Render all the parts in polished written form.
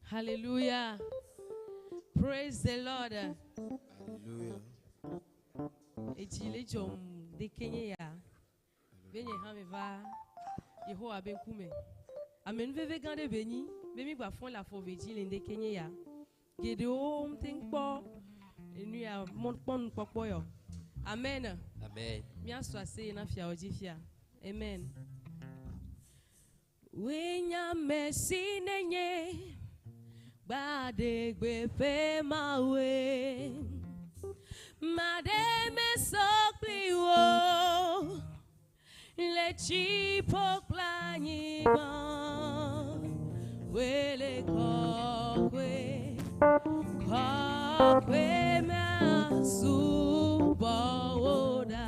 Hallelujah. Praise the Lord. Hallelujah. Ejile jom de Kenya ya. Benye hameva Yeho abenkume. Amen veve gande beni. Bemi ba fon la fo vejile de Kenya ya. Gedeo mtinkpo. Enu ya monpon popo yo. Amen. Amen. Mia swase na fia ojifia. Amen. Wenya mesi nenye. Bade gbe pe mawe. Madame sokli wo. Le chipo plani ban. Wele kokwe. Kokwe me suba woda.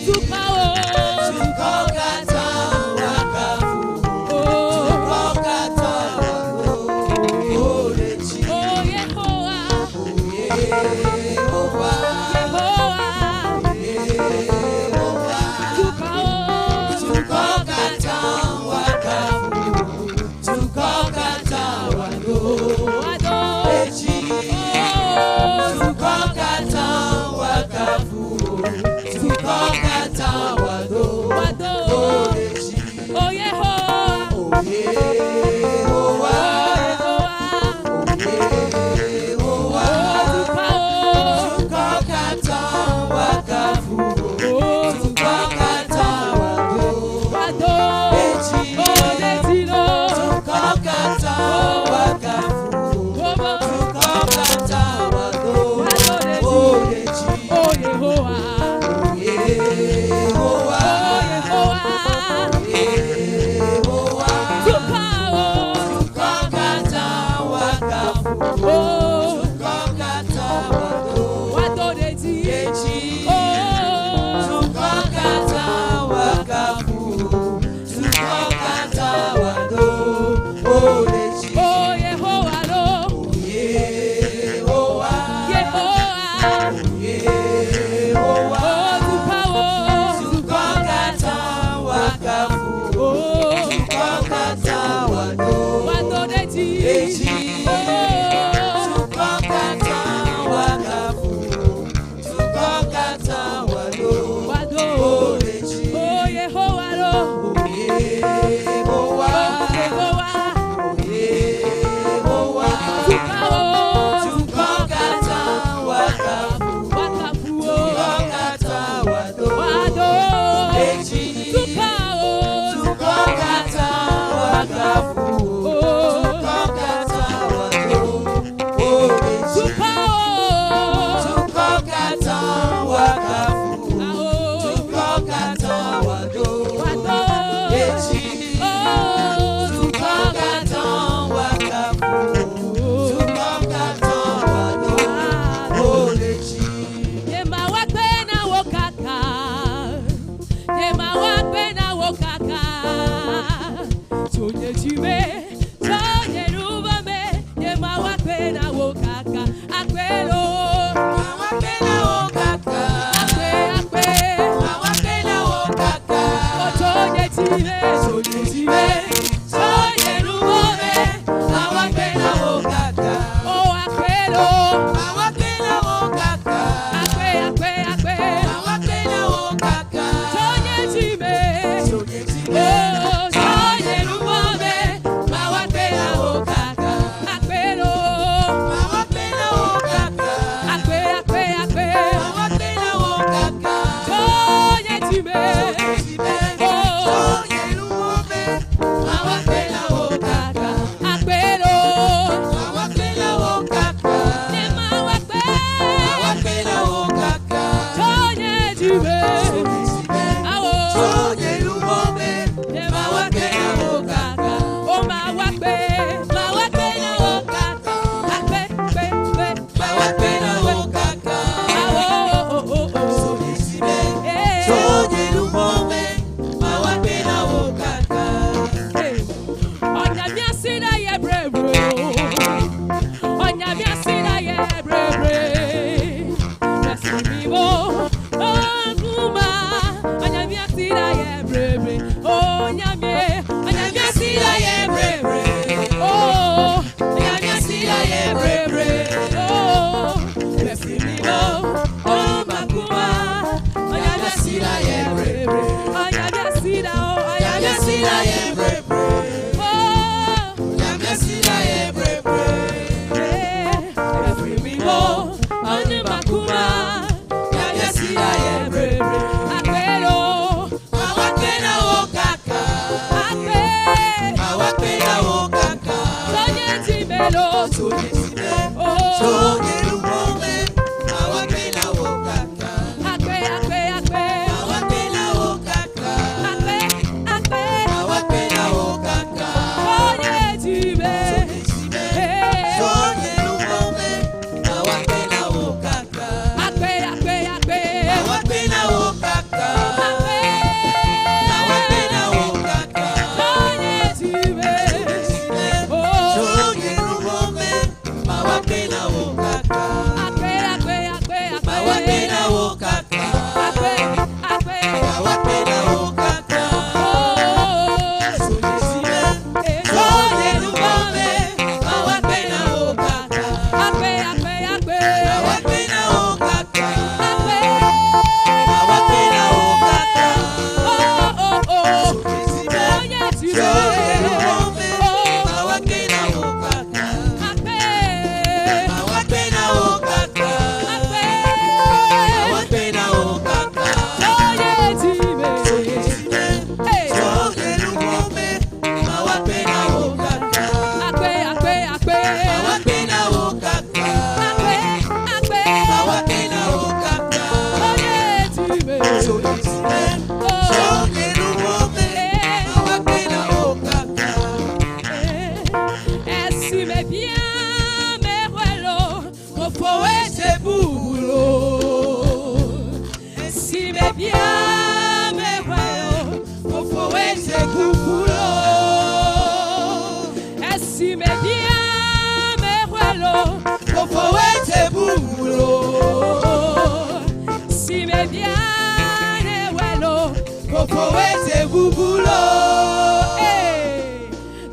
Tukao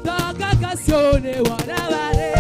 Toca canzone, guarda.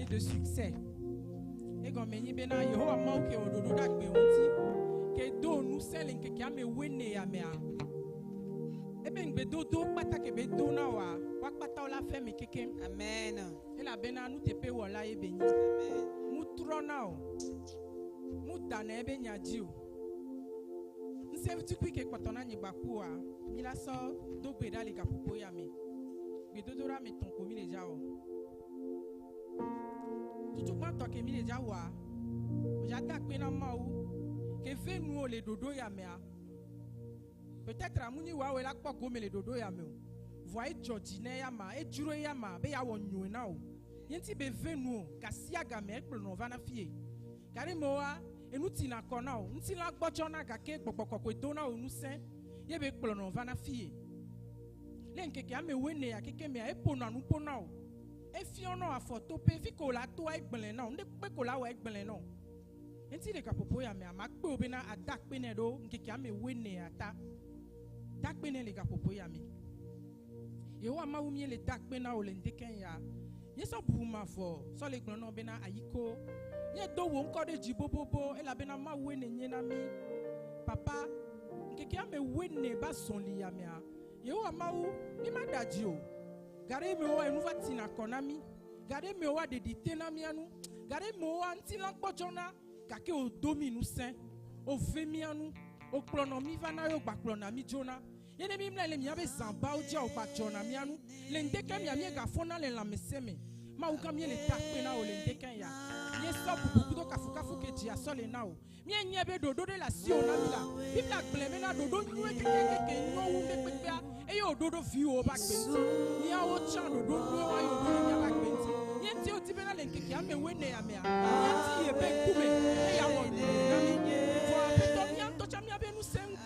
De succès. Et comme meni bena Yehowa manque au dodo dak be onti ke do nous selen ke kame wene ya mea. E ben be do pata ke be do na wa pata la fe me keke. Amen. Et la bena nous te pe wala e beni. Amen. Mu trona o. Mu dana e benya jiu. Nse tu ke kwatona ni bakua. Ni la so do be dali ka popo ya me. Be do ra me ton komi le jao. Tout le monde qui est déjà wa, j'attaque bien maou, que fait nous les dodo ya mea. Peut-être à mouni wa la pas comme les dodo ya mea. Voyez Georgine ya ma, et jure ya ma, be ya wonyo na o. Yenti be fait nous, kasia game pour nous vana fie. Car moa, et nous tina kona o, nous tina bojona gake bokoko dona o nous sen, ye be pour nous vana fie. le nkeke ame wene ya keke me e pona nu pona o e fiono afoto pe fi ko la to ai gbelen na nde pe ko la wa gbelen na enti le ka popo ya me amakpe obena adak pe ne do nkeke ame wene ya ta dak pe ne le ka popo ya me yo ama wumi le dak pe na o le ndeken ya ye so buma fo so le gbon na bena ayiko ye do wo nko de jibobobo e la bena ma wene nye na mi papa nkeke ame wene ba sonli ya me a yo ama wu mi ma daji o gare me o enu vati na konami gare me o de ditena mi anu gare me o anti lan pojona kake o domi nu sen o vemi anu o plono mi vana yo gba plona mi jona yene mi mle le mi abe zamba o dia o gba jona mi anu le ndeke mi ami ga fona le la meseme ma u kam ye le takpe na o le ndeke ya ye so bubu to kafukafu ke dia so le na o mi enye be dodo de la si o na mi la bi la gbleme na dodo nu e ke no wu me pepea e yo dodo fi o ba gbe ni a o chan dodo nu wa yo dodo ya ba gbe ti ye ti o ti be na le nkeke ame wene ya me a ye ti ye be kume e ya wo na mi fo abe to mi an to cha mi abe nu se nko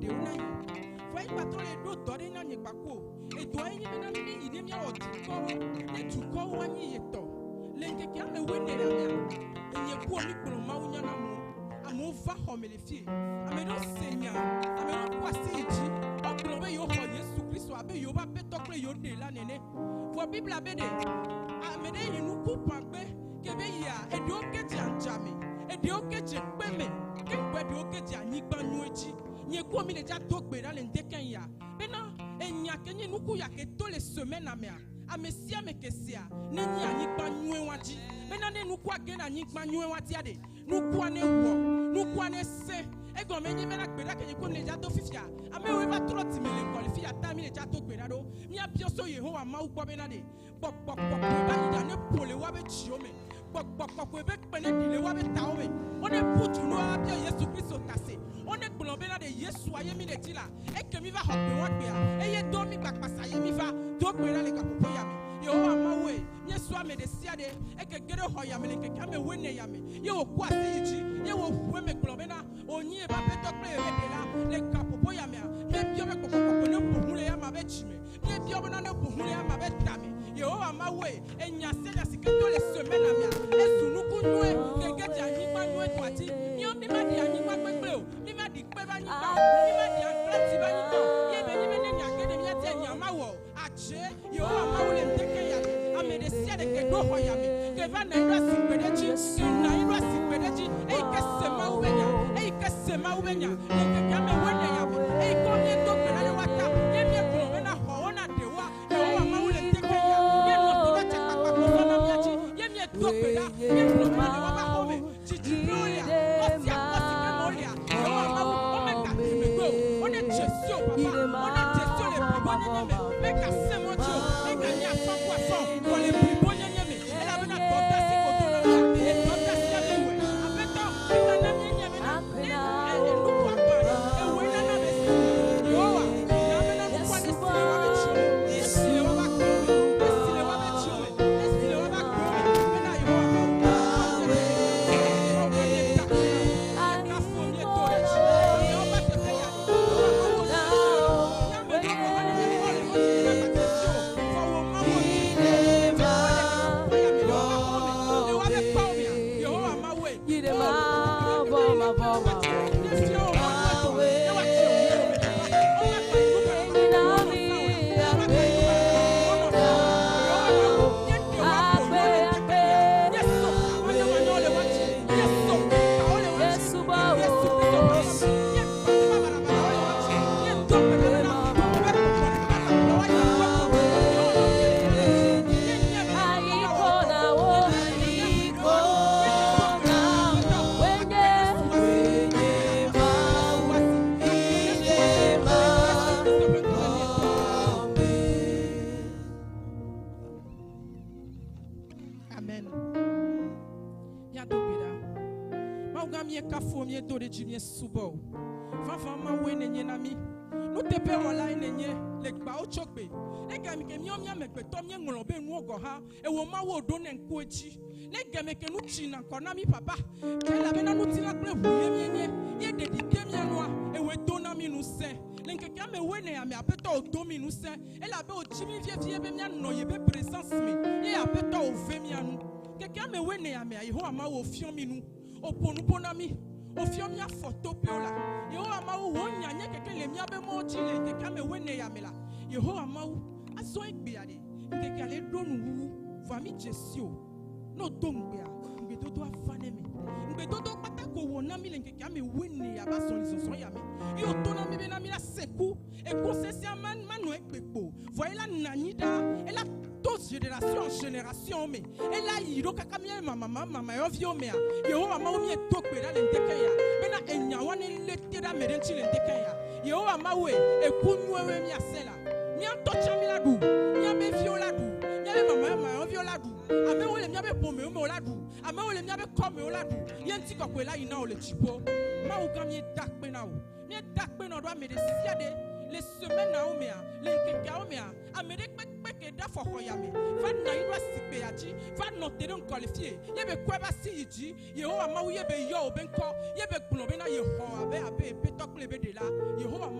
de una yi fa yi pato le do do de nya nye pako e do yi me na mi yi mi o tu ko wa ni yeto le nkeke ame we ne ya me enye ku oni kuro ma unya na mo amu va ho me le fie ame do senya ame do kwasi ji o kuro be yo ho Yesu Kristo abe yo ba pe to kle yo de la nene for Bible abede ame de yi nu ku pagbe kebe ya e do keji anjame e de o keji peme ke gbe de o keji anigba nu eji nye ku mi le ja to gbe ra le ndeken ya bena enya kenye nu ku ya ke to le semaine amea amesia mekesia ne nya anigba nu waji bena ne nu ku age na anigba nu wati ade nu ku ane wo nu ku ane se ego menyi mena gbeda kenye ku le ja to fifia ame we ba tro ti me le qualify ata mi le ja to gbeda do mi abioso Yehowa ma ugbo bena de pok ba ni da ne pole wa be chiome pok be pene dile wa be taome on e putu no abia Yesu Kristo tase on e gbon bena de Yesu aye mi le tila e ke mi va ho pe won gbe a eye do mi gba pasa ye mi va do gbera le ka popo ya mi Yehowa ma we Yesu ame de siade e ke gere ho ya me le ke ame we ne ya me ye wo kwa si ji ye wo fu me gbon bena onyi e ba be to pe e de la le ka popo ya me a me bio me popo ne pu le ya ma be chi me me bio bena ne pu le ya ma be ta me Yehowa ma we enya se na sike to le semaine na me a esunu ku nue ke geja yi pa nue twati mi o mi ma di anyi pa pepe o mi ma di pe ba ni pa mi ma di ankleti ba ni ko ye be ni me ne nya gede mi ate nya ma wo ache Yehowa ma we le ndeke ya ame de sia de ke do ho ya me ke va na ira si pedeji ke na ira si pedeji e ke se ma ubenya e ke se ma ubenya e ke ka me we ne ya me e ko mi to pe na wata ye mi ko me na ho na de wa Yehowa ma we le ndeke ya ye no to ba che papa ko so na mi achi ye mi to pe na ye ko me na wa ba ho me chichi gloria o si akosi me moria Yehowa ma we o me ka ti me go o ne Jesu papa o ne Jesu le bibo nye me me ka se mo jo me ka nya fa kwa fa ko le bibo nye me e la bena to ta si ko to na e to ta si ame we abeto e ka na nye nye me na e lu kwa ba e we na na be si Yehowa na me na kwa de si le wa be chi e si le wa ba ko e si le wa be chi e si le wa ba ko me na Yehowa ma o me ta ka fo me to re chi Yehowa ba te pe ya subo fafa ma we nenye na mi no tepe wala nenye le gba o chokpe e ga mi ke mi o mi amegbe to mi enworo be nu ogo ha e wo ma wo do ne nku echi ne ga me ke nu chi na ko na mi papa ke la be na nu ti na kre huye mi enye ye de di ke mi anu a e we do na mi nu se le nke ka me we ne ya me apeto o do mi nu se e la be o chi mi vie be mi anu ye be presence mi ye apeto o ve mi anu ke ka me we ne ya me Yehowa ma wo fion mi nu o ponu pona mi o fio mia photo piola Yehowa ma wo nyanye keke le mia be mo chi le keke me we ne ya me la Yehowa ma wo aso egbe ade keke ale donu wu vami Jesu no dongbe a ngbe dodo afane me ngbe dodo patako wo na mi le keke me we ne ya ba so so ya me yo to na mi be na mi la seku e konsesia manu ekpepo voila nanida et la tous génération en génération me et là yiro kaka mi mama yo vio me Yehowa ma mi etokpe na le ndeke ya me na enyawa ne lete da merenchi le ndeke ya Yehowa ma we ekunwe mi asela mi antocha mi la du mi abe viola du mi abe mama yo viola du ame wo le mi abe pome o la du ame wo le mi abe come o la du yenti kokwe la ina o le chipo ma wo ga mi dakpe na o mi dakpe na do amede siade les semaines na omea les keka omea amede peke da fo hoyame va na ira sipe aji va noter on qualifier yebe kweba si ji Yehowa ma wo yebe yo benko yebe gblon be na Yehowa abe petok lebe de la Yehowa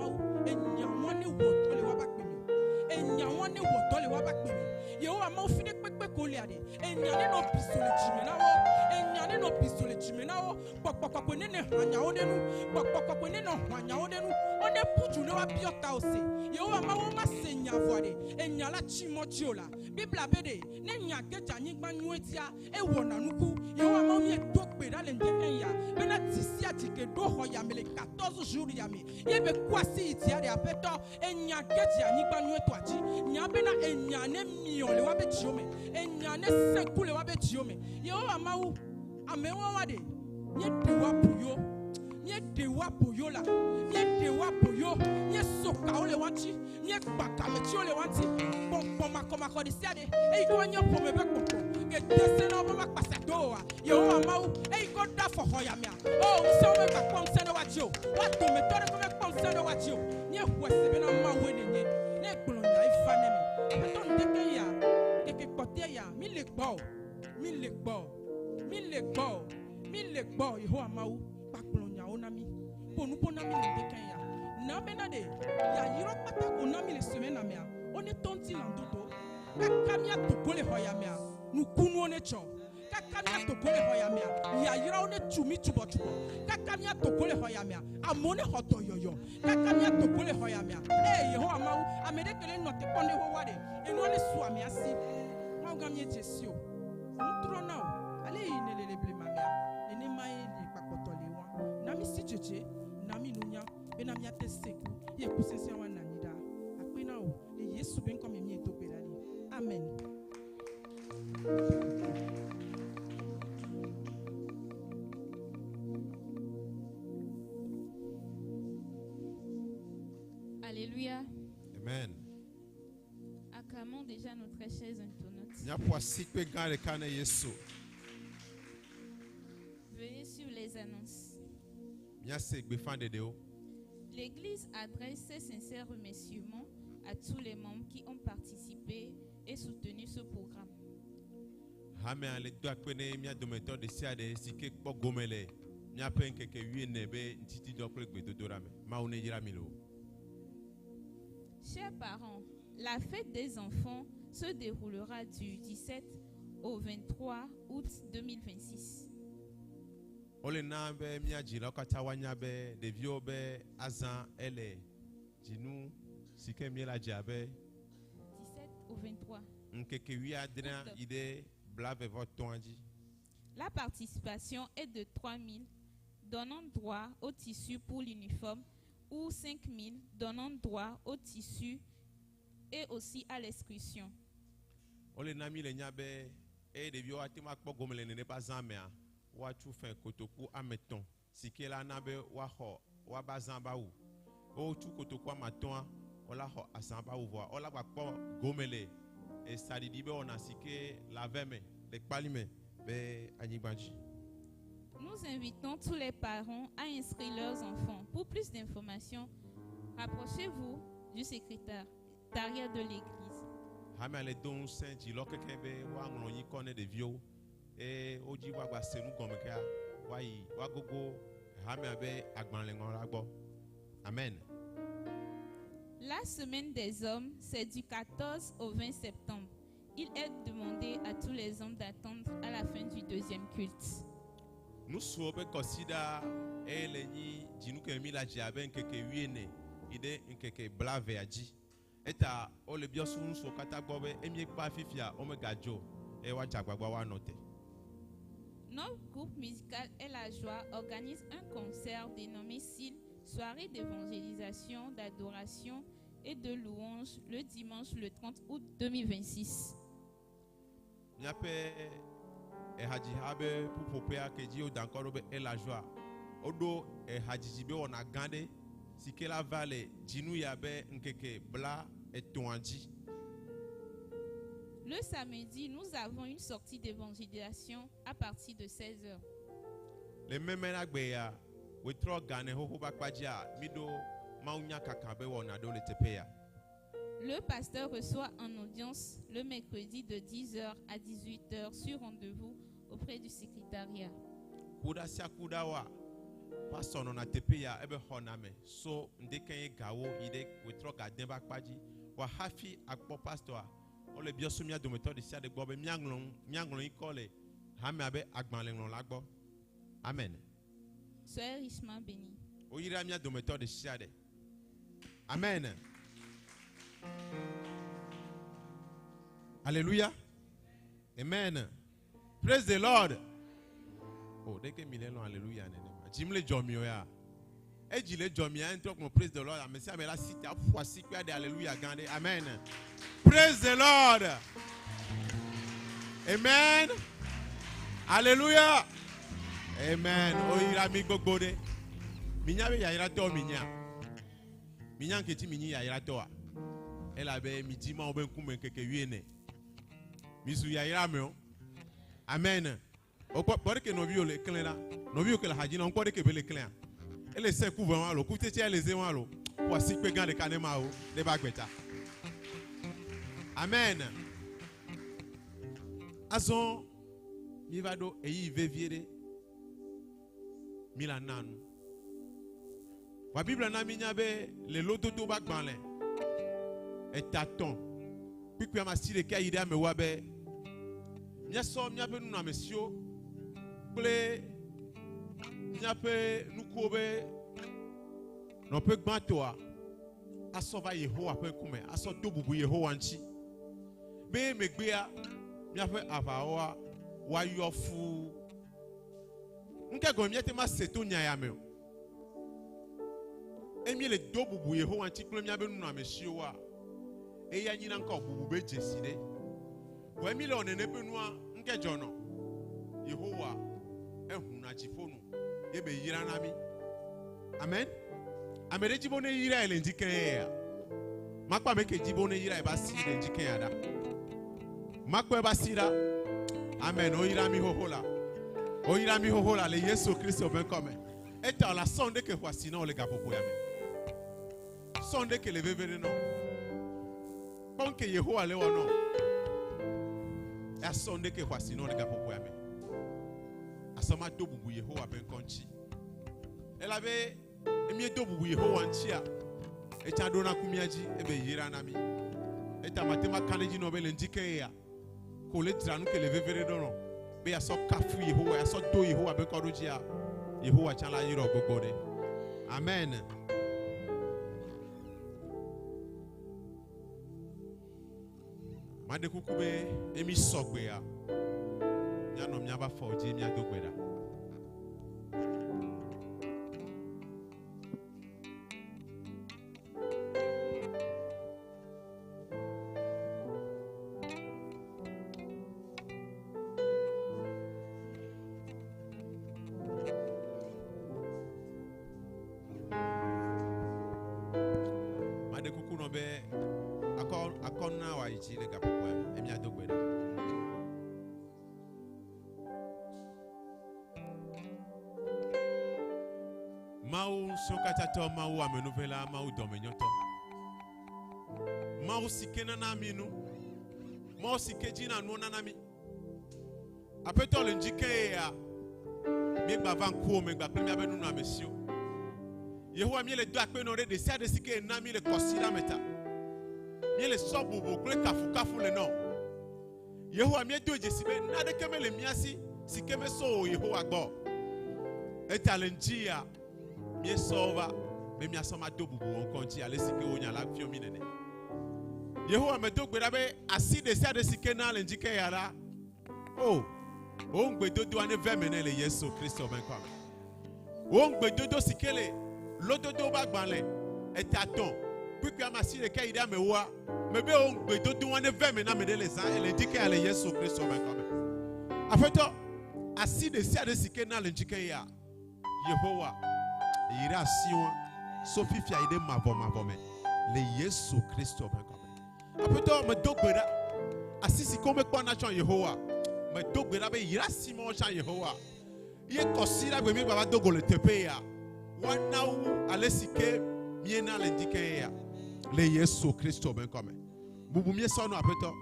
gbɔgbɔgbɔgbɔ ne nɔ hwanyawo ɖe nu wone putu ne woabiɔta ose yehowa mawo ma se nya vɔa ɖe enya la tsi mɔ dzi o la bibla be ɖe ne nya ge dze anyigba nyuie tia ewɔna nuku yehowa mawo miedo gbe ɖa le ŋkeke ya bena dzi sia dzi ke ɖo xɔ yame le 14 jours yame ye be ku asi yi tia ɖe aƒetɔ enya ge dze anyigba nyuie toa dzi nya bena enya ne miɔ le woabe dziwo me enya ne seku le woabe dziwo me yehowa mawo amewo wa ɖe míeɖewo aboyo míeɖewo aboyo la míeɖewo aboyo míesokawo le wɔntsi míegbagametsiwo le wɔntsi gbɔgbɔ makɔmakɔ ɖe sia ɖe eyi ke wonye ƒome be gbɔgbɔ gede se na wobe makpasa do oa yehowa mawu eyi ke ɖe afɔ xɔ yamea o ŋusẽwo megakpɔ ŋusẽ ɖe woadzi o woadometɔ ɖe mekpɔ ŋusẽ ɖe woadzi o míeƒo ese bena mawoe nenye ne gblɔ nya ifa ne mi aƒetɔ ŋdeke ya keke kpɔtɛ ya mi le gbɔ mi le gbɔ mi le gbɔ mi le gbɔ yehowa mawu kpakplɔ nyawo na mi ƒonuƒo na mi le ŋdeke ya na bena ɖe yayirɔ kpatako na mi le semena mea wone tɔŋti lãdodo kaka miadogo le xɔ ya mea nukunuwo ne tsɔ kaka miadogo le xɔ ya mea yayirawo ne tu mi tsubɔtsubɔ kaka miadogo le xɔ ya mea amewo ne xɔ dɔyɔyɔ kaka miadogo le xɔ ya mea yehowa mawu ame ɖeke le nɔ te kpɔ ne wowa ɖe enuwo ne su amea si mawu gã miedze si o nutrɔ na o ale yi ne le blema mea nenema ye le kpakpɔtɔ le wa na mi si dzedze na mi nunya bena miate seku ye ku sesẽ wa na nyi ɖa akpe na o le yesu be ŋkɔ me miedo gbe ɖa li amen. Alléluia. Amen. Acclamons déjà nos très chers internautes. Venez sur les annonces. L'Église adresse ses sincères remerciements à tous les membres qui ont participé et soutenu ce programme. Chers parents, la fête des enfants se déroulera du 17 au 23 août 2026. 17 au 23. La participation est de 3 000, donnant droit au tissu pour l'uniforme, ou 5 000, donnant droit au tissu et aussi à l'excursion. Nous invitons tous les parents à inscrire leurs enfants. Pour plus d'informations, rapprochez-vous du secrétariat de l'Église. Amen. La semaine des hommes, c'est du 14 au 20 septembre. Il est demandé à tous les hommes d'attendre à la fin du deuxième culte. Nous sommes considérés les jinuke la jaben keke wiene ide nkeke blave aji eta ole biosun so katagbobe emie pa fifia omega jo e wa jagbagba wa note. Notre groupe musical Et la Joie organise un concert dénommé SIL, soirée d'évangélisation, d'adoration et de louange le dimanche le 30 août 2026. Niape e haji habe pour popea ke ji o dankoro be Et la Joie. Odo e haji jibe ona gande sikela vale jinu yabe nkeke bla et toanji. Le samedi, nous avons une sortie d'évangélisation à partir de 16h. Le memena gbeya we tro gane ho bakpaja mido maunya kakabe wona do le tepeya. Le pasteur reçoit en audience le mercredi de 10h à 18h sur rendez-vous auprès du secrétariat. Kuda sia kuda wa pastor no na tepeya ebe honame so ndeke gawo ide we tro gaden bakpaji wa hafi akpo pastor ole biosumia do méthode de sia de gbo be mianglon ikole ha me abe agbanlenglon lagbo. Amen. Soyez richement bénis. Oyira mia dometeur de chiade. Amen. Alléluia. Amen. Praise the Lord. Oh, dès que Milé l'ont alléluia. Jim le jomioya. Et Jim le jomia, un truc mon praise the Lord. Mais ça me la cité à fois si quoi de alléluia gardé. Amen. Praise the Lord. Amen. Alléluia. Amen. Oyira mi gogbode. Minya be ya ira to minya. Minya nketi minyi ya ira to a. Elle avait midi ma oben kumen keke wiene. Misu ya ira me o. Amen. O pode que no viu le clera. No viu que la hajina on pode que be le clera. Elle se couvre en lo, coûte tie les en lo. Pour si pe gan de kanema o, de bagbeta. Amen. Azon mi va do e yi veviere. Milananu. La Bible n'a mis le loto to bak banle. Et taton. Puis que ma si le cas idée me wabe. Nya so nya pe nous na monsieur. Ple nya pe nous kobe. No pe gbantoa. Aso va Yehowa pe kume. Aso to bubu Yehowa nchi. Be me gbea nya pe avawa wa yofu. Nke go miete ma seto nya ya me. Emi le do bubu Yehowa nchi kple mia be nu na mesio wa. E ya nyina nka bubu be jeside. Wo emi le onene be nua nke jono. Yehowa ehun na chifonu e be yira na mi. Amen. Amere jibo ne yira ele ndike ya. Makpa meke jibo ne yira e ba si de ndike ya da. Makpa e ba si da. Amen. O yira mi hohola. O yira mi hohola le Yesu Kristo ben come. Et dans la sonde que voici non les gars pour yame. Sonde que le vevere non. Bon que Yehowa le non. Et sonde que voici non les gars pour yame. Asoma do bubu Yehowa ben konchi. Elle avait emi do bubu Yehowa nchia. Et ta dona kumiaji ebe yira nami. Et ta matema kaneji no be ndike ya. Ko le dranu que le vevere non. Be aso kafu Yehowa, aso do Yehowa ben kodojia. Yehowa chala yiro gogode. Amen. Made kukube emi sogbe ya. Nya no mya ba fa oje mi adogbeda. Mau sokatato mau amenuvela mau domenyoto. Mau sikena na minu. Mau sikejina nona nami. Apeto le njike ya. Megba vanku megba premier benu na monsieur. Yehowa mi le do akpe no de sia de sike na mi le kosira meta. Mi le sobubu kle kafu kafu le no. Yehowa mi do jesibe na de keme le miasi sikeme so Yehowa gbo. Etalenjia mi sova me mi asoma do bubu on konti ale sike onya la fio mi nene. Yehowa me do gbera be asi de sia de sike na le njike yara. Oh, on gbe dodo ane vemene le Yesu Kristo ben kwa. On gbe dodo sikele lododo ba gbanle etaton. Puis que ma si le kai da me wa me be on gbe dodo ane vemene me de les an ele njike ale Yesu Kristo ben kwa. Afeto asi de sia de sike na le njike ya. Yehowa ira siwa sofi fia ide mavome le Yesu Kristo ben comme apeto me dogbera asisi comme kwa na chan Yehowa me dogbera be ira simo chan Yehowa ye kosira be mi baba dogo le tepe ya wana wu alesike miena le ndike ya le Yesu Kristo ben comme bubu mie sono apeto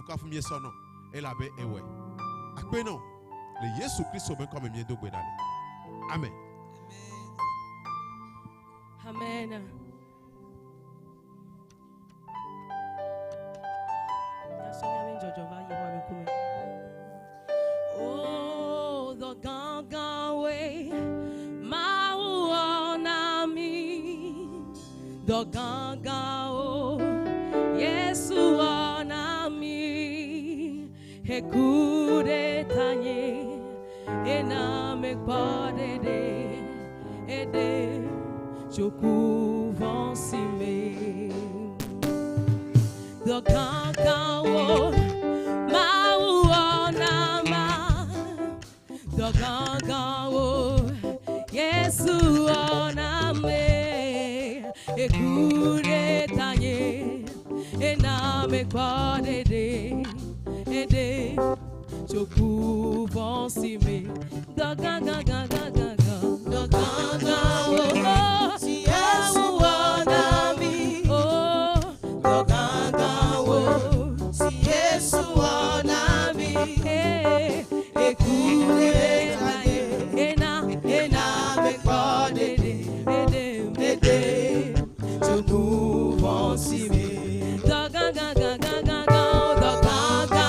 kafu mie sono elabe ewe akpe no le Yesu Kristo ben comme mie dogbera amen. Amen. Oh, the gone way, my Doganga o Yesu anami Hekure tanye Ena mekpade de Ede Choku vansime Doganga o Mau anama Doganga o Yesu aname Ekure tanye Ena mekpade de Ede Choku vansime Doganga ga ga ga ga Doganga oh si Yesu anami oh Doganga oh si Yesu anami ekure tanye ena mekpade de Choku vansime Doganga ga ga ga ga Doganga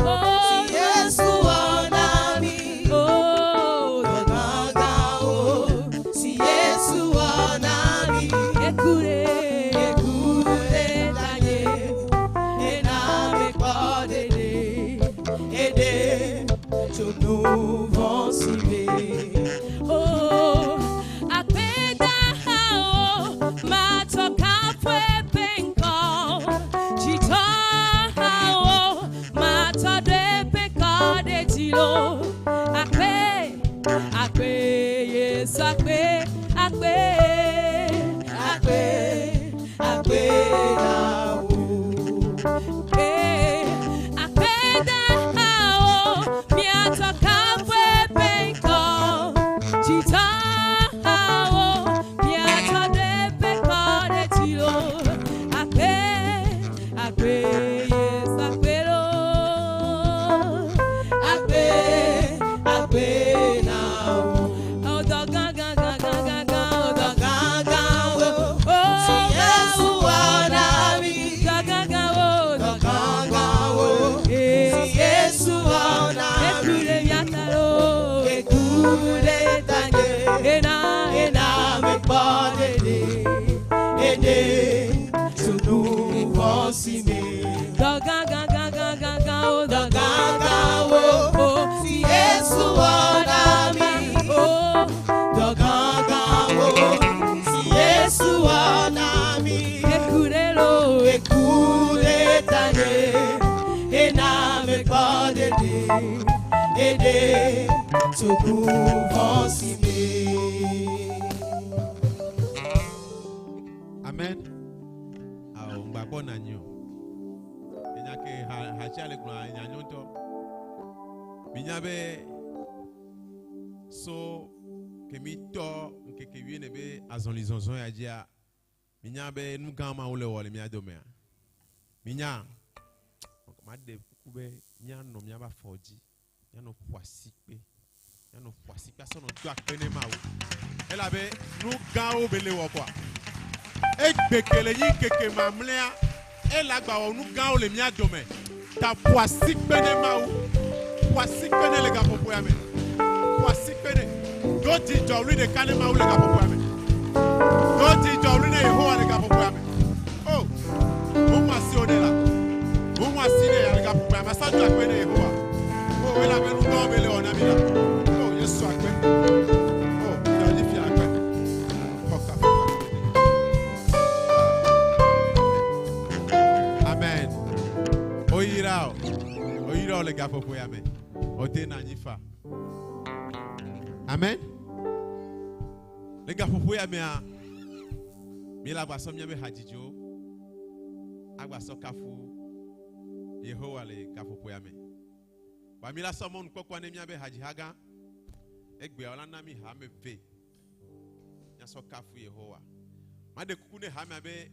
oh si Yesu anami oh Doganga oh si Yesu anami ekure tanye ena mekpade de Choku vansime oh apeda oh matoka fwe penko chito oh matode penko de tilo akpe yes akpe na o apeda oh miatoka fwe penko chito oh miatode penko de tilo akpe yes akpe lo akpe na o oh doganga ga ga ga ga oh doganga oh si Yesu anami doganga oh doganga oh si Yesu anami ekure yataro ekure tanye ena mekpade de Choku vansime doganga ga ga ga ga oh doganga oh si Yesu anami oh doganga oh si Yesu anami ekure tanye ena mekpade de Choku vansime. Amen. Ah, on va bon agneau. Il n'y a que hachale kuna nyanyonto. Binyabe so kemito nkeke wiene be azonlizonzon ya dia. Binyabe nugama ule wale miya domea. Binya made kube nya no miaba foji. Nya no poisipe. Nya no poisipe so no do akpene ma o. Elabe nuga o bele wo kwa. Ekbekele yi keke mamlea elagba onu gan o le mi adome ta poisi pene ma o poisi pene le ga popo ya me poisi pene do di jori de kane ma o le ga popo ya me do di jori ne Yehowa le ga popo ya me oh mo ma si o de la mo ma si ne ya le ga popo ya me sa ju akpe ne Yehowa oh we la be nu do be le ona mi la oh Yesu akpe oh do di fi akpe foka Amen. Oyira le gafo po ya me. Ote na nyifa. Amen. Le gafo po ya me a. Mi la gba so mi be hajijo. Agba so kafu. Yehowa le gafo po ya me. Ba mi la so mo nkpokwa ne mi be haji haga. Egbe ola na mi ha me ve. Nya so kafu Yehowa. Ma de kuku ne ha me be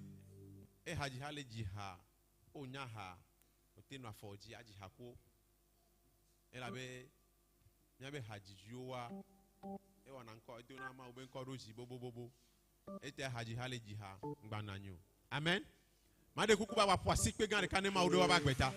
e haji hale jiha. Onyaha otenu afoji aji hako elabe nyabe haji juwa e wana nko edona ma ube nko roji bobobobo ete haji hale jiha ngbananyo amen made kuku ba poisi pe gan kan ma odo wa bagbeta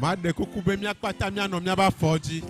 Ma de kuku be mia kpata mia no mia ba foji.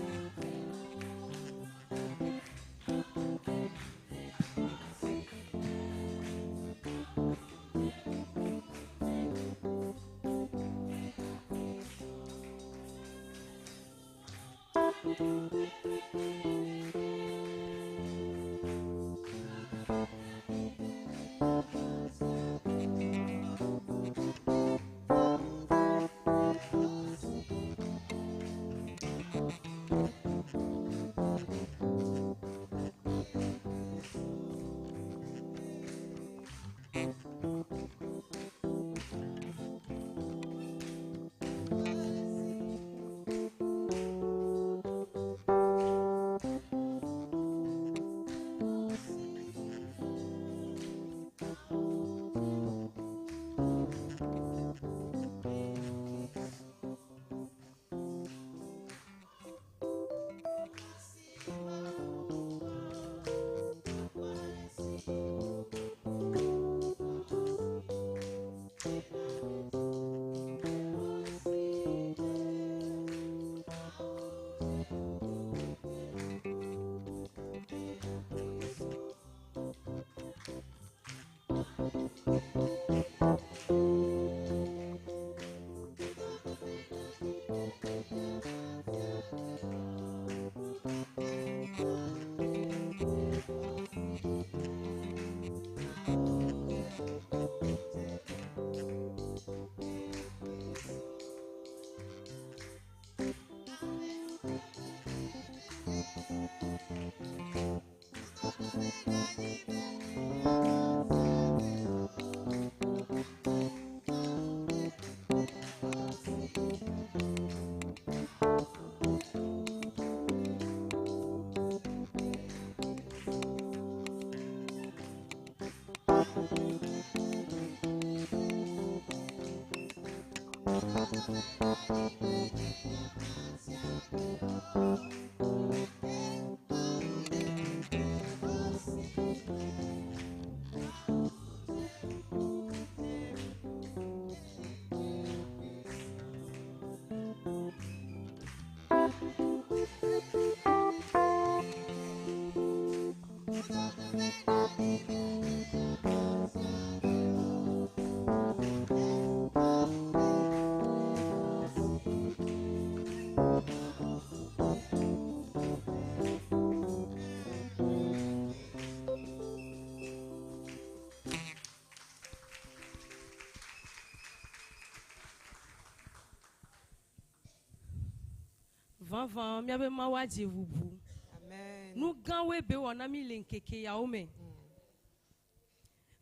Van miabe mawaji vubu. Amen. Nous ganwe be wana mi lenkeke ya ome.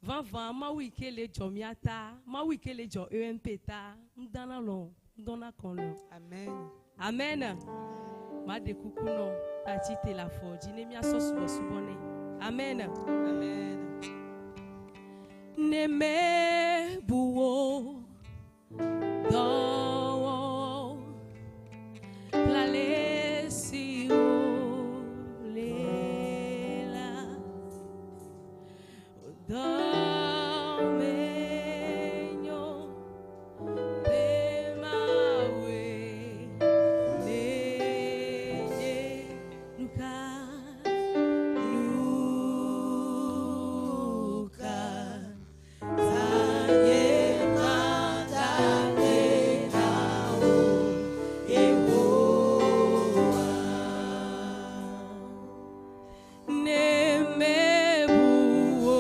Van ma wike le jomiata, ma wike le jo EMP ta, mdana lo, mdona konlo. Amen. Amen. Ma de kukuno, tachite la foji, ne mia sosubo subone. Amen. Amen. Neme buo, do, plale si o lela, do. Neme buo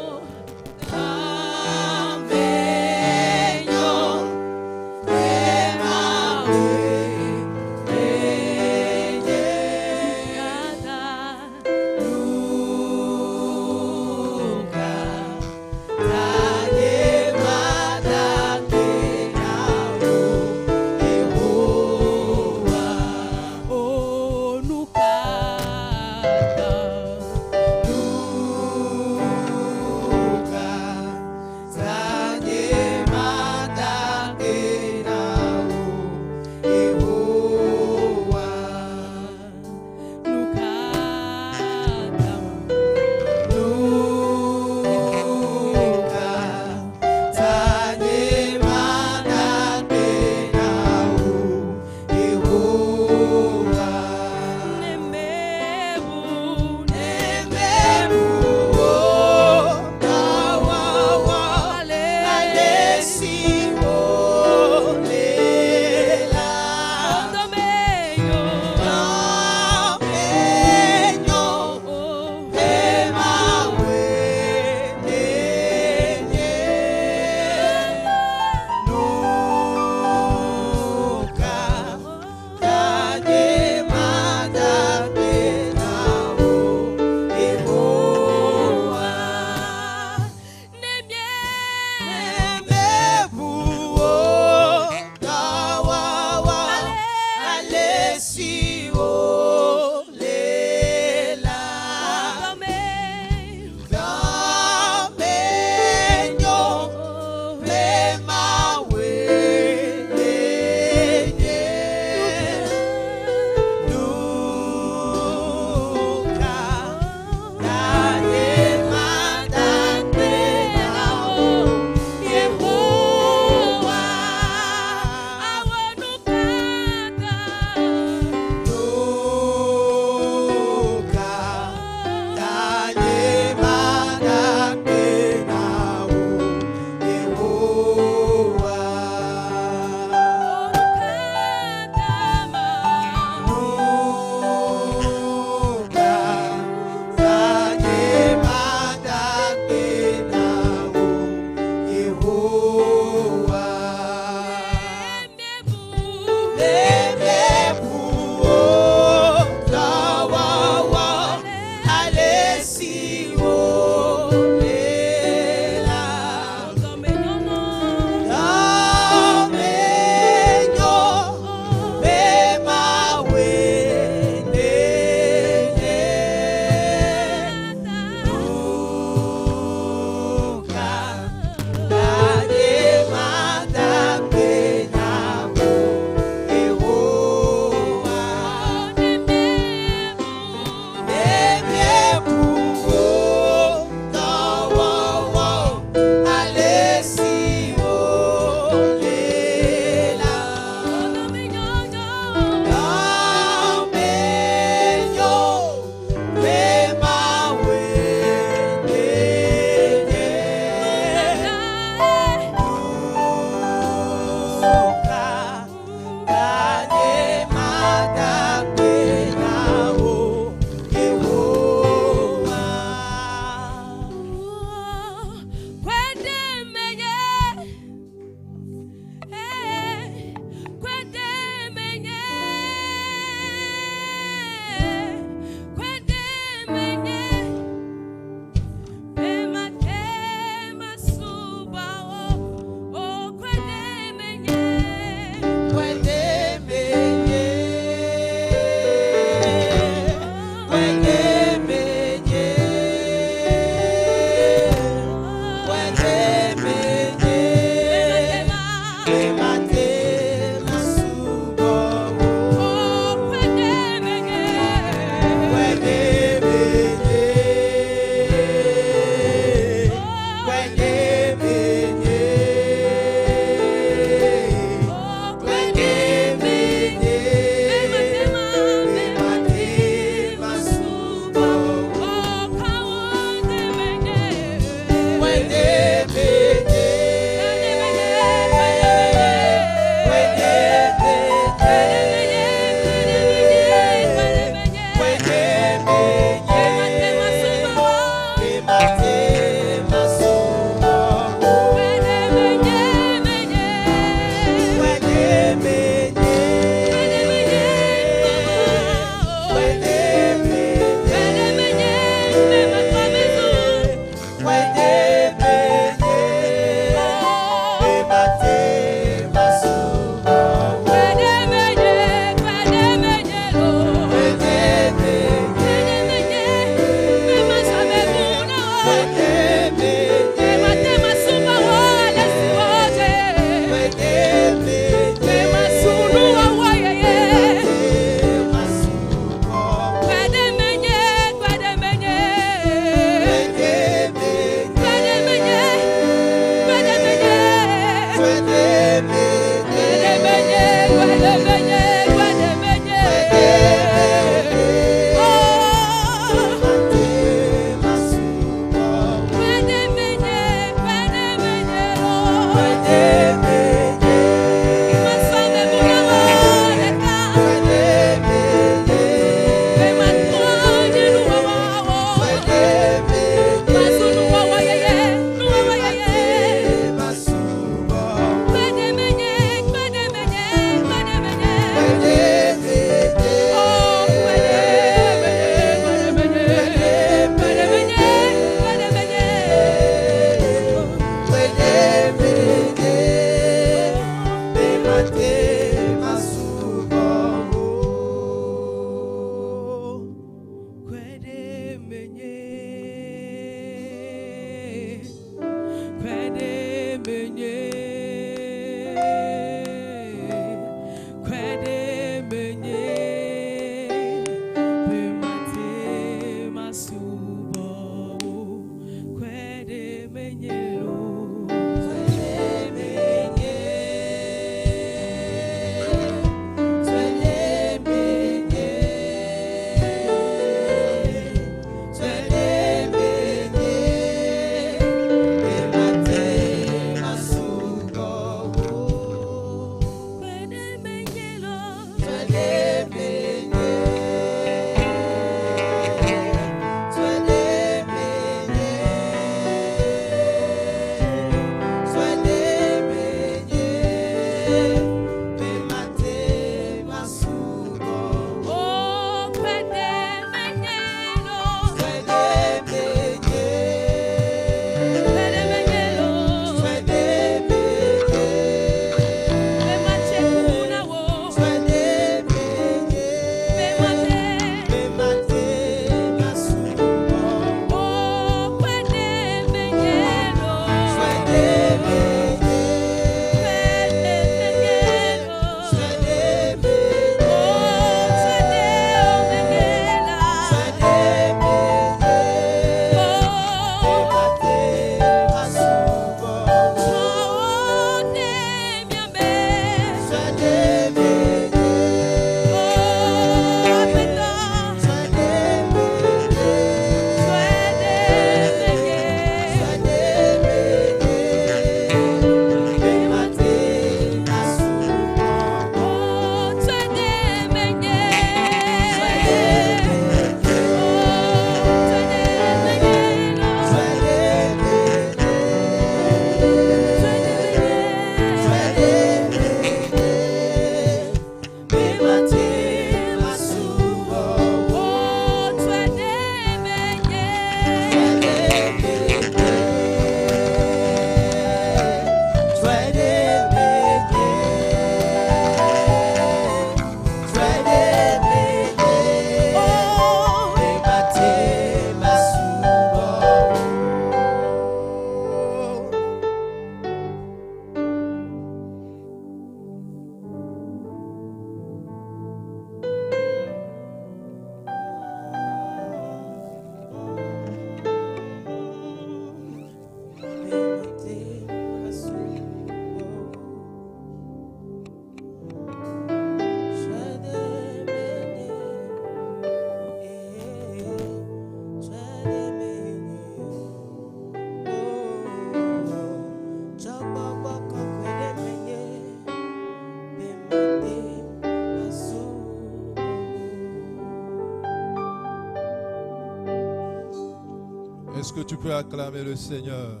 Est-ce que tu peux acclamer le Seigneur?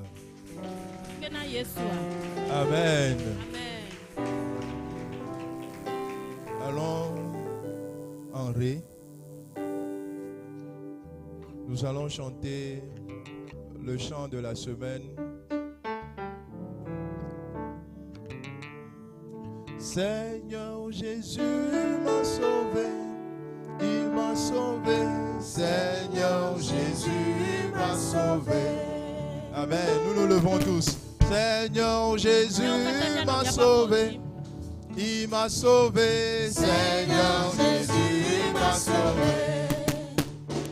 Amen. Amen. Allons en ré. Nous allons chanter le chant de la semaine. Seigneur Jésus m'a sauvé, il m'a sauvé. Seigneur Jésus m'a sauvé. Amen. Nous nous levons tous. Seigneur Jésus m'a sauvé, il m'a sauvé. Seigneur Jésus m'a sauvé.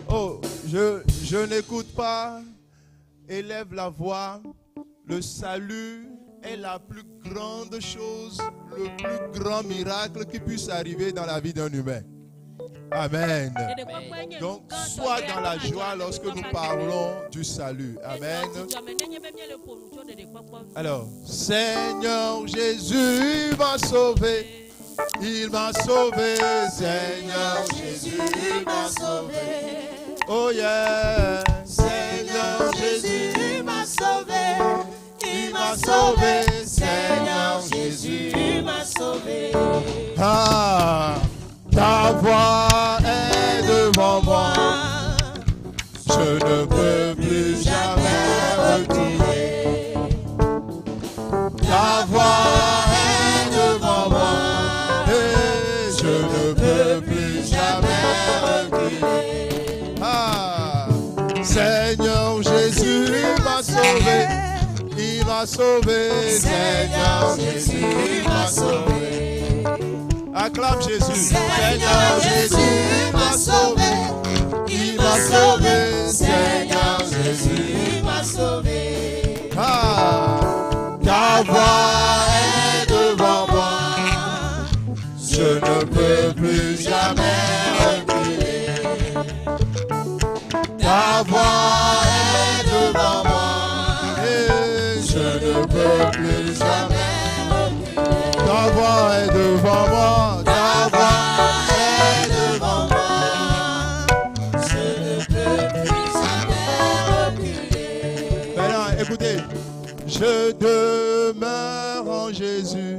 Oh, je n'écoute pas. Élève la voix. Le salut est la plus grande chose, le plus grand miracle qui puisse arriver dans la vie d'un humain. Amen. Donc, sois dans la joie lorsque nous parlons du salut. Amen. Alors, Seigneur Jésus m'a sauvé. Il m'a sauvé. Seigneur Jésus m'a sauvé. Oh yeah. Seigneur Jésus m'a sauvé. Il m'a sauvé. Seigneur Jésus m'a sauvé. Ah. Ta voix est devant moi, je ne peux plus jamais reculer. Ta voix est devant moi, et je ne peux plus jamais reculer. Ah, Seigneur Jésus m'a sauvé, il m'a sauvé. Seigneur Jésus m'a sauvé. Acclame Jésus. Seigneur Jésus m'a sauvé, il m'a sauvé. Seigneur Jésus m'a sauvé. Ah, ta voix est devant moi, je ne peux plus jamais reculer. Ta voix est devant moi, et je ne peux plus jamais reculer. Ta voix est devant moi. Je demeure en Jésus,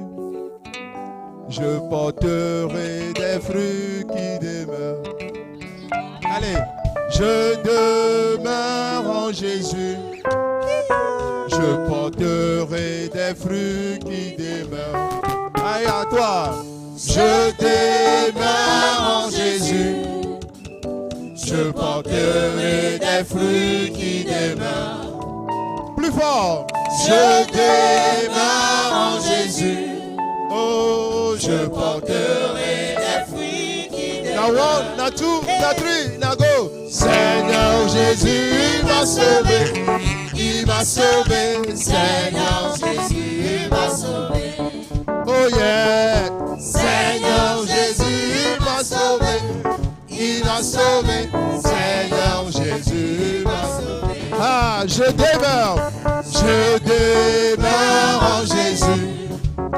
je porterai des fruits qui demeurent. Allez, je demeure en Jésus. Je porterai des fruits qui demeurent. Aïe à toi. Je demeure en Jésus. Je porterai des fruits qui demeurent. Plus fort. Je demeure en Jésus. Oh, je porterai des fruits qui demeurent. Now one, now two, now three, now go. Seigneur Jésus m'a sauvé. Il m'a sauvé. Seigneur Jésus, il m'a sauvé. Oh yeah. Seigneur Jésus m'a sauvé. Il m'a sauvé. Seigneur Jésus m'a sauvé. Ah, je demeure en Jésus.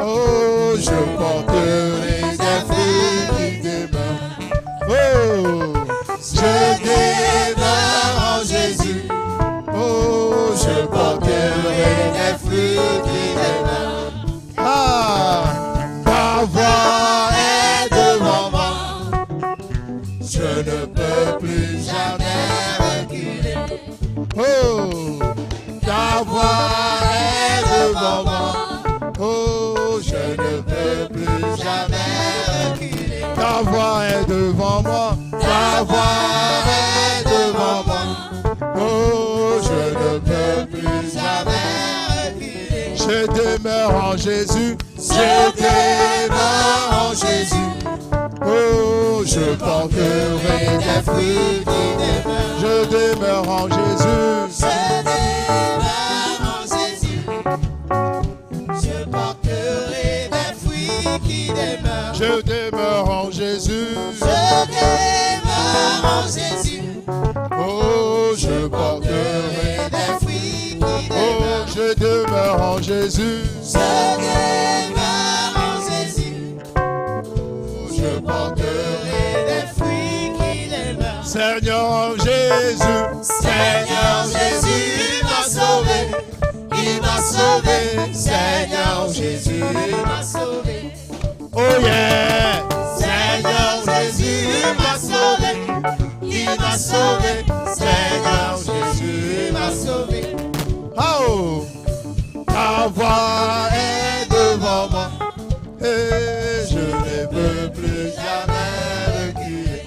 Oh, je porterai des fruits qui demeurent. Oh, je demeure en Jésus. Oh, je porterai des fruits qui demeurent. Ah, ta voix est devant moi. Je ne peux plus jamais reculer. Oh, ta voix est devant moi. Oh, je ne peux plus jamais reculer. Ta voix est devant moi. Ta voix est devant moi. Oh, je ne peux plus jamais reculer. Je demeure en Jésus. Je demeure en Jésus. Oh, je porterai des fruits qui demeurent. Je demeure en Jésus. Je demeure en Jésus. Je porterai des fruits qui demeurent. Je demeure en Jésus. Je demeure en Jésus. Oh, je porterai des fruits qui demeurent. Oh, je demeure en Jésus. Je demeure en Jésus. Oh, je porterai des fruits qui demeurent. Seigneur Jésus, Seigneur Jésus m'a sauvé. Il m'a sauvé, Seigneur Jésus m'a sauvé. Oh yeah, Seigneur Jésus m'a sauvé. Il m'a sauvé, Seigneur Jésus m'a sauvé. Oh, ta voix est devant moi et je ne peux plus jamais reculer.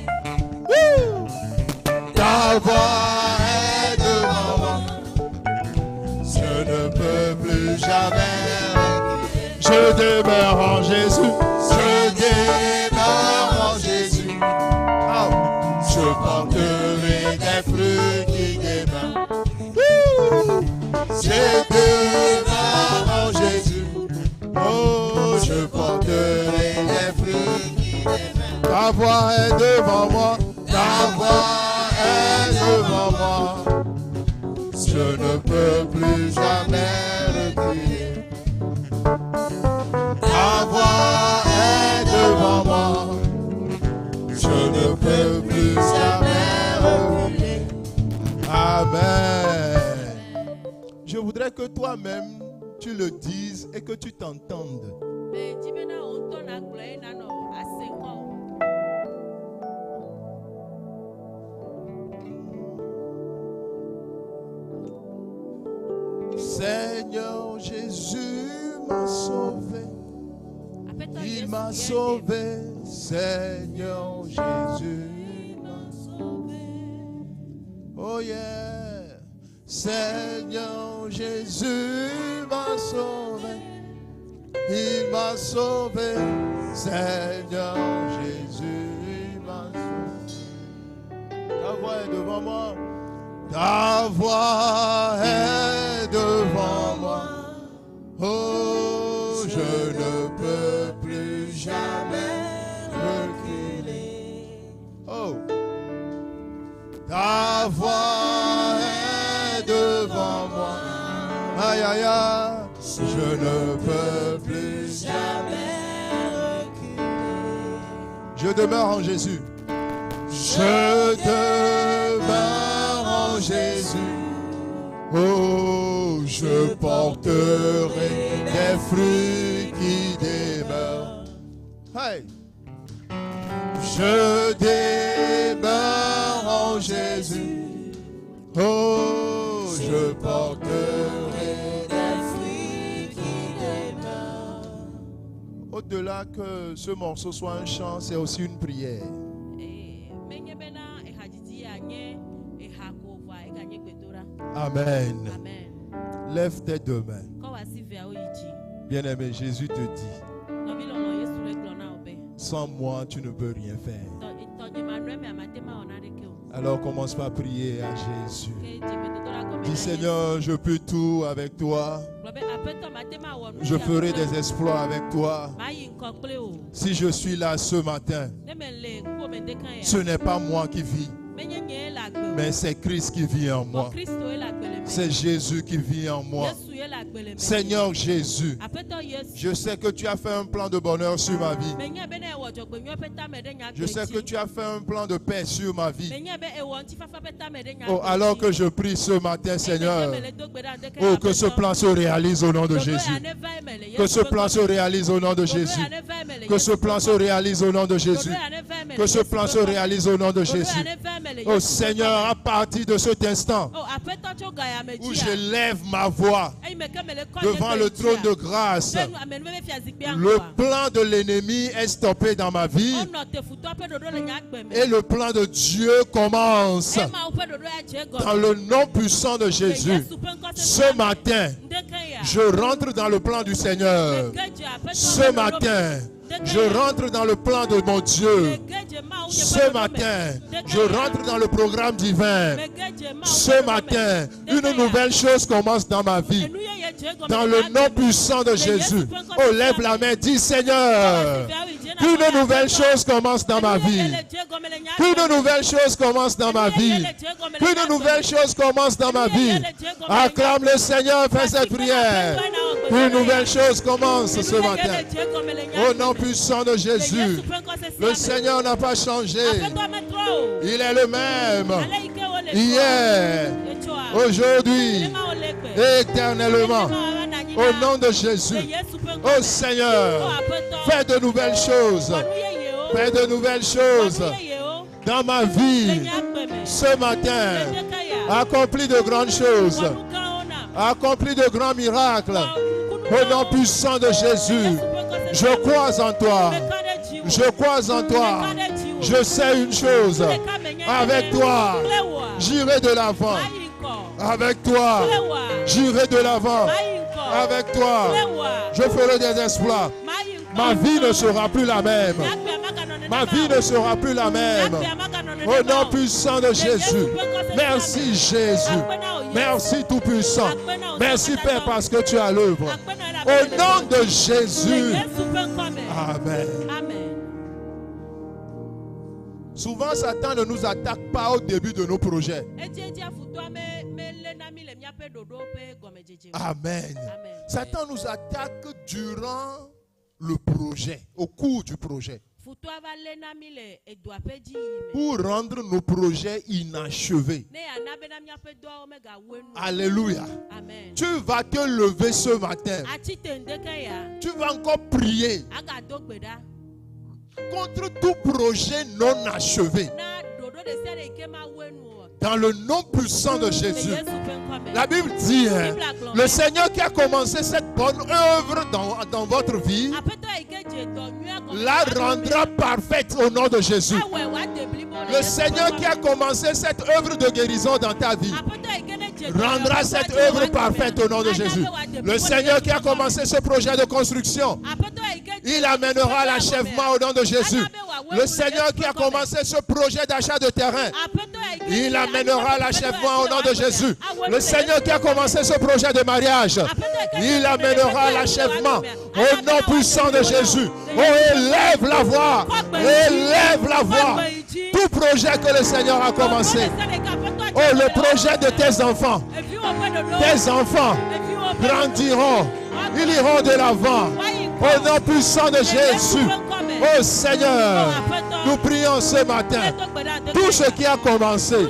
Ta voix est devant moi. Je ne peux plus jamais reculer. Je demeure en Jésus. Je demeure en Jésus. Oh, je porterai des fruits qui demeurent. Je demeure en Jésus. Oh, je porterai des fruits qui demeurent. Ta voix est devant moi. Ta voix est devant moi. Je ne peux plus jamais reculer. Ta voix est devant moi. Je ne peux plus jamais reculer. Amen. Je voudrais que toi-même, tu le dises et que tu t'entendes. Seigneur Jésus m'a sauvé. Il m'a sauvé. Seigneur Jésus m'a sauvé. Oh yeah. Seigneur Jésus m'a sauvé. Il m'a sauvé. Seigneur Jésus m'a sauvé. Ta voix est devant moi. Ta voix est devant moi. Oh, je ne peux plus jamais reculer. Oh, ta voix est devant moi. Aïe, aïe, aïe, je ne peux plus jamais reculer. Je demeure en Jésus. Je demeure en Jésus. Oh, je porterai des fruits qui demeurent. Hey. Je demeure en Jésus. Oh, je porterai des fruits qui demeurent. Au-delà que ce morceau soit un chant, c'est aussi une prière. Amen. Amen. Lève tes deux mains. Bien-aimé, Jésus te dit, sans moi, tu ne peux rien faire. Alors commence par prier à Jésus. Dis, Seigneur, je peux tout avec toi. Je ferai des exploits avec toi. Si je suis là ce matin, ce n'est pas moi qui vis, mais c'est Christ qui vit en moi. C'est Jésus qui vit en moi. Seigneur Jésus, je sais que tu as fait un plan de bonheur sur ma vie. Je sais que tu as fait un plan de paix sur ma vie. Oh, alors que je prie ce matin, Seigneur, oh, que ce plan se réalise au nom de Jésus. Que ce plan se réalise au nom de Jésus. Que ce plan se réalise au nom de Jésus. Que ce plan se réalise au nom de Jésus. Oh Seigneur, à partir de cet instant où je lève ma voix devant le trône de grâce, le plan de l'ennemi est stoppé dans ma vie et le plan de Dieu commence dans le nom puissant de Jésus. Ce matin, je rentre dans le plan du Seigneur. Ce matin, je rentre dans le plan de mon Dieu. Ce matin, je rentre dans le programme divin. Ce matin, une nouvelle chose commence dans ma vie. Dans le nom puissant de Jésus. Oh, lève la main, dis Seigneur, qu'une nouvelle chose commence dans ma vie. Qu'une nouvelle chose commence dans ma vie. Qu'une nouvelle chose commence dans ma vie. Acclame le Seigneur, fais cette prière. Une nouvelle chose commence ce matin. Au nom puissant de Jésus. Le Seigneur n'a pas changé. Il est le même. Hier, aujourd'hui, éternellement. Au nom de Jésus. Oh Seigneur, fais de nouvelles choses. Fais de nouvelles choses dans ma vie. Ce matin, accomplis de grandes choses. Accomplis de grands miracles. Au nom puissant de Jésus. Je crois en toi. Je crois en toi. Je sais une chose. Avec toi, j'irai de l'avant. Avec toi, j'irai de l'avant. Avec toi, je ferai des exploits. Ma vie ne sera plus la même. Ma vie ne sera plus la même. Au nom puissant de Jésus. Merci Jésus. Merci Tout-Puissant. Merci Père parce que tu as l'œuvre. Au nom de Jésus. Amen. Souvent, Satan ne nous attaque pas au début de nos projets. Amen. Satan nous attaque durant le projet, au cours du projet, pour rendre nos projets inachevés. Alléluia. Amen. Tu vas te lever ce matin. Tu vas encore prier contre tout projet non achevé. Dans le nom puissant de Jésus. La Bible dit, le Seigneur qui a commencé cette bonne œuvre dans votre vie, la rendra parfaite au nom de Jésus. Le Seigneur qui a commencé cette œuvre de guérison dans ta vie, rendra cette œuvre parfaite au nom de Jésus. Le Seigneur qui a commencé ce projet de construction, il amènera à l'achèvement au nom de Jésus. Le Seigneur qui a commencé ce projet d'achat de terrain, il amènera à l'achèvement au nom de Jésus. Le Seigneur qui a commencé ce projet de mariage, il amènera à l'achèvement au nom puissant de Jésus. Oh, élève la voix, élève la voix. Tout projet que le Seigneur a commencé, oh, le projet de tes enfants grandiront, ils iront de l'avant. Au nom puissant de Jésus. Oh Seigneur, nous prions ce matin. Tout ce qui a commencé,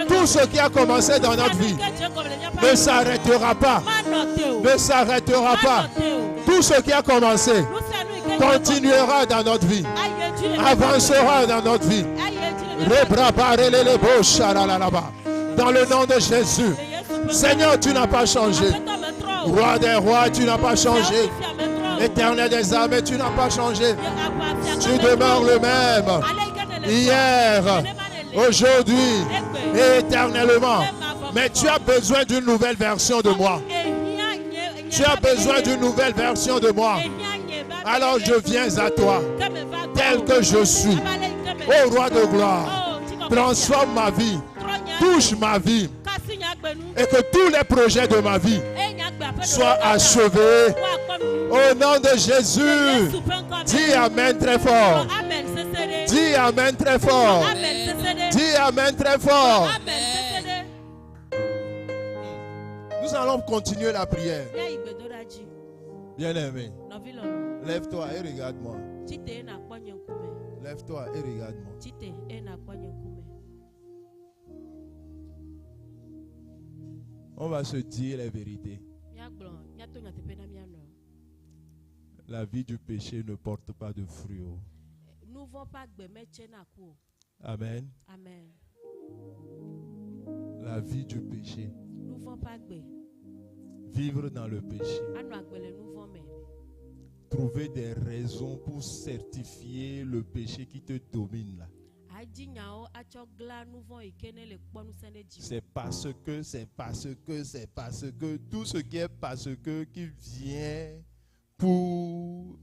tout ce qui a commencé dans notre vie ne s'arrêtera pas. Ne s'arrêtera pas. Tout ce qui a commencé continuera dans notre vie, avancera dans notre vie. Dans le nom de Jésus. Seigneur, tu n'as pas changé. Roi des rois, tu n'as pas changé. Éternel des âmes, tu n'as pas changé. Tu demeures le même. Hier, aujourd'hui et éternellement. Mais tu as besoin d'une nouvelle version de moi. Tu as besoin d'une nouvelle version de moi. Alors je viens à toi, tel que je suis. Ô roi de gloire, transforme ma vie, touche ma vie, et que tous les projets de ma vie soient achevés. Au nom de Jésus, dis Amen très fort. Dis Amen très fort. Dis Amen très fort. Nous allons continuer la prière. Bien-aimé, lève-toi et regarde-moi. Lève-toi et regarde-moi. On va se dire la vérité. La vie du péché ne porte pas de fruits. Amen. Amen. La vie du péché. Vivre dans le péché. Trouver des raisons pour certifier le péché qui te domine là. C'est parce que, tout ce qui est parce que qui vient pour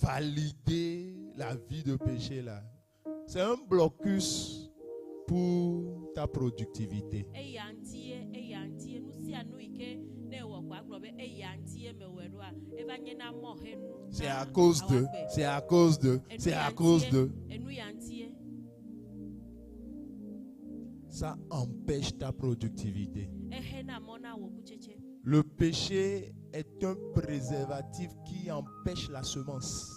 valider la vie de péché là. C'est un blocus pour ta productivité. C'est à cause de. Ça empêche ta productivité. Le péché est un préservatif qui empêche la semence.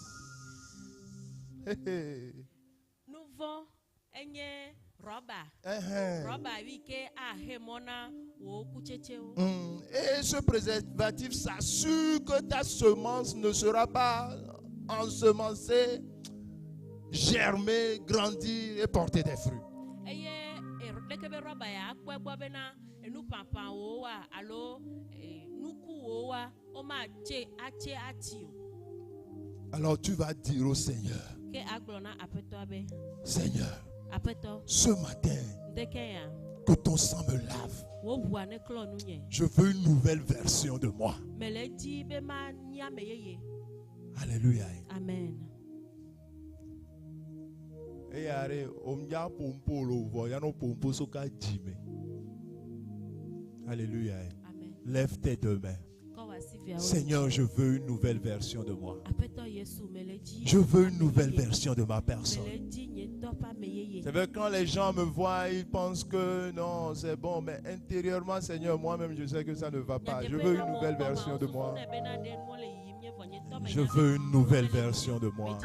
Et ce préservatif s'assure que ta semence ne sera pas ensemencée, germer, grandir et porter des fruits. Alors tu vas dire au Seigneur, Seigneur, ce matin, que ton sang me lave. Je veux une nouvelle version de moi. Alléluia. Amen. Alléluia. Amen. Lève tes deux mains. Seigneur, je veux une nouvelle version de moi. Je veux une nouvelle version de ma personne. C'est vrai, quand les gens me voient, ils pensent que non, c'est bon, mais intérieurement, Seigneur, moi-même, je sais que ça ne va pas. Je veux une nouvelle version de moi. Je veux une nouvelle version de moi.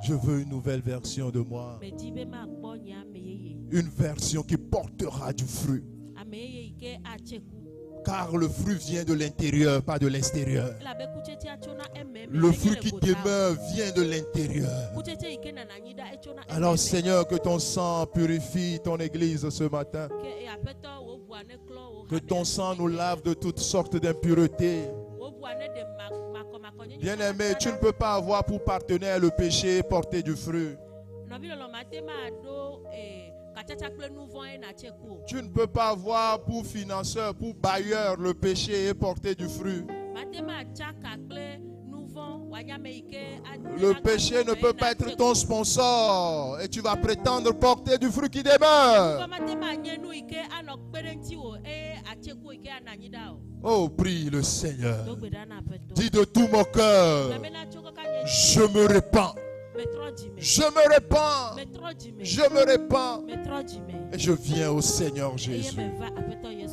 Je veux une nouvelle version de moi. Une version qui portera du fruit. Car le fruit vient de l'intérieur, pas de l'extérieur. Le fruit qui demeure vient de l'intérieur. Alors Seigneur, que ton sang purifie ton église ce matin. Que ton sang nous lave de toutes sortes d'impuretés. Bien-aimé, tu ne peux pas avoir pour partenaire le péché et porter du fruit. Tu ne peux pas avoir pour financeur, pour bailleur le péché et porter du fruit. Le péché ne peut pas être ton sponsor et tu vas prétendre porter du fruit qui demeure. Oh, prie le Seigneur. Dis de tout mon cœur, je me répands. Je me répands. Je me répands. Et je viens au Seigneur Jésus.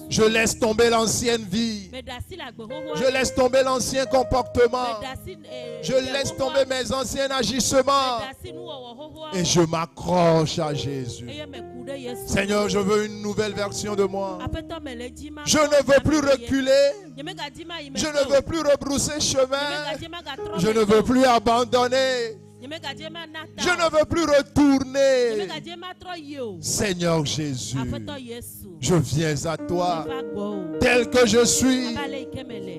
Je laisse tomber l'ancienne vie. Je laisse tomber l'ancien comportement. Je laisse tomber mes anciens agissements. Et je m'accroche à Jésus. Seigneur, je veux une nouvelle version de moi. Je ne veux plus reculer. Je ne veux plus rebrousser chemin. Je ne veux plus abandonner. Je ne veux plus retourner. Seigneur Jésus, je viens à toi tel que je suis.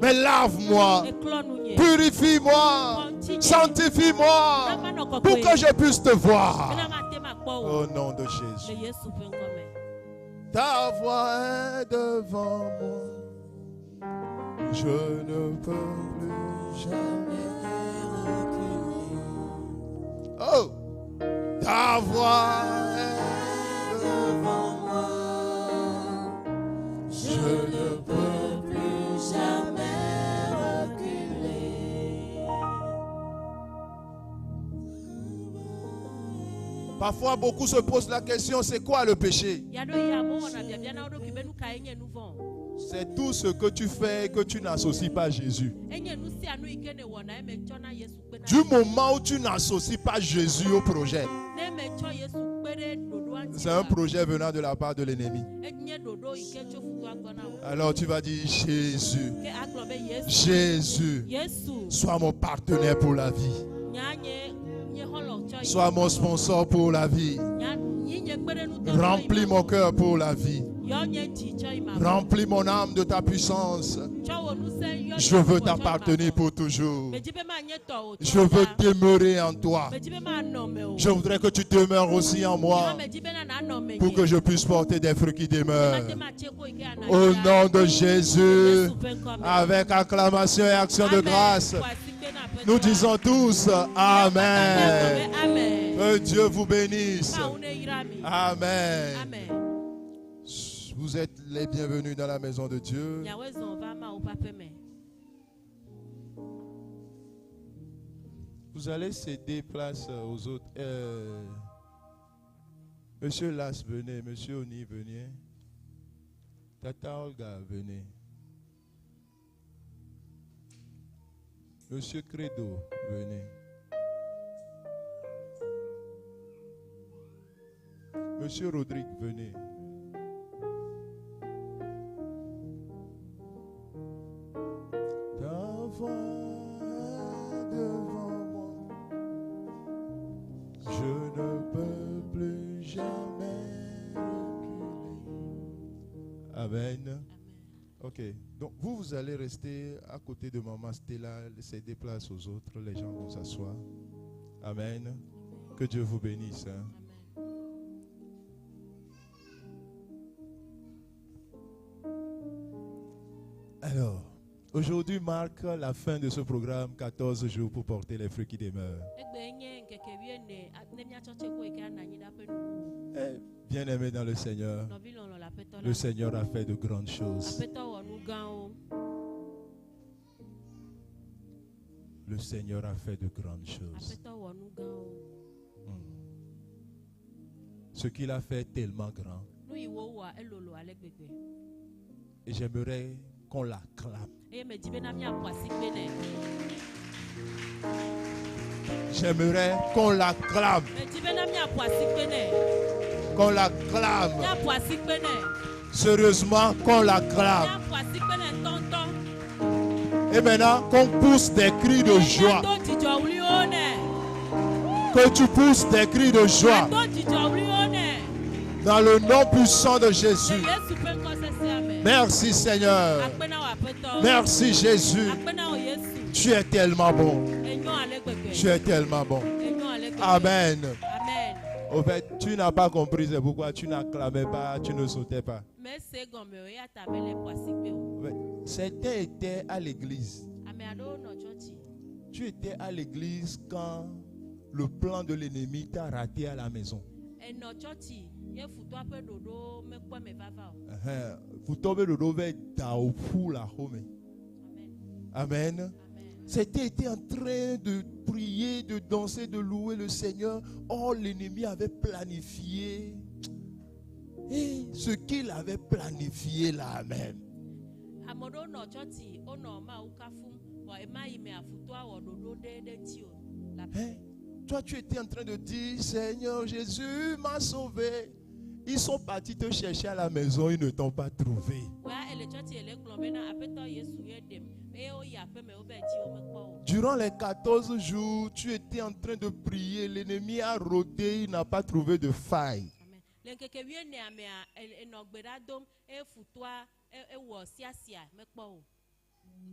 Mais lave-moi, purifie-moi, sanctifie-moi pour que je puisse te voir. Au nom de Jésus. Ta voix est devant moi. Je ne peux plus jamais reculer. Oh, ta voix est devant moi. Je ne peux plus jamais reculer. Parfois, beaucoup se posent la question, c'est quoi le péché? C'est tout ce que tu fais que tu n'associes pas à Jésus. Du moment où tu n'associes pas Jésus au projet, c'est un projet venant de la part de l'ennemi. Alors tu vas dire, Jésus, Jésus, sois mon partenaire pour la vie. Sois mon sponsor pour la vie. Remplis mon cœur pour la vie. Remplis mon âme de ta puissance. Je veux t'appartenir pour toujours. Je veux demeurer en toi. Je voudrais que tu demeures aussi en moi pour que je puisse porter des fruits qui demeurent. Au nom de Jésus, avec acclamation et action de grâce, nous disons tous Amen. Que Dieu vous bénisse. Amen. Vous êtes les bienvenus dans la maison de Dieu. Vous allez céder place aux autres. Monsieur Las, venez. Monsieur Oni, venez. Tata Olga, venez. Monsieur Credo, venez. Monsieur Rodrigue, venez. Ta voix devant moi, je ne peux plus jamais reculer. Amen. Ok, donc vous allez rester à côté de Maman Stella, céder place aux autres, les gens vont s'asseoir. Amen. Que Dieu vous bénisse. Hein. Alors, aujourd'hui marque la fin de ce programme, 14 jours pour porter les fruits qui demeurent. Bien-aimé dans le Seigneur, le Seigneur a fait de grandes choses. Le Seigneur a fait de grandes choses. Ce qu'il a fait est tellement grand. Et j'aimerais qu'on l'acclame. J'aimerais qu'on l'acclame. Qu'on l'acclame. Sérieusement, qu'on l'acclame. Et maintenant, qu'on pousse des cris de joie. Que tu pousses des cris de joie. Dans le nom puissant de Jésus. Merci Seigneur. Merci Jésus. Tu es tellement bon. Tu es tellement bon. Amen. Au fait, tu n'as pas compris, c'est pourquoi tu n'acclamais pas, tu ne sautais pas. C'était était à l'église. Tu étais à l'église quand le plan de l'ennemi t'a raté à la maison. Amen. C'était été en train de prier, de danser, de louer le Seigneur. Or, l'ennemi avait planifié. Et ce qu'il avait planifié là même. Hein? Toi, tu étais en train de dire, Seigneur Jésus m'a sauvé. Ils sont partis te chercher à la maison, ils ne t'ont pas trouvé. Durant les 14 jours, tu étais en train de prier. L'ennemi a rôdé, il n'a pas trouvé de faille.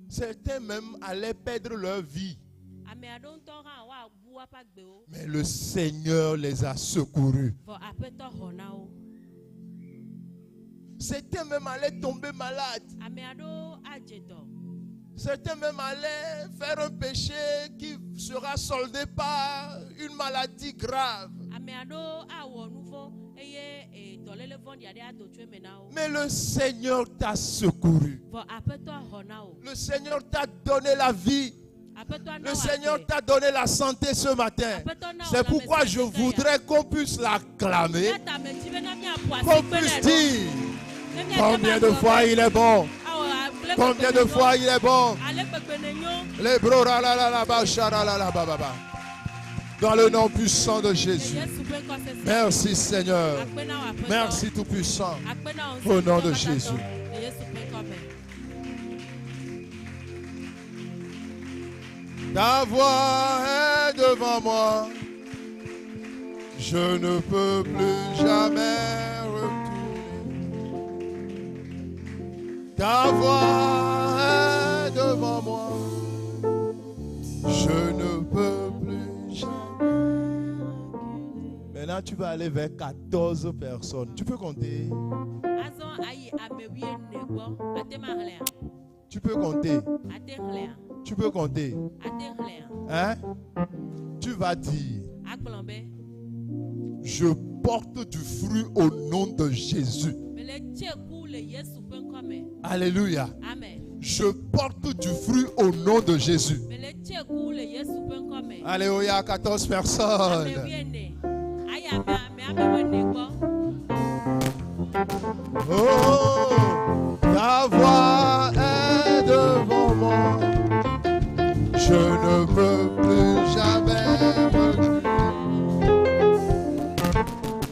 Certains même allaient perdre leur vie. Mais le Seigneur les a secourus. Certains même allaient tomber malades. Certains même allaient faire un péché qui sera soldé par une maladie grave. Mais le Seigneur t'a secouru. Le Seigneur t'a donné la vie. Le Seigneur t'a donné la santé ce matin. C'est pourquoi je voudrais qu'on puisse l'acclamer. Qu'on puisse dire combien de fois il est bon. Combien de fois il est bon. Les bro la la la la ba shara la la ba ba ba. Dans le nom puissant de Jésus. Merci Seigneur. Merci Tout-Puissant. Au nom de Jésus. Ta voix est devant moi. Je ne peux plus jamais retourner. Ta voix est devant moi. Je ne peux plus jamais. Maintenant, tu vas aller vers 14 personnes. Tu peux compter. Tu peux compter. Tu peux compter. Hein? Tu vas dire, je porte du fruit au nom de Jésus. Alléluia. Je porte du fruit au nom de Jésus. Alléluia, 14 personnes. Oh, ta voix est devant moi. Je ne peux plus jamais reculer.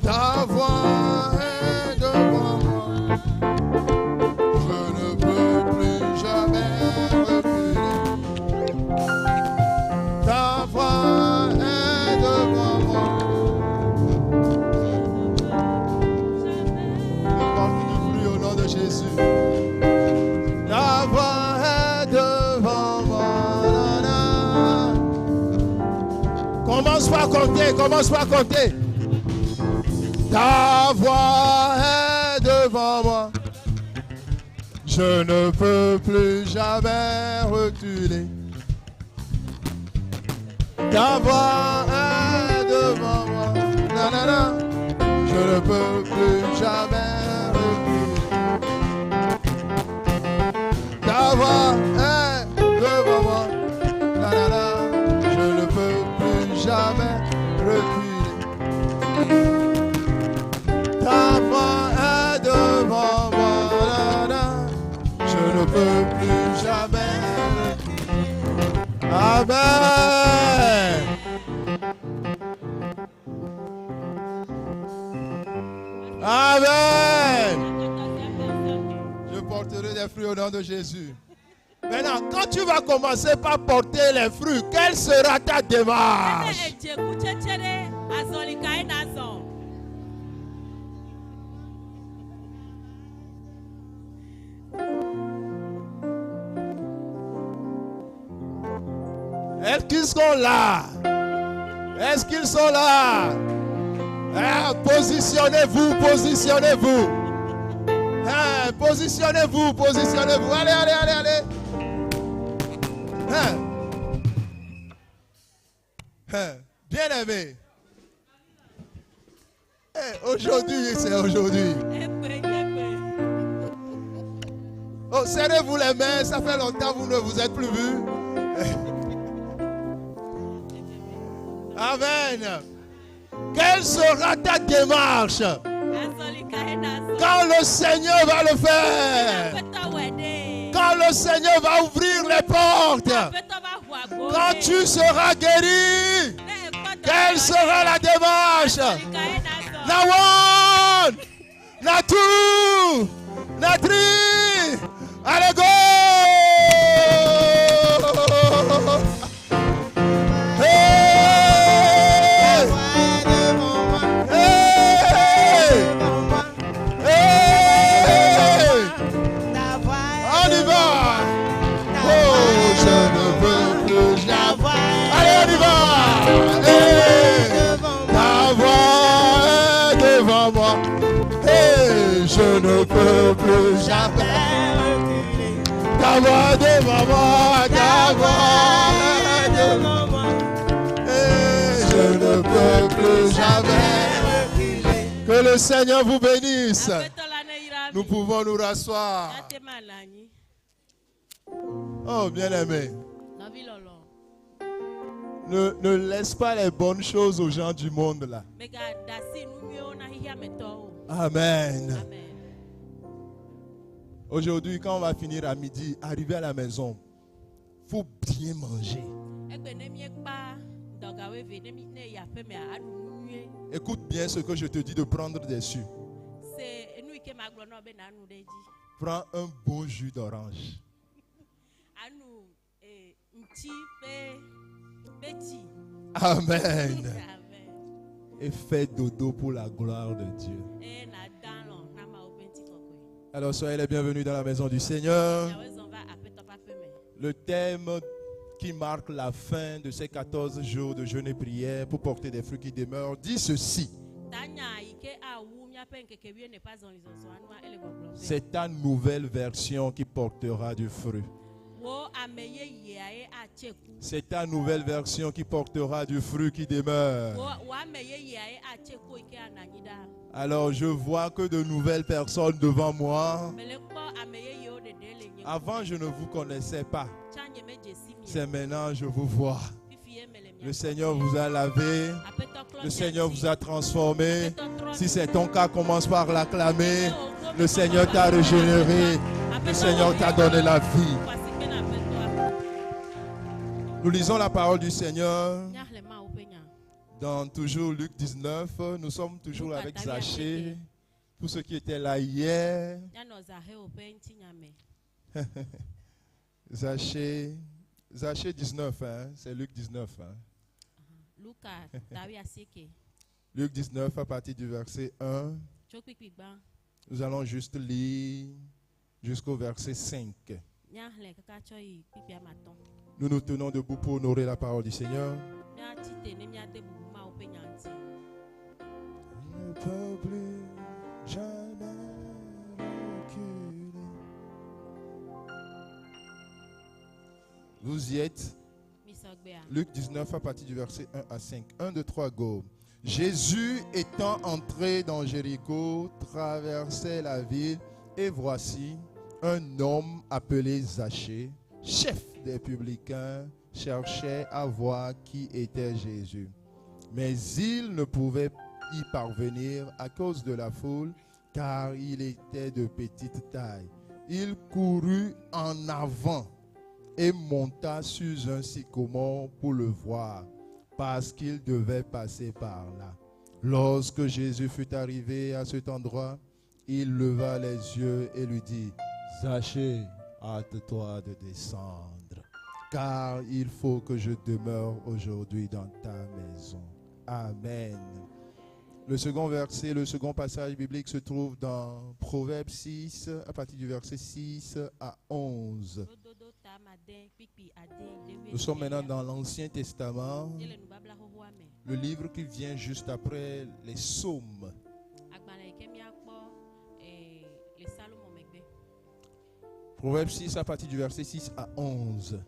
Ta voix est devant moi. Je ne peux plus jamais reculer. Ta voix est devant moi. Je porte du fruit au nom de Jésus. Ta voix est devant moi. Commence pas à compter, commence pas à compter. Ta voix est devant moi. Je ne peux plus jamais reculer. Ta voix est devant moi. Nanana. Je ne peux plus jamais reculer. Ta voix est devant moi. Nanana. Je ne peux plus jamais reculer. Ta voix est devant moi. Nanana. Je ne peux plus jamais reculer. Amen. Amen. Je porterai des fruits au nom de Jésus. Maintenant, quand tu vas commencer par porter les fruits, quelle sera ta démarche? Est-ce qu'ils sont là? Est-ce qu'ils sont là? Ah, positionnez-vous, positionnez-vous. Ah, positionnez-vous, positionnez-vous. Allez, allez, allez, allez. Ah. Ah. Bien aimé. Eh, aujourd'hui, c'est aujourd'hui. Oh, serrez-vous les mains, ça fait longtemps que vous ne vous êtes plus vus. Amen. Quelle sera ta démarche quand le Seigneur va le faire? Quand le Seigneur va ouvrir les portes? Quand tu seras guéri? Quelle sera la démarche? Nawan, Natou, Natri, allez go! Hey! Hey! Hey! On y va! Oh, je ne veux plus jamais. Allez, on y va! Hey! Ta voix est devant moi. Hey! Je ne peux plus jamais reculer. Ta voix devant moi, ta voix devant moi. Hey! Je ne peux plus jamais reculer. Que le Seigneur vous bénisse. Nous pouvons nous rasseoir. Oh, bien-aimé. Ne laisse pas les bonnes choses aux gens du monde là. Amen. Aujourd'hui, quand on va finir à midi, arriver à la maison, il faut bien manger. Écoute bien ce que je te dis de prendre dessus. Prends un bon jus d'orange. Amen. Et fais dodo pour la gloire de Dieu. Alors soyez les bienvenus dans la maison du Seigneur. Le thème qui marque la fin de ces 14 jours de jeûne et prière pour porter des fruits qui demeurent dit ceci. C'est ta nouvelle version qui portera du fruit. C'est ta nouvelle version qui portera du fruit qui demeure. Alors je vois que de nouvelles personnes devant moi. Avant je ne vous connaissais pas. C'est maintenant je vous vois. Le Seigneur vous a lavé. Le Seigneur vous a transformé. Si c'est ton cas, commence par l'acclamer. Le Seigneur t'a régénéré. Le Seigneur t'a donné la vie. Nous lisons la parole du Seigneur dans toujours Luc 19. Nous sommes toujours avec Zachée. Pour ceux qui étaient là hier. Zachée 19, hein? C'est Luc 19. Hein? Luc 19 à partir du verset 1. Nous allons juste lire jusqu'au verset 5. Nous nous tenons debout pour honorer la parole du Seigneur. Ne peut plus jamais reculer. Vous y êtes? Luc 19 à partir du verset 1 à 5. 1, 2, 3, go. Jésus étant entré dans Jéricho, traversait la ville et voici un homme appelé Zachée, chef des publicains, cherchait à voir qui était Jésus. Mais il ne pouvait y parvenir à cause de la foule, car il était de petite taille. Il courut en avant et monta sur un sycomore pour le voir, parce qu'il devait passer par là. Lorsque Jésus fut arrivé à cet endroit, il leva les yeux et lui dit, « Zachée, hâte-toi de descendre, car il faut que je demeure aujourd'hui dans ta maison. » Amen. Le second verset, le second passage biblique se trouve dans Proverbes 6, à partir du verset 6 à 11. Nous sommes maintenant dans l'Ancien Testament, le livre qui vient juste après les psaumes. Proverbes 6 à partir du verset 6 à 11.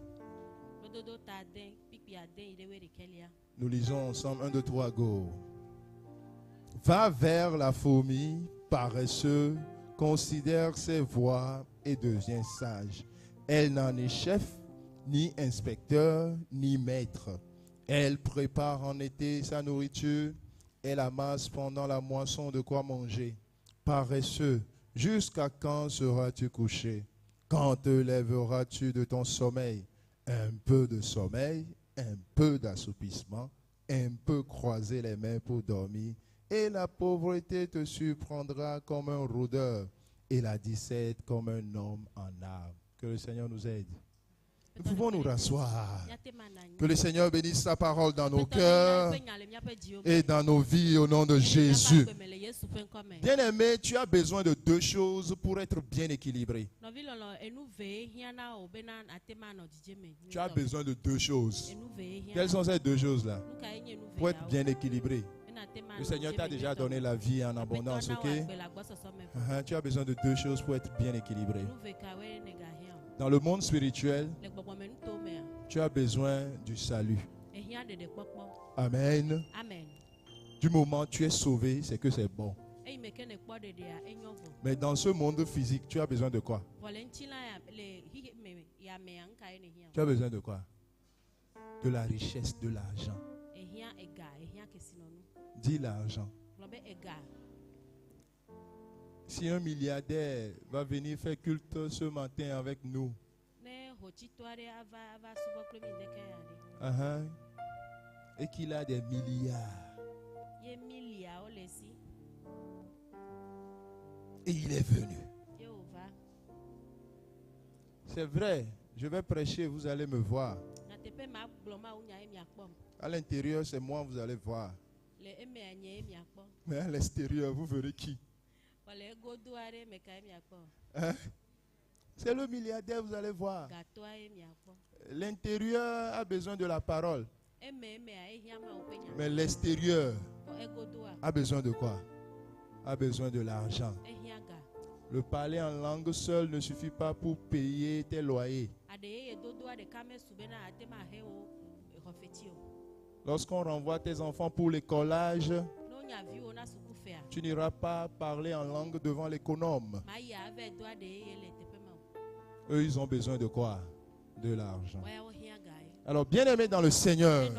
Nous lisons ensemble 1, 2, 3, go. Va vers la fourmi, paresseux, considère ses voies et devient sage. Elle n'en est chef, ni inspecteur, ni maître. Elle prépare en été sa nourriture et la masse pendant la moisson de quoi manger. Paresseux, jusqu'à quand seras-tu couché? Quand te lèveras-tu de ton sommeil? Un peu de sommeil, un peu d'assoupissement, un peu croiser les mains pour dormir, et la pauvreté te surprendra comme un rôdeur, et la disette comme un homme en âme. Que le Seigneur nous aide. Nous pouvons nous rasseoir. Que le Seigneur bénisse sa parole dans nos cœurs et dans nos vies au nom de Jésus. Bien-aimé, tu as besoin de deux choses pour être bien équilibré. Tu as besoin de deux choses. Quelles sont ces deux choses-là? Pour être bien équilibré. Le Seigneur t'a déjà donné la vie en abondance, ok? Tu as besoin de deux choses pour être bien équilibré. Dans le monde spirituel, tu as besoin du salut. Amen. Du moment où tu es sauvé, c'est que c'est bon. Mais dans ce monde physique, tu as besoin de quoi? Tu as besoin de quoi? De la richesse, de l'argent. Dis l'argent. Si un milliardaire va venir faire culte ce matin avec nous, et qu'il a des milliards, et il est venu. C'est vrai, je vais prêcher, vous allez me voir. À l'intérieur, c'est moi, vous allez voir. Mais à l'extérieur, vous verrez qui? Hein? C'est le milliardaire, vous allez voir. L'intérieur a besoin de la parole. Mais l'extérieur a besoin de quoi? A besoin de l'argent. Le parler en langue seul ne suffit pas pour payer tes loyers. Lorsqu'on renvoie tes enfants pour l'écolage, tu n'iras pas parler en langue devant l'économe. Eux, ils ont besoin de quoi? De l'argent. Alors, bien-aimés dans le Seigneur,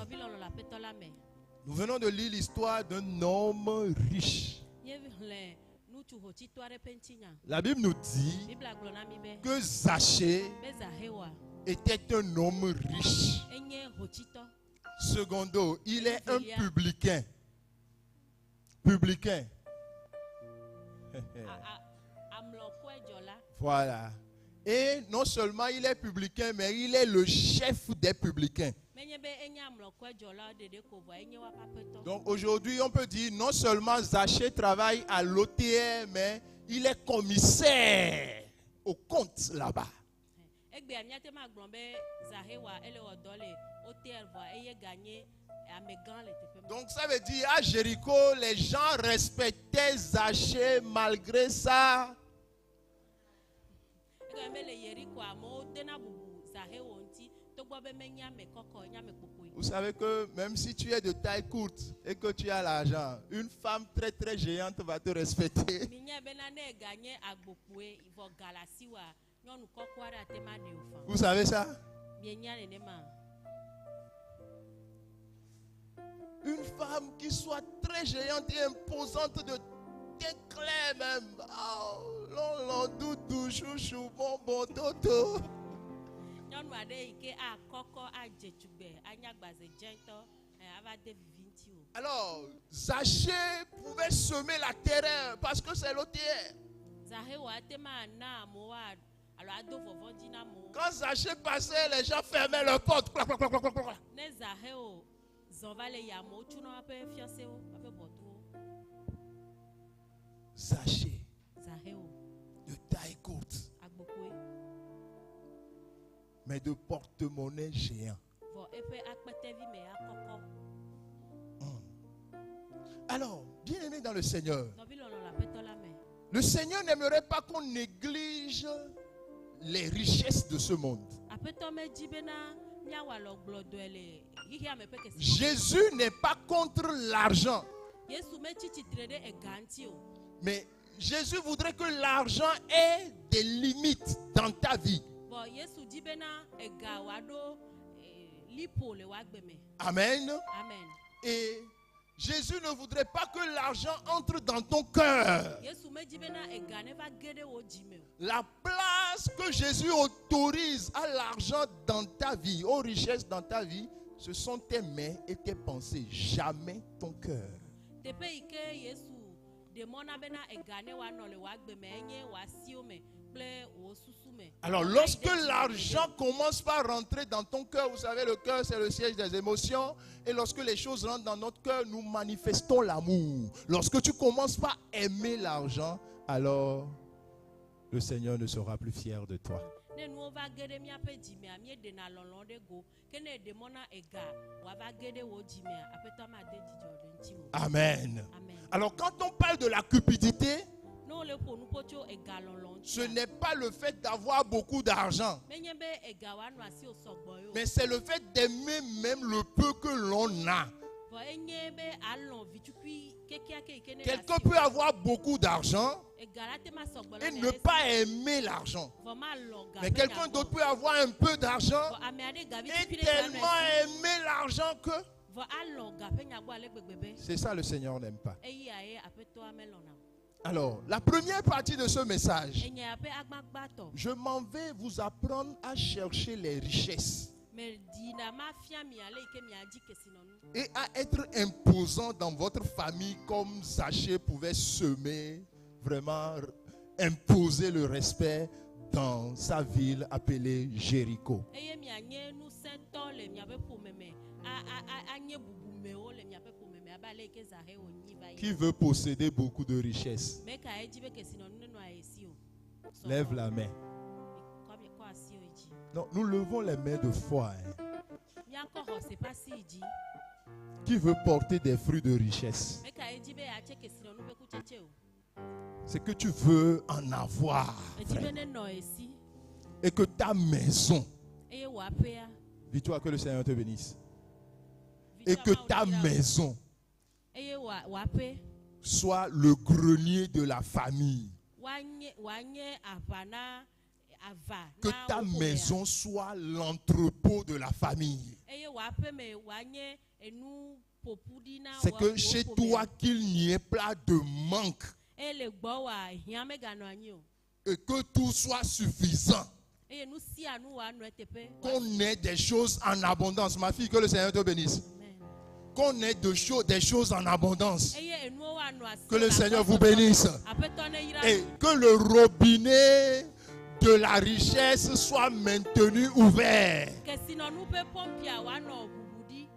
nous venons de lire l'histoire d'un homme riche. La Bible nous dit que Zachée était un homme riche. Secondo, il est un publicain. Publicain. Voilà. Et non seulement il est publicain, mais il est le chef des publicains. Donc aujourd'hui, on peut dire non seulement Zachée travaille à l'OTR, mais il est commissaire au compte là-bas. Donc ça veut dire à Jéricho, les gens respectaient Zachée malgré ça. Vous savez que même si tu es de taille courte et que tu as l'argent, une femme très très géante va te respecter. Vous savez ça? Une femme qui soit très géante et imposante de teint clair même. Oh, long, doudou, chouchou, bonbon, toto. Alors, Zachée pouvait semer la terreur parce que c'est l'OTR. Quand Zachée passait, les gens fermaient leurs portes. Zachée, de taille courte, mais de porte-monnaie géant. Alors, bien aimé dans le Seigneur, le Seigneur n'aimerait pas qu'on néglige les richesses de ce monde. Jésus n'est pas contre l'argent. Mais Jésus voudrait que l'argent ait des limites dans ta vie. lipo le wa gbeme. Amen. Amen. Et Jésus ne voudrait pas que l'argent entre dans ton cœur. Yesu meji bena ega ne va gede wo jime. La place que Jésus autorise à l'argent dans ta vie, aux richesses dans ta vie, ce sont tes mains et tes pensées, jamais ton cœur. Tepe ike Yesu demona bena ega ne wa no le wa gbeme enye wa siome ple wo susume. Alors lorsque l'argent commence par rentrer dans ton cœur, vous savez, le cœur c'est le siège des émotions, et lorsque les choses rentrent dans notre cœur, nous manifestons l'amour. Lorsque tu commences par aimer l'argent, alors le Seigneur ne sera plus fier de toi. Ne nu va gede mi ape jime ami de na lolon de go kene demona ega wa va gede wo jime apeto ma de jijo de ntimo. Amen. Amen. Alors quand on parle de la cupidité, No le po nu pocho ega lolon. ce n'est pas le fait d'avoir beaucoup d'argent, Menye be ega wa nu asi osogbo yo. mais c'est le fait d'aimer même le peu que l'on a. Vo enye be alon vitukui kekia ke ikene. Quelqu'un peut avoir beaucoup d'argent ega la te ma sogbo et ne pas aimer l'argent. Vo ma longa. Mais quelqu'un d'autre peut avoir un peu d'argent Vo ame ade ga et vitukui tellement aimer l'argent que... vo alonga pe nyagbo ale gbegbebe. C'est ça le Seigneur n'aime pas. Eyi aye apeto amelona. Alors, la première partie de ce message, Enye ape agbagbato. je m'en vais vous apprendre à chercher les richesses Me dina ma fia mi ale ike mi aji kesinonu. et à être imposant dans votre famille comme Zachée pouvait semer, vraiment imposer le respect dans sa ville appelée Jéricho. Eye mi anye nu sento le mi abe pomeme. Anye bubume o le mi abe pomeme abale ke zahe o nyiva Qui yi. veut posséder beaucoup de richesses? Me ka eji be kesinonu ne no aesi o. So, Lève la main. Ko asi o eji. Non, nous levons les mains de foi. Hein. Mi anko ho se pasi eji. Qui veut porter des fruits de richesse? Me ka eji be ache kesinonu be kucheche o. C'est que tu veux en avoir. Eji be Frère. ne no esi. Et que ta maison, Eye wa pea. dis-toi que le Seigneur te bénisse. Et que ta maison Eye wa pe. soit le grenier de la famille. Wanye avana ava. Que na ta okobea. maison soit l'entrepôt de la famille. Eye wa pe me wanye enu popudi na C'est wa- que wo chez okobea. toi qu'il n'y ait pas de manque. Ele gbo wa hian me gano anyi o. Et que tout soit suffisant. Eye nu si anu wa nu etepe. Qu'on ait des choses en abondance. Ma fille, que le Seigneur te bénisse. Amen. Qu'on ait des choses en abondance. Eye enu wa nu asi. Que le Seigneur vous bénisse. Apeto ne yira. Et que le robinet de la richesse soit maintenu ouvert. Kesino nu pe pompia wa no bubudi.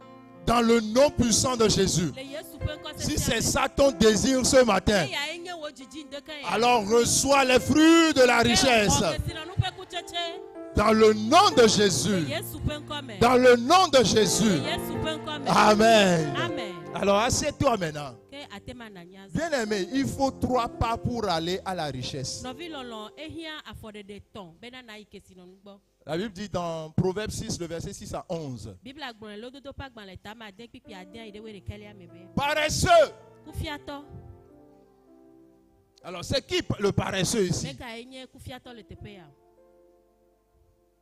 Dans le nom puissant de Jésus. Le Yesu pe nko se Si si c'est ame. ça ton désir ce matin, Eya enye wo jiji ndeka ya. alors reçois les fruits de la richesse. Kesino nu pe kucheche. Dans le nom de Le Jésus. Yesu pe nko me. Dans le nom de Le Jésus. Yesu pe nko me. Amen. Amen. Alors assieds-toi maintenant. Ke atema na nyaza. Bien aimé, il faut 3 pas pour aller à la richesse. Novi lolon ehia afode de ton. Bena na ikesino nu gbo. La Bible dit dans Proverbe 6, le verset 6 à 11. Bible agbon lo dodo pa gban le ta ma den pipi aden ide we de kele amebe. Paresseux. Kufiato. Alors c'est qui le paresseux ici? Meka enye kufiato le tepe ya.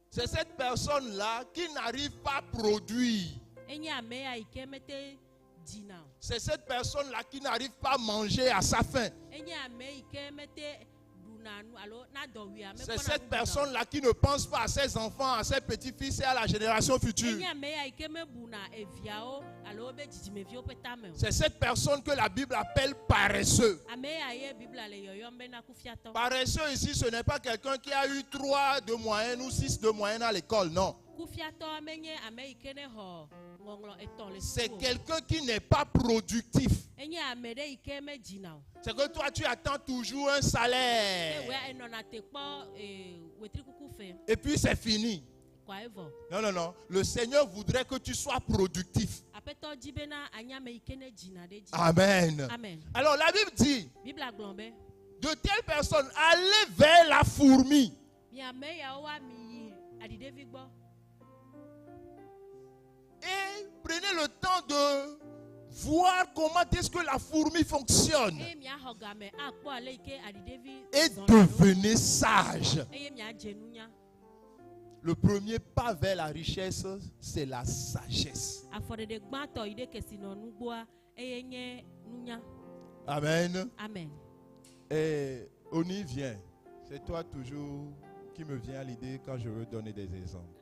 C'est cette personne-là qui n'arrive pas à produire. Enye ame ya ike mete dina. C'est cette personne-là qui n'arrive pas à manger à sa faim. Enye ame ike mete dunanu alo na do wi ame. C'est cette personne-là qui ne pense pas à ses enfants, à ses petits-fils et à la génération future. Enye ame ya ike me buna eviao alo be jijimevio petame. C'est cette personne que la Bible appelle paresseux. Ame ya ye Bible le yoyom be na kufiato. Paresseux ici, ce n'est pas quelqu'un qui a eu 3 de moyenne ou 6 de moyenne à l'école, non. Kufiato amenye ame ike ne ho ngonglo eton le. C'est quelqu'un qui n'est pas productif. Enye ame de ike me dina. C'est que toi, tu attends toujours un salaire. Ewe enona te kpo wetri kuku fe. Et puis c'est fini. Kwa evo. Non, non, non. Le Seigneur voudrait que tu sois productif. Apeto jibena anyame ike ne dina de ji. Amen. Amen. Alors la Bible dit, Bible aglombe. de telles personnes, allez vers la fourmi. Mi ame ya wa mi yi adide vigbo. Et prenez le temps de voir comment est-ce que la fourmi fonctionne. E mi ahogame akpo ale ike adide vi. Et devenez sage. Eye mi ajenunya. Le premier pas vers la richesse, c'est la sagesse. Afɔɖeɖe gbãtɔ yi ɖe kesinɔ nugbɔa eye nye nunya. Amen. Amen. Et on y vient. C'est toi toujours qui me vient à l'idée quand je veux donner des exemples.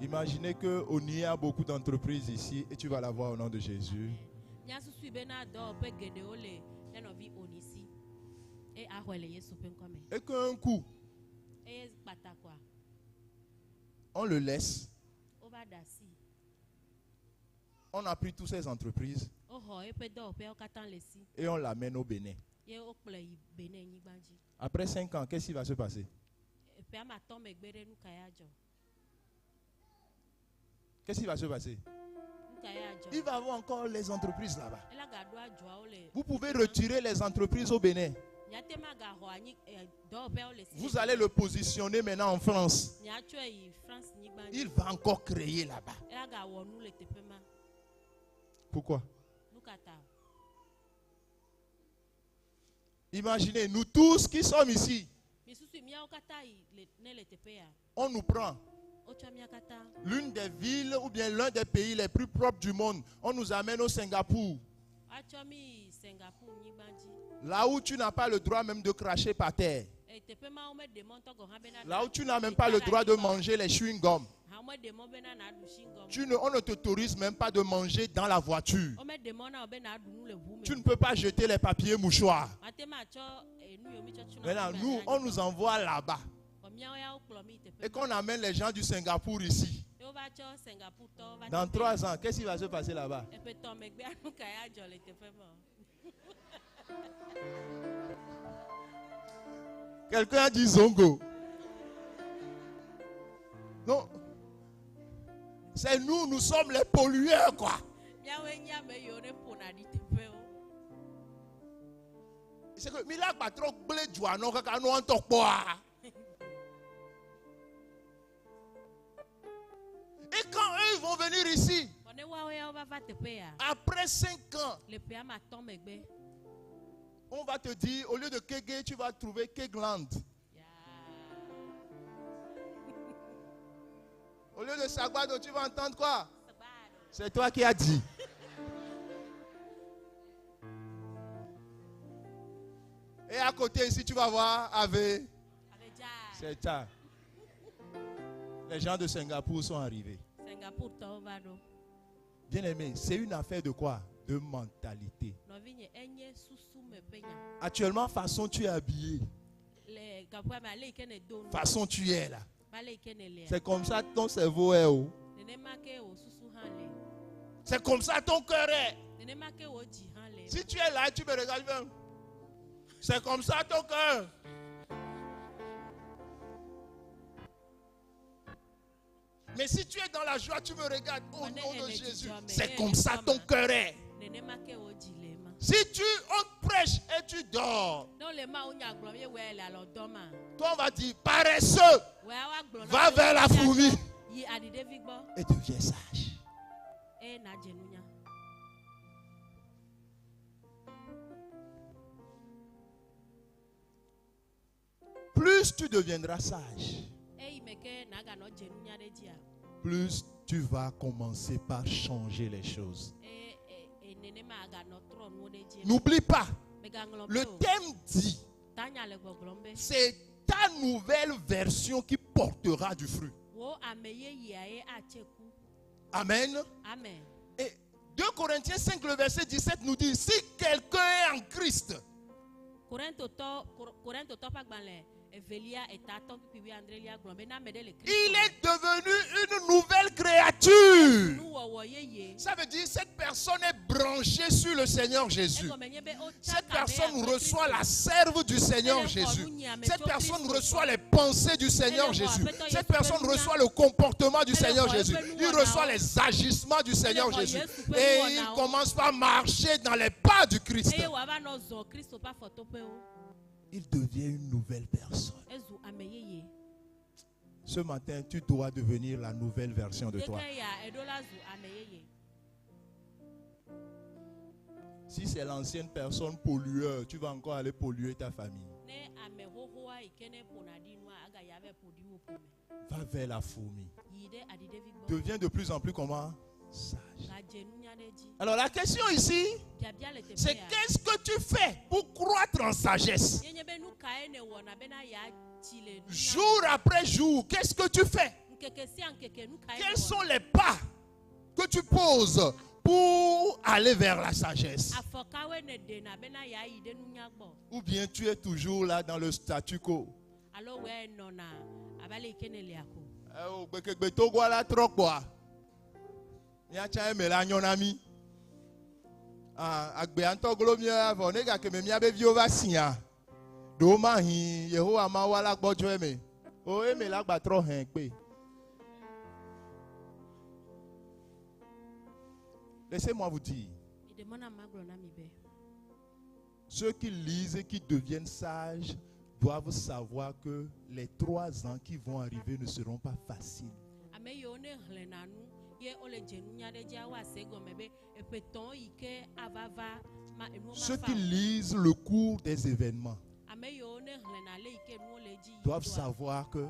Imaginez qu'on y a beaucoup d'entreprises ici et tu vas la voir au nom de Jésus. Nya susu bena dɔwɔƒe geɖewo le nenɔvi onisi. Eye axɔe le Yesu ƒe ŋkɔ me. Et qu'un coup, Eye kpata koa on le laisse. wova ɖe asi. On a pris toutes ces entreprises Woxɔ eƒe dɔwɔƒewo katã le si. et on l'amène au Bénin. Ye wokplɔe yi Benin-nyigba dzi. Après 5 ans, qu'est-ce qui va se passer? Ƒe ame atɔ̃ megbe ɖe nu ka ya dzɔ. Qu'est-ce qui va se passer? Nu ka ya Il dzɔ. va y avoir encore les entreprises là-bas. Ela gaɖo adzɔawo le. Vous pouvez retirer les entreprises au Bénin. Nyate magaxɔ anyi dɔwɔƒewo le si. Vous allez le positionner maintenant en France. Nyatsɔe yi France nyigba dzi. Il va encore créer là-bas. Ela gawɔ nu le teƒe ma. Pourquoi? Nu ka ta? Imaginez, nous tous qui sommes ici, Mi susu miawo katã yi ne le teƒe ya. on nous prend Wotsɔ mia katã. l'une des villes ou bien l'un des pays les plus propres du monde. On nous amène au Singapour, Atsɔ mi yi Singapour nyigba dzi. là où tu n'as pas le droit même de cracher par terre. Teƒe ma womeɖe mɔ ŋutɔ gɔ hã bena. Là où tu n'as même pas le droit de manger les chewing-gums. Ha womeɖe mɔ bena naɖu shingɔm. On ne t'autorise même pas de manger dans la voiture. Womeɖe mɔ na wo be naɖu nu le ʋu me. Tu ne peux pas jeter les papiers mouchoirs. Mate ma tsɔ nu yiwo mi tsɔ tuna. Maintenant, nous, on nous envoie là-bas. Miawo ya wokplɔ mi teƒe. Et qu'on amène les gens du Singapour ici. Ye wova tsɔ Singapour tɔwo va. Dans 3 ans, qu'est-ce qui va se passer là-bas? Eƒe tɔ megbea nu ka ya dzɔ le teƒe ma? Quelqu'un a dit Zongo. Non. C'est nous, nous sommes les pollueurs, quoi. Miawoe nye ame yiwo ne ƒona ɖi teƒewo. C'est que Mila Patro Ble Juano Kakano Antokpoa. Et quand eux vont venir ici, Bɔ ne woawo ya wova va teƒe ya. après 5 ans, Le ƒe ame atɔ̃ megbe. on va te dire, au lieu de Kege, tu vas trouver Kegland. Ya. Au lieu de Sagbado, tu vas entendre quoi? Sabado. C'est toi qui as dit. Et à côté ici, tu vas voir Ave. Aveja. C'est ça. Les gens de Singapour sont arrivés. Singapour tɔwo va ɖo. Bien aimé, c'est une affaire de quoi? De mentalité. Nɔvi nye enye susu me ƒe nya. Actuellement, façon tu es habillé, Le gaƒoa me ale yi ke ne do nu. façon tu es là. Ale yi ke ne lea. C'est comme ça ton cerveau est. Oh. Nenema ke wo susu hã le. C'est comme ça ton cœur est. Nenema ke wo dzi hã le. Si tu es là, tu me regardes bien. C'est comme ça ton cœur. Mais si tu es dans la joie, tu me regardes au nom de Jésus. C'est comme ça ton cœur est. Nenema ke wo dzi le ma. Si on prêche et tu dors, Donc le ma wo nya gblɔm ye wɔe le alɔ dɔ ma. toi on va dire paresseux, Wɔa wa gblɔ na va wo vers la be fourmi yi aɖiɖevi gbɔ et deviens sage. eye nadze nunya. Plus tu deviendras sage, Eyi me ke naganɔ dze nunya ɖe dzia. plus tu vas commencer par changer les choses. Nenema aganɔ trɔ nuwo ɖe dzi. N'oublie pas, Megaŋlɔ le be o. thème dit, Tanya le gbɔgblɔm be. c'est ta nouvelle version qui portera du fruit. Wo ame yeyea ye atse ku. Amen. Amen. Et 2 Corinthiens 5, le verset 17 nous dit, si quelqu'un est en Christ, Korintotɔ ƒe agbalẽ evelia etatɔ kpikpi adrelia gblɔ be na ame ɖe le Kristo il me. est devenu une nouvelle créature. Nuwɔwɔ yeye. Ça veut dire cette personne est branchée sur le Seigneur Jésus. Egɔme nye be Cette personne reçoit la serve du Seigneur Jésus. Cette personne reçoit les pensées du Seigneur Jésus. Cette personne reçoit le comportement du Seigneur Jésus. Il reçoit les agissements du Seigneur Jésus. Et il commence par marcher dans les pas du Christ. eye wòava nɔ zɔ Kristo ƒe afɔtoƒewo. Il devient une nouvelle personne. Ezu ame yeye. Ce matin, tu dois devenir la nouvelle version de toi. Deke ya eɖo la zu ame yeye. Si c'est l'ancienne personne pollueur, tu vas encore aller polluer ta famille. Ne ame xoxo Va vers la fourmi. Deviens de plus en plus comment? Sage. Alors la question ici, c'est qu'est-ce que tu fais pour croître en sagesse? Jour après jour, qu'est-ce que tu fais? Quels sont les pas que tu poses pour aller vers la sagesse? Ou bien tu es toujours là dans le statu quo? Laissez-moi vous dire, ceux qui lisent et qui deviennent sages doivent savoir que les 3 ans qui vont arriver ne seront pas faciles. Ceux qui lisent le cours des événements doivent savoir que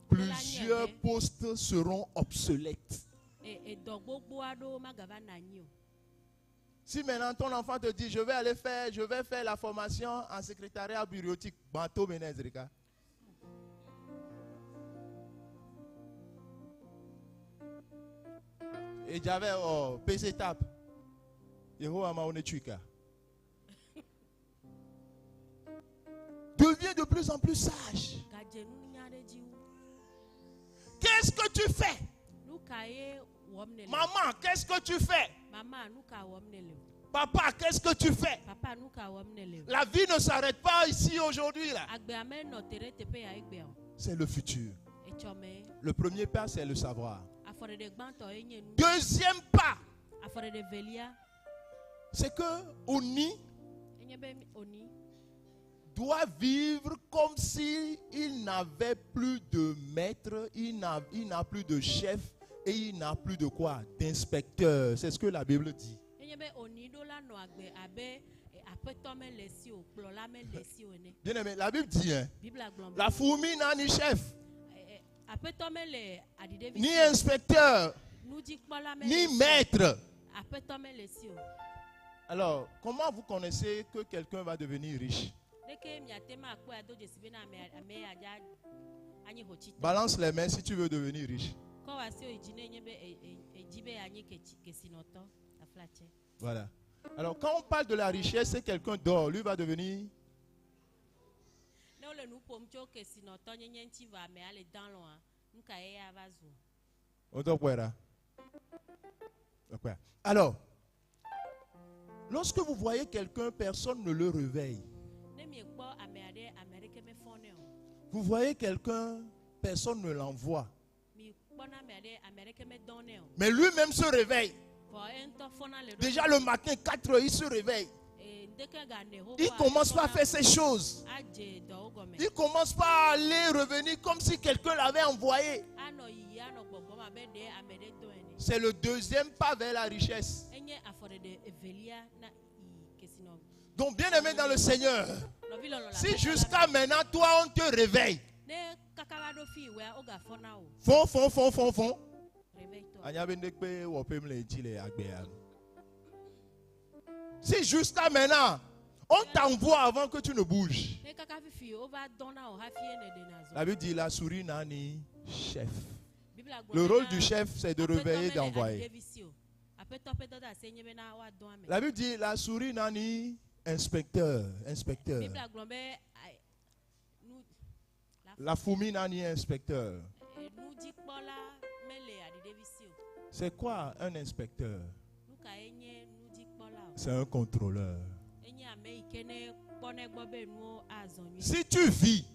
plusieurs postes seront obsolètes. Si maintenant ton enfant te dit je vais faire la formation en secrétariat bureautique, bateau Ménezrika. Et j'avais PC tap. Deviens de plus en plus sage. Qu'est-ce que tu fais? Maman, qu'est-ce que tu fais? Papa, qu'est-ce que tu fais? La vie ne s'arrête pas ici aujourd'hui. C'est le futur. Le premier pas, c'est le savoir. Deuxième pas, c'est que Oni doit vivre comme si il n'avait plus de maître, il n'a plus de chef et il n'a plus de quoi? D'inspecteur. C'est ce que la Bible dit. Bien aimé, la Bible dit, hein, la fourmi n'a ni chef, ni inspecteur, ni maître. Alors, comment vous connaissez que quelqu'un va devenir riche? Balance les mains si tu veux devenir riche. Voilà. Alors, quand on parle de la richesse, c'est quelqu'un d'or, lui va devenir. Alors, lorsque vous voyez quelqu'un, personne ne le réveille. Vous voyez quelqu'un, personne ne l'envoie. Mais lui-même se réveille. Déjà le matin, 4 heures, il se réveille. Il commence pas à faire ces choses. Il commence pas à aller revenir comme si quelqu'un l'avait envoyé. C'est le deuxième pas vers la richesse. Donc bien aimé dans le Seigneur, si jusqu'à maintenant toi on te réveille, fond. Si jusqu'à maintenant on t'envoie avant que tu ne bouges, la Bible dit la souris n'a ni chef. Le rôle du chef c'est de réveiller, d'envoyer. La Bible dit la souris n'a ni inspecteur. La fourmi n'a ni inspecteur. C'est quoi un inspecteur? C'est un contrôleur. Si tu vis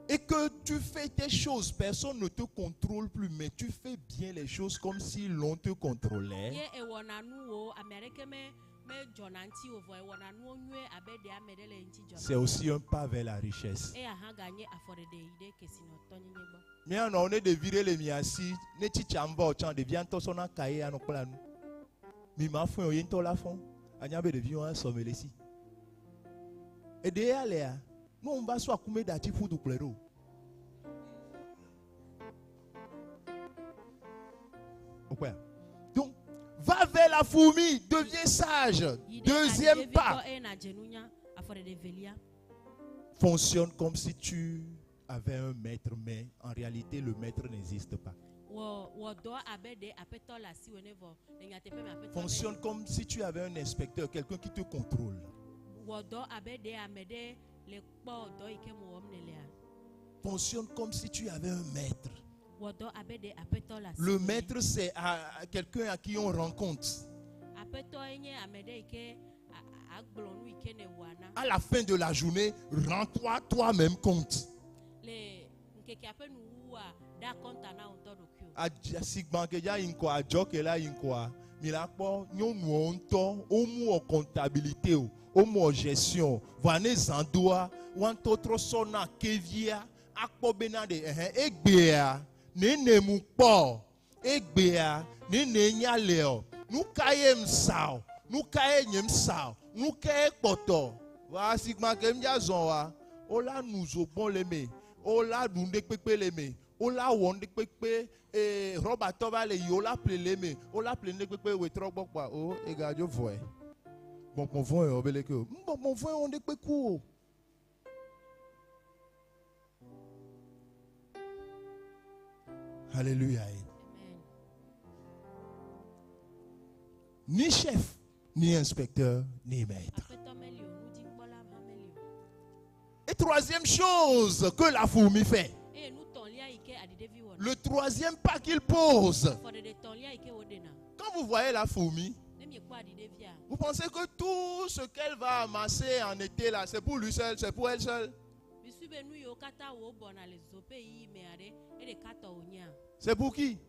et que tu fais tes choses, personne ne te contrôle plus, mais tu fais bien les choses comme si l'on te contrôlait. C'est aussi un pas vers la richesse. Mais on est de virer les miassi, ne tichamba au champ de bientôt son cahier à nos plans. Mais ma foi, on la fond. Agnabe de vion à sommer ici. Et derrière, Nous, on va soit coumer d'ati pour du clairo. Donc, va vers la fourmi, deviens sage. Deuxième pas. Fonctionne comme si tu avais un maître, mais en réalité, le maître n'existe pas. Fonctionne comme si tu avais un inspecteur, quelqu'un qui te contrôle. Fonctionne comme si tu avais un maître. Le maître, c'est quelqu'un à qui on rend compte. À la fin de la journée, rends-toi toi-même compte. Comptabilité, gestion, nous kaye poto wa sigma kem ja zonwa ola nous obon leme ola dunde pepe leme ola wonde pepe roba to ba le yola ple leme ola ple ne pepe we trogbo pa o e ga jo voe bon mon voe obele ke bon mon voe on de peku. Alléluia. Ni chef, ni inspecteur, ni maître. Et troisième chose que la fourmi fait. Le troisième pas qu'il pose. Quand vous voyez la fourmi, vous pensez que tout ce qu'elle va amasser en été là, c'est pour lui seul, c'est pour elle seule. C'est pour qui?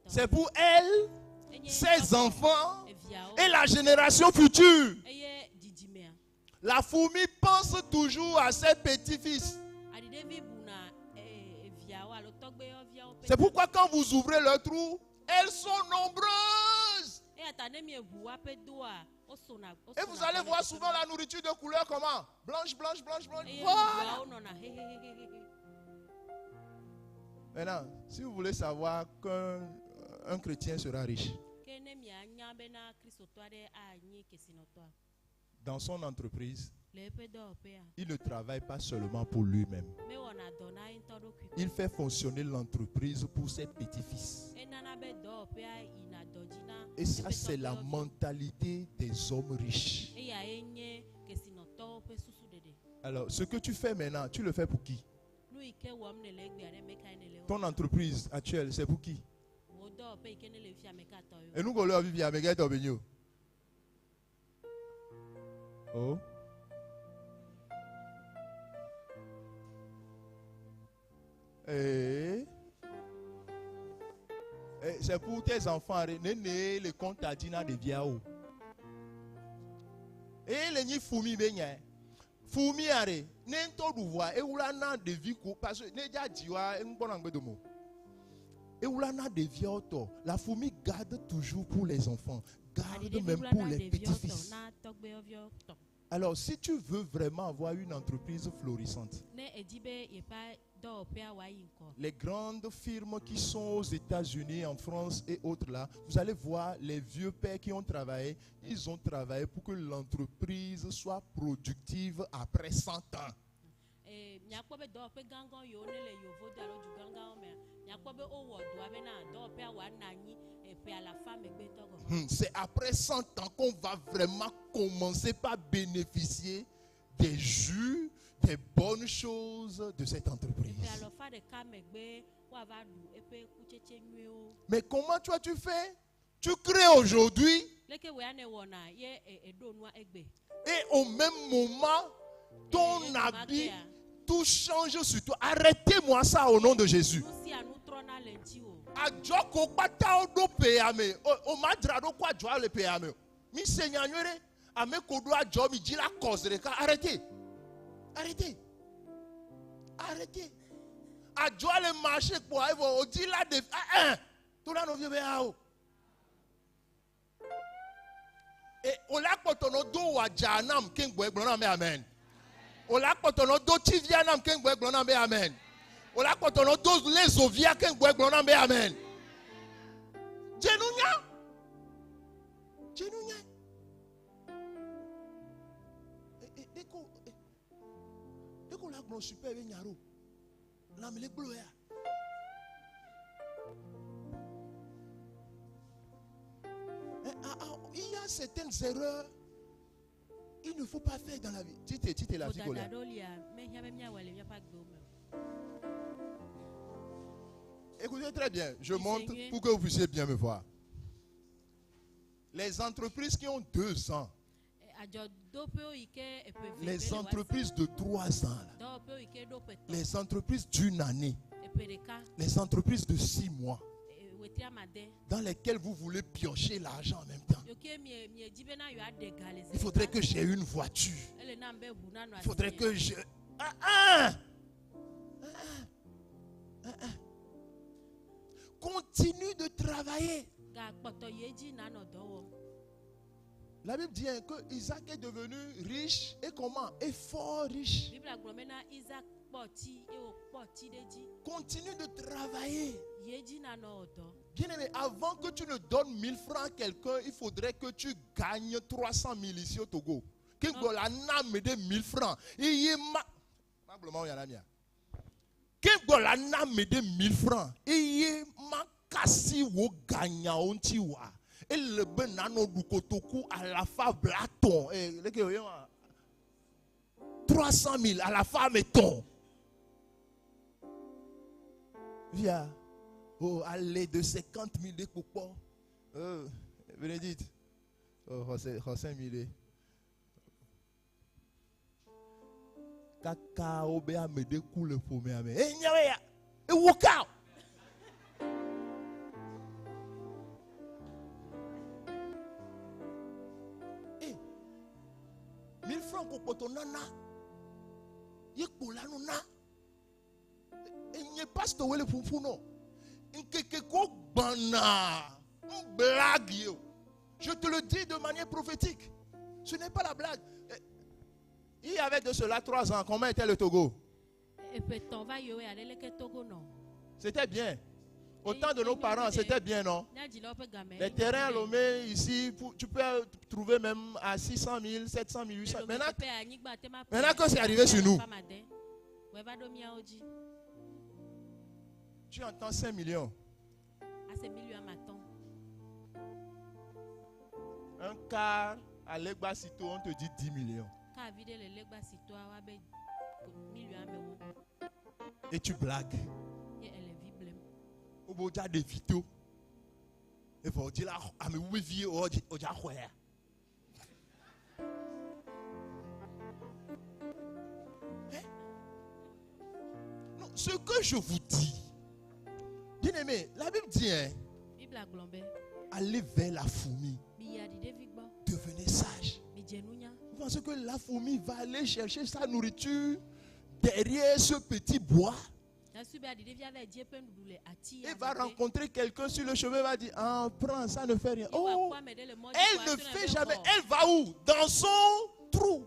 C'est pour elle, ses enfants et la génération future. La fourmi pense toujours à ses petits-fils. C'est pourquoi quand vous ouvrez le trou, elles sont nombreuses. Et vous allez voir souvent la nourriture de couleur comment? Blanche, blanche, blanche, blanche. Voilà. Maintenant, si vous voulez savoir qu'un chrétien sera riche, dans son entreprise, il ne travaille pas seulement pour lui-même. Il fait fonctionner l'entreprise pour ses petits-fils. Et ça, c'est la mentalité des hommes riches. Alors, ce que tu fais maintenant, tu le fais pour qui? Ton entreprise actuelle, c'est pour qui? Et nous, on vit à Megat Obenyo. Oh. Et c'est pour tes enfants, les comptes à Dina de Viao. Et les ni fourmi benya. Fourmi are, n'ento douvoir, et oulana de vie, parce que n'est-ce pas un bon angle de mot. Et oulana de Viaoto, la fourmi garde toujours pour les enfants, garde même pour les petits-fils. Alors, si tu veux vraiment avoir une entreprise florissante, les grandes firmes qui sont aux États-Unis, en France et autres là, vous allez voir les vieux pères qui ont travaillé, ils ont travaillé pour que l'entreprise soit productive après 100 ans. C'est après 100 ans qu'on va vraiment commencer par bénéficier des jus, des bonnes choses de cette entreprise. Mais comment toi tu fais? Tu crées aujourd'hui et au même moment ton habit, tout change sur toi. Arrêtez-moi ça au nom de Jésus. Arrêtez. Arrêtez. Arrêtez. Adjoa le marché pour aller au dit-là de tout là nous vieux béao. Et au lac potono do wa janam king boy blona me amen. Ola kotono do tivia nam ken gbe glona be amen. Ola kotono do les ovia ken gbe glona be amen. Jenunya. Jenunya. Deko la gblon super be nyaro. La me le glo ya. Il y a certaines erreurs il ne faut pas faire dans la vie. Tite la fille. Écoutez très bien, je montre pour que vous puissiez bien me voir. Les entreprises qui ont 2 ans, les entreprises de 3 ans, les entreprises d'1 année, les entreprises de 6 mois, dans lesquelles vous voulez piocher l'argent en même temps. Il faudrait que j'ai une voiture. Il faudrait que je... Continue de travailler. La Bible dit que Isaac est devenu riche et comment? Et fort riche. Continue de travailler. Bien aimé, avant que tu ne donnes 1000 francs à quelqu'un, il faudrait que tu gagnes 300 000 ici au Togo. Qu'il y a 1000 francs. Il y a 1000 francs. Il y a kasi wo gagna ontiwa. Et le benano du kotoku à la fa blaton. 300 000 à la fa mettons. Via. Oh, allez de 50 000 de coupons. Bénédicte. Oh, José Milé. Kaka obéa me découle pour me amener. Eh, nyawea. Et walk out. Eh. 1000 francs pour ton nana. Yekola nona. Et n'y pas ce que vous faites non. Je te le dis de manière prophétique. Ce n'est pas la blague. Il y avait de cela 3 ans. Comment était le Togo? C'était bien. Au temps de nos parents, c'était bien, non? Les terrains à Lomé, ici, tu peux trouver même à 600 000, 700 000, 800 000. Maintenant que c'est arrivé sur nous, tu entends 5 millions. Un quart à Legbasito, on te dit 10 millions. Et tu blagues. Au bout de vito. Et vous dites là, mais où est vie au non, ce que je vous dis, bien aimé, la Bible dit, hein, allez vers la fourmi, devenez sage. Vous pensez que la fourmi va aller chercher sa nourriture derrière ce petit bois? Il va rencontrer quelqu'un sur le chemin, va dire, ah, prends, ça ne fait rien. Oh, elle ne fait jamais. Elle va où? Dans son trou.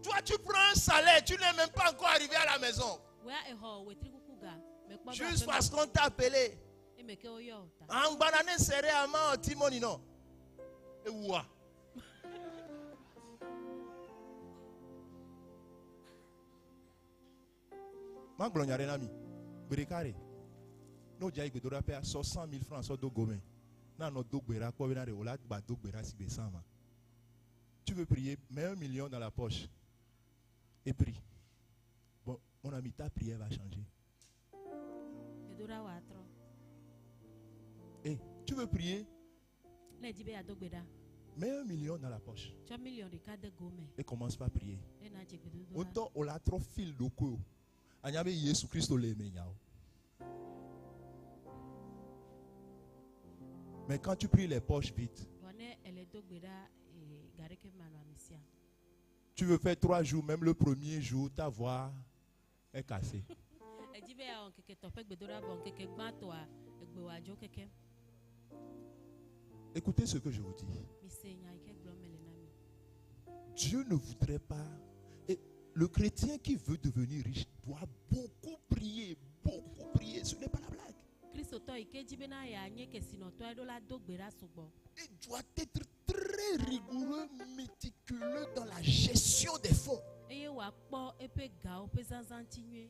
Toi, tu prends un salaire, tu n'es même pas encore arrivé à la maison. Juste parce qu'on t'a appelé. En banane serré à main, Timoni, non. Et ouah. Man glonyare nami. Berekare. No jai bedora pe so 100 000 francs so do gomé. Na no do gbera ko benare ola ba do gbera si be sama. Tu veux prier, mets 1 million dans la poche et prie. Bon, mon ami, ta prière va changer. Et tu veux prier? Mets 1 million dans la poche. Et commence par prier. Autant on a trop fil de quoi. Anyame Jésus Christ le menyao. Mais quand tu pries les poches vite. Tu veux faire 3 jours, même le premier jour, ta voix est cassée. Écoutez ce que je vous dis. misenya ike gblɔm mele na mi. Dieu ne voudrait pas. Et le chrétien qui veut devenir riche doit beaucoup prier. Beaucoup prier. Ce n'est pas la blague. Kristotɔ yi ke dzi bena yeanye kesinɔtɔ eɖo la do gbe ɖa sugbɔ. Il doit être très rigoureux, méticuleux dans la gestion des fonds. Eye wòakpɔ eƒe gawo ƒe zazãti nyuie.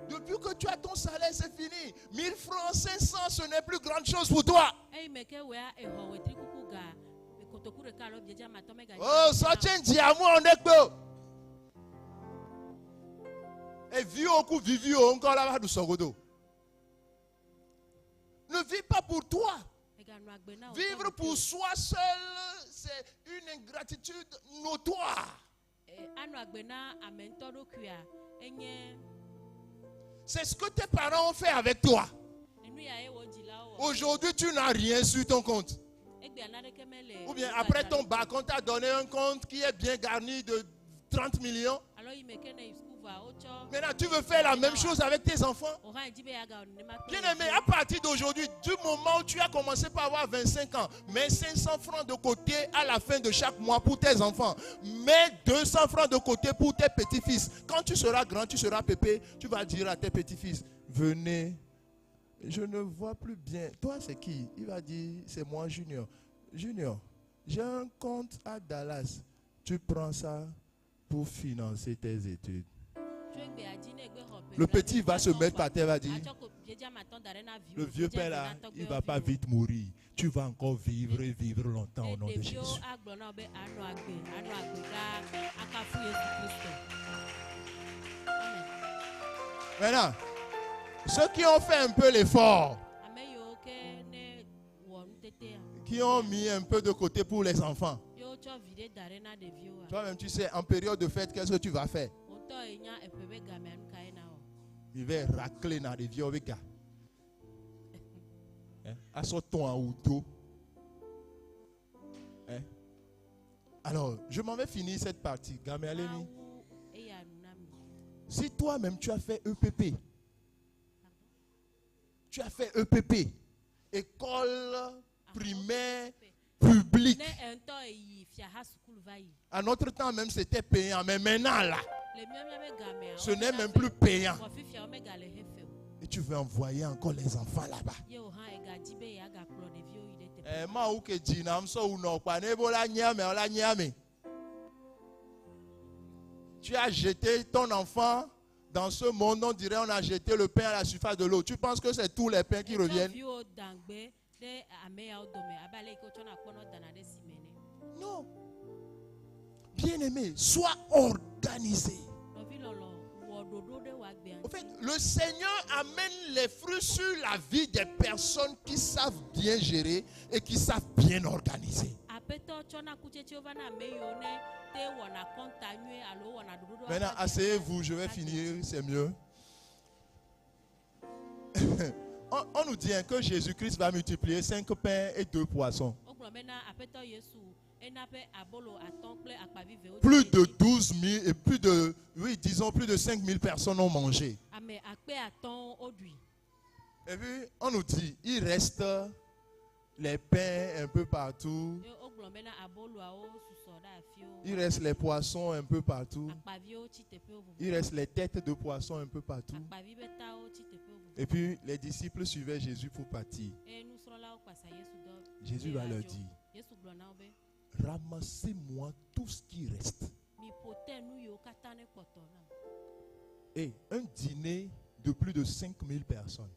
Depuis que tu as ton salaire, c'est fini. 1000 francs, 500, ce n'est plus grande chose pour toi. Eyi me ke wòa exɔ wetri kuku ga kotoku ɖeka alo biedza matɔ mega. Oh, ça tient diamant, on est peu. Et vieux au coup, vivu encore là-bas du Sogodo. Ne vis pas pour toi. Vivre pour soi seul, c'est une ingratitude notoire. C'est ce que tes parents ont fait avec toi. Aujourd'hui, tu n'as rien sur ton compte. Ou bien après ton bac, on t'a donné un compte qui est bien garni de 30 millions. Maintenant, tu veux faire la même chose avec tes enfants. Bien-aimé, à partir d'aujourd'hui, du moment où tu as commencé par avoir 25 ans, mets 500 francs de côté à la fin de chaque mois pour tes enfants. Mets 200 francs de côté pour tes petits-fils. Quand tu seras grand, tu seras pépé, tu vas dire à tes petits-fils, venez, je ne vois plus bien. Toi, c'est qui? Il va dire, c'est moi, Junior. Junior, j'ai un compte à Dallas. Tu prends ça pour financer tes études. Le petit va se mettre par terre, va dire, le vieux père là, il ne va pas vite mourir. Tu vas encore vivre et vivre longtemps au nom de Jésus. Maintenant, ceux qui ont fait un peu l'effort, qui ont mis un peu de côté pour les enfants, toi-même tu sais, en période de fête, qu'est-ce que tu vas faire? Il va racler dans les vieux gars. À son ton en auto. Alors, je m'en vais finir cette partie. Gaméalémi. Si toi-même tu as fait EPP, école primaire publique. À notre temps même c'était payant, mais maintenant là, ce n'est même plus payant. Et tu veux envoyer encore les enfants là-bas. Tu as jeté ton enfant dans ce monde, on dirait on a jeté le pain à la surface de l'eau. Tu penses que c'est tous les pains qui reviennent? Non. Bien-aimé, sois organisé. En fait, le Seigneur amène les fruits sur la vie des personnes qui savent bien gérer et qui savent bien organiser. Maintenant, asseyez-vous, je vais finir, c'est mieux. On nous dit que Jésus-Christ va multiplier 5 pains et 2 poissons. Plus de 12 000 et plus de, oui, disons plus de 5 000 personnes ont mangé. Et puis, on nous dit, il reste les pains un peu partout. Il reste les poissons un peu partout. Il reste les têtes de poissons un peu partout. Et puis, les disciples suivaient Jésus pour partir. Jésus va leur dire, ramassez-moi tout ce qui reste. Et un dîner de plus de 5 000 personnes.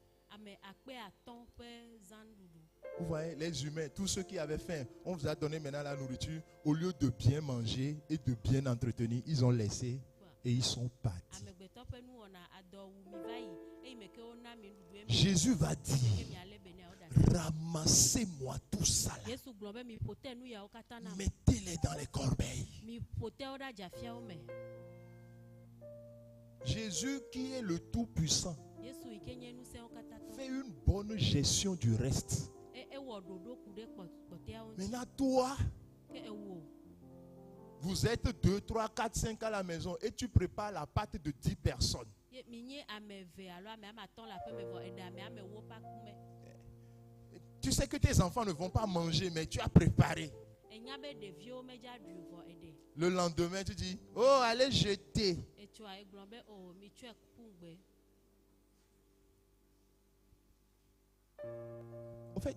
Vous voyez, les humains, tous ceux qui avaient faim, on vous a donné maintenant la nourriture. Au lieu de bien manger et de bien entretenir, ils ont laissé et ils sont partis. Jésus va dire, ramassez-moi tout ça là. Mettez-les dans les corbeilles. Jésus qui est le Tout-Puissant fait une bonne gestion du reste. Maintenant toi, vous êtes 2, 3, 4, 5 à la maison et tu prépares la pâte de 10 personnes. Tu sais que tes enfants ne vont pas manger, mais tu as préparé. enya be ɖeviwo medza ɖui vɔ eɖe Le lendemain, tu dis, oh, allez jeter. etsɔa egblɔ be o mitsɔe ku gbe En fait,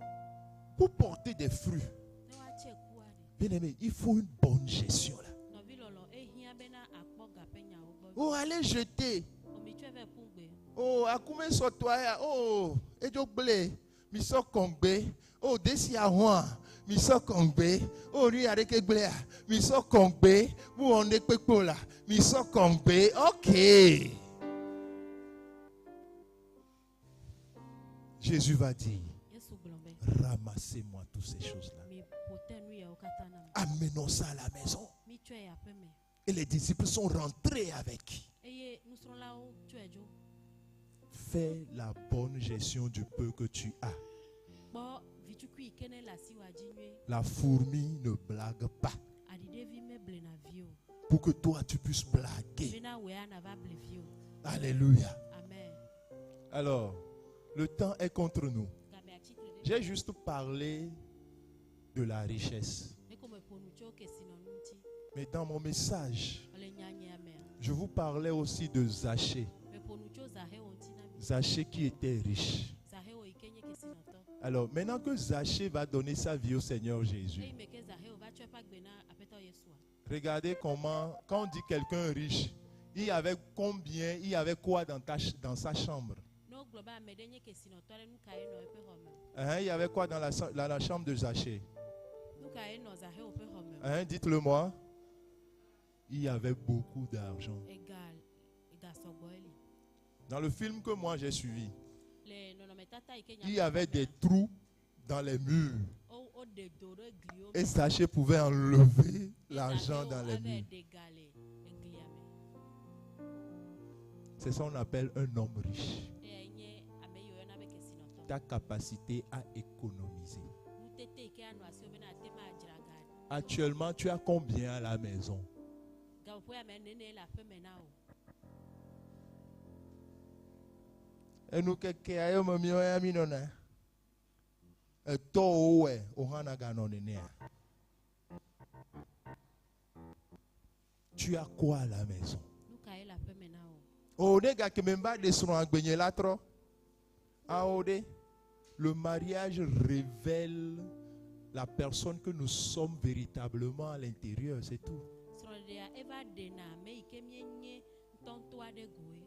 pour porter des fruits, ne woatse kua ɖe bien aimé, il faut une bonne gestion là. nɔvi lɔlɔ ehiã bena akpɔ gaƒenyawo gbɔ Oh, allez jeter. o mitsɔe va ku gbe Oh, akume sotoya. Oh, ejogle. Miso kongbe. Oh, desi ahwa. Miso kongbe. Oh, ri areke glea. Miso kongbe. Vous on est pepola. Miso kongbe. OK. Jésus va dire, yesu gblɔ be ramassez-moi toutes ces choses-là. miƒote nu yawo katã nam Amenons ça à la maison. mitsɔe yi aƒe me Et les disciples sont rentrés avec. eye nusrɔ̃lawo tsɔe dzo Fais la bonne gestion du peu que tu as. kpɔ vitukui yi ke ne le asiwòa dzi nyuie La fourmi ne blague pas. aɖiɖevi meblena vi o Pour que toi tu puisses blaguer. bena wòe anava ble vi o Alléluia. amen Alors, le temps est contre nous. game atsitre ɖe J'ai juste parlé de la richesse. eko meƒo nu tso kesinɔnu ŋuti Mais dans mon message, le nyanya mea je vous parlais aussi de Zachée. meƒo nu tso Zahewo ŋuti na mi Zachée qui était riche. Zahewo yi ke nye kesinɔtɔ Alors, maintenant que Zachée va donner sa vie au Seigneur Jésus, eyi me ke Zahewo va tsɔ eƒe agbe na aƒetɔ Yesua regardez comment, quand on dit quelqu'un riche, il y avait combien, il y avait quoi dans sa chambre? ne wogblɔ be ame ɖe nye kesinɔtɔ ɖe nu kae nɔ eƒe xɔ me Hein, il y avait quoi dans la chambre de Zachée? nu kae nɔ Zahewo ƒe xɔ me Hein, dites-le moi. Il y avait beaucoup d'argent. egasɔgbɔ eli Dans le film que moi j'ai suivi, le nɔnɔmetata yi ke il y avait des trous dans les murs. woɖe do ɖe gliwo Et Zachée pouvait enlever l'argent dans les murs. ɖe ga le eglia me C'est ça qu'on appelle un homme riche. eyae nye ame yi woyɔna be kesinɔtɔ Ta capacité à économiser. nutete yi ke anɔ asiwo bena ate ma adzra ga Actuellement, tu as combien à la maison? gaƒoƒo ya me nene le aƒe me na o Et nous, quelqu'un a eu mon million et un million. Et toi, ouais, on a gagné. Tu as quoi à la maison? nu kae le aƒe me na o Oh, les gars qui même pas des soins à gagner là trop. Ah, le mariage révèle la personne que nous sommes véritablement à l'intérieur, c'est tout. srɔ̃ɖea eva ɖena ame yi ke mienye ŋutɔŋutɔ aɖe goe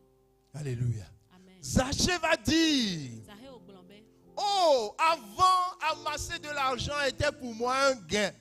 Alléluia. amen Zachée va dire, Zahewo gblɔ be oh, avant, amasser de l'argent était pour moi un gain.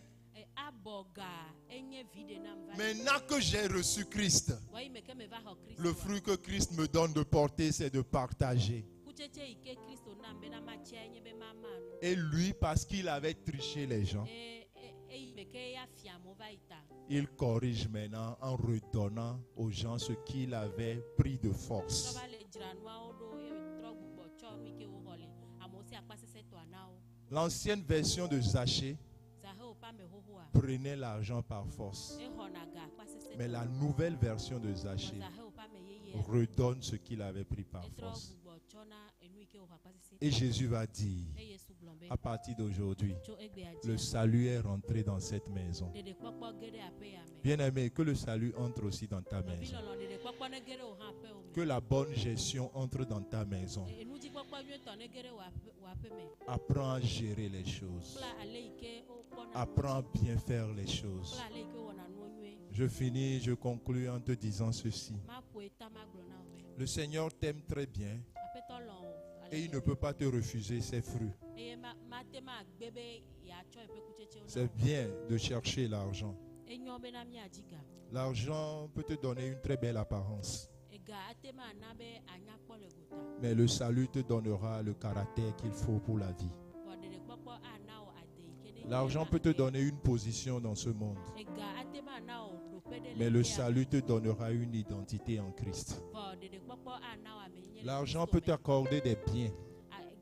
abɔ ga enye vi ɖe nam va Maintenant que j'ai reçu Christ, wɔyi me ke me va xɔ Kristo le fruit que Christ me donne de porter, c'est de partager. kutsetse yi ke Kristo nam bena matsia nye be mama nu Et lui, parce qu'il avait triché les gens, eyi me ke ya fia mo va yi ta il corrige maintenant en redonnant aux gens ce qu'il avait pris de force. trɔ va le dzra nuawo ɖo ye trɔ gbugbɔ tsɔ nu yi ke woxɔ le amewo si akpasesẽtɔa na wo L'ancienne version de Zachée Zahewo ƒe ame xoxoa prenait l'argent par force. exɔna ga akpasesẽtɔ Mais la nouvelle version de Zachée Zahewo ƒe ame yeyea redonne ce qu'il avait pris par etrɔ force. gbugbɔ tsɔna enu yi ke wòxɔ akpasesẽ Et Jésus va dire, eye Yesu gblɔ be à partir d'aujourd'hui, tso egbea le dzia salut est rentré dans cette maison. ɖeɖekpɔkpɔ ge ɖe aƒe ya me Bien-aimé, que le salut entre aussi dans ta nɔvi maison. lɔlɔ ɖeɖekpɔkpɔ ne ge ɖe wò hã aƒe wo Que me la bonne gestion entre dans ta maison. enudzikpɔkpɔ nyuietɔ ne ge ɖe wò aƒe me Apprends à gérer les choses. kple ale yi ke wokpɔna Apprends à bien faire les choses. kple ale yi ke wɔna nuwo nyuie Je finis, je conclus en te disant ceci. maƒoe ta magblɔ na wo be Le Seigneur t'aime très bien aƒetɔ lɔ wo ale et il ne peut pas te refuser ses fruits. eye mate magbe be yeatsɔ eƒe kutsetsewo na C'est wo bien de chercher l'argent. enyo bena miadzi ga L'argent peut te donner une très belle apparence. ega ate ma ana be anyakpɔ le gota Mais le salut te donnera le caractère qu'il faut pour la vie. vɔ ɖeɖekpɔkpɔ ana wo ade yi ke ne L'argent peut te donner une position dans ce monde. ega ate ma ana wo ɖoƒe ɖe Mais le xexea me. salut te donnera une identité en Christ. vɔ ɖeɖekpɔkpɔ ana wo ame nye le L'argent Kristo peut me. t'accorder des biens.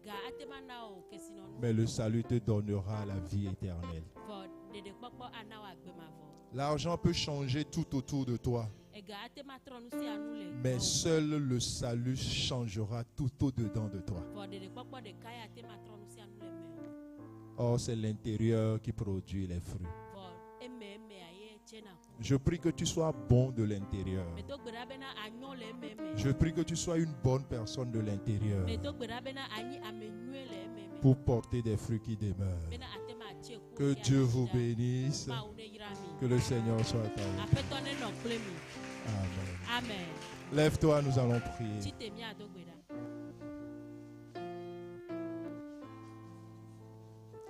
Ega ate ma ana wo kesinɔnu Mais le salut te donnera la vie éternelle. vɔ ɖeɖekpɔkpɔ ana wo agbe mavɔ L'argent peut changer tout autour de toi. ega ate ma trɔ nu sia nu le Mais gbɔwò. seul le salut changera tout au-dedans de toi. vɔ ɖeɖekpɔkpɔ ɖeka ya ate ma trɔ nu sia nu le me o. Or, c'est l'intérieur qui produit les fruits. vɔ eme aye tsena ko. Je prie que tu sois bon de l'intérieur. Medo gbera bena anyo le eme. Je prie que tu sois une bonne personne de l'intérieur Medo gbera bena anyi ame nyue le eme. pour porter des fruits qui demeurent. Bena atema atse ko. Que Dieu vous bénisse. Ma une yirami. Que le Seigneur soit avec vous. Apeto ne no klemi. Amen. Amen. Lève-toi, nous allons prier. Tite mi ado gbera.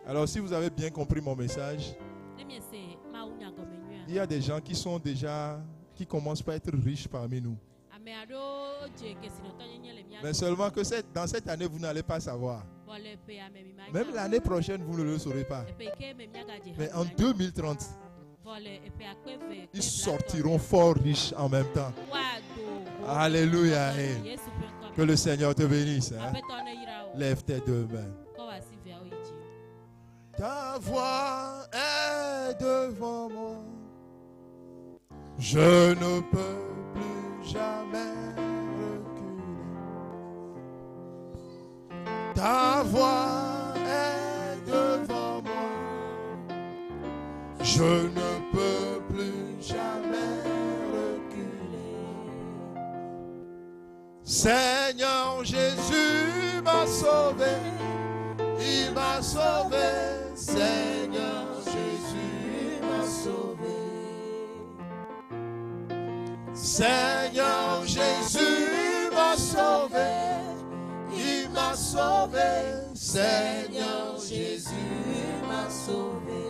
Alors, si vous avez bien compris mon message, Ne mi se ma unya gome nyue. il y a des gens qui commencent par être riches parmi nous. Ame ado je kesi no tonye nye le mi Mais ado. seulement que dans cette année, vous n'allez pas savoir. Vole pe ame mi ma. Même l'année prochaine, vous ne le saurez pas. Epe ke me mi aga je. Mais en 2030, Vole epe akpeve. ils sortiront fort riches en même temps. Wado. Alléluia. Yesu pe ko. Que le Seigneur te bénisse. Hein. Apeto ne yira o. Lève tes deux mains. Ko wa si via o iji. Ta voix est devant moi. Je ne peux plus jamais reculer. Ta voix est devant moi. Je ne peux plus jamais reculer. Seigneur Jésus m'a sauvé. Il m'a sauvé. Seigneur Jésus m'a sauvé. Seigneur Jésus m'a sauvé. Il m'a sauvé. Seigneur Jésus m'a sauvé.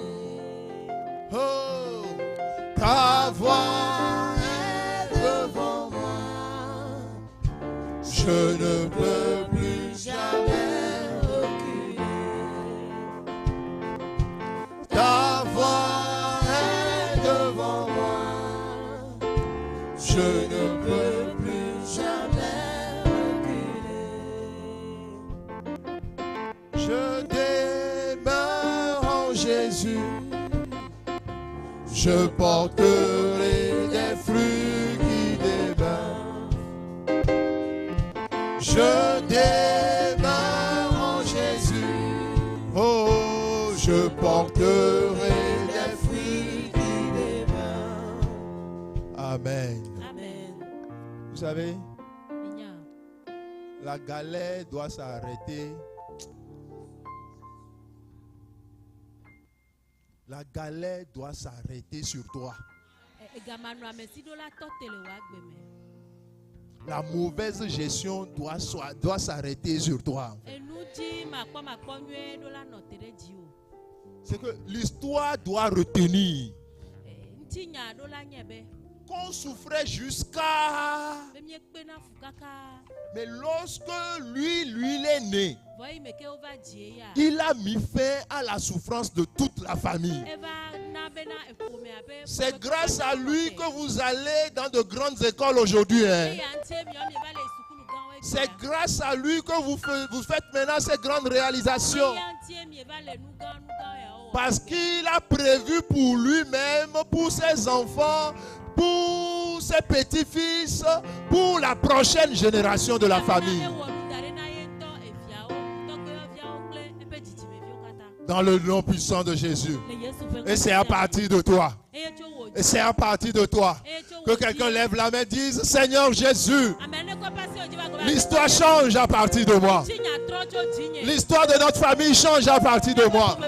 Oh, ta voix est devant moi. Je ne peux plus jamais reculer. Ta voix est devant moi. Je ne peux plus jamais reculer. Je demeure en Jésus. Je porterai des fruits qui demeurent. Je demeure en Jésus. Oh, je porterai des fruits qui demeurent. Amen. Amen. Vous savez, Minya. la galère doit s'arrêter. La galère doit s'arrêter sur toi. Egamanu amesido la totele wa gbeme. La mauvaise gestion doit s'arrêter sur toi. Enuji makpo nyue do la notere ji o. C'est que l'histoire doit retenir Ntinya do la nyebe. qu'on souffrait jusqu'à... Be mi ekpe na fukaka. Mais lorsque lui est né, Voyi meke ova ji ya. il a mis fin à la souffrance de toute la famille. Eva na bena ekome abe. C'est grâce à lui que vous allez dans de grandes écoles aujourd'hui. Hein. C'est grâce à lui que vous faites maintenant ces grandes réalisations. Parce qu'il a prévu pour lui-même, pour ses enfants, pour ses petits-fils, pour la prochaine génération de la famille. Dans le nom puissant de Jésus. Et c'est à partir de toi. Et c'est à partir de toi que quelqu'un lève la main et dise: Seigneur Jésus, l'histoire change à partir de moi. L'histoire de notre famille change à partir de moi.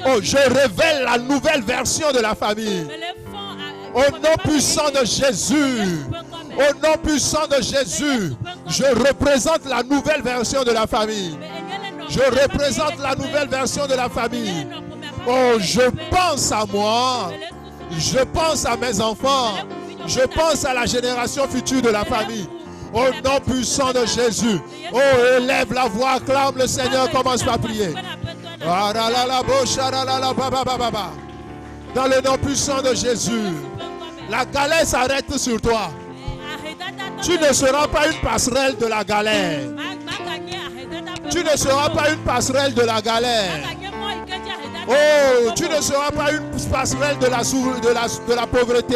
Oh, je révèle la nouvelle version de la famille. Au nom puissant de Jésus. Au nom puissant de Jésus. Je représente la nouvelle version de la famille. Je représente la nouvelle version de la famille. Oh, je pense à moi. Je pense à mes enfants. Je pense à la génération future de la famille. Au nom puissant de Jésus. Oh, élève la voix, acclame le Seigneur, commence par prier. Dans le nom puissant de Jésus. La galère s'arrête sur toi. Tu ne seras pas une passerelle de la galère. Tu ne seras pas une passerelle de la galère. Oh, tu ne seras pas une passerelle de la pauvreté.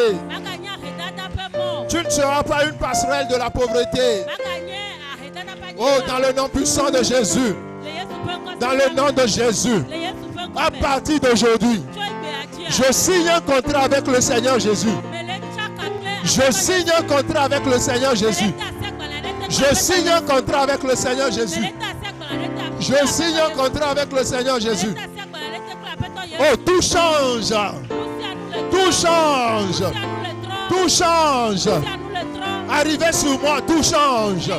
Tu ne seras pas une passerelle de la pauvreté. Oh, dans le nom puissant de Jésus. Dans le nom de Jésus. À partir d'aujourd'hui, je signe un contrat avec le Seigneur Jésus. Je signe un contrat avec le Seigneur Jésus. Je signe un contrat avec le Seigneur Jésus. Je signe un contrat avec le Seigneur Jésus. Oh, tout change. Tout change. Tout change. Arrivez sur moi, tout change.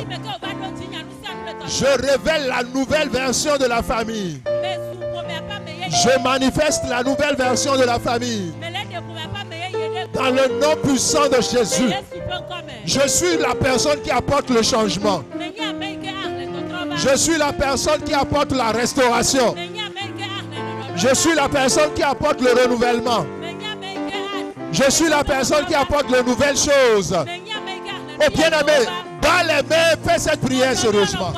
Je révèle la nouvelle version de la famille. Je manifeste la nouvelle version de la famille. Dans le nom puissant de Jésus. Je suis la personne qui apporte le changement. Je suis la personne qui apporte la restauration. Je suis la personne qui apporte le renouvellement. Je suis la personne qui apporte de nouvelles choses. Oh bien-aimé, dans les mains, fais cette prière sérieusement.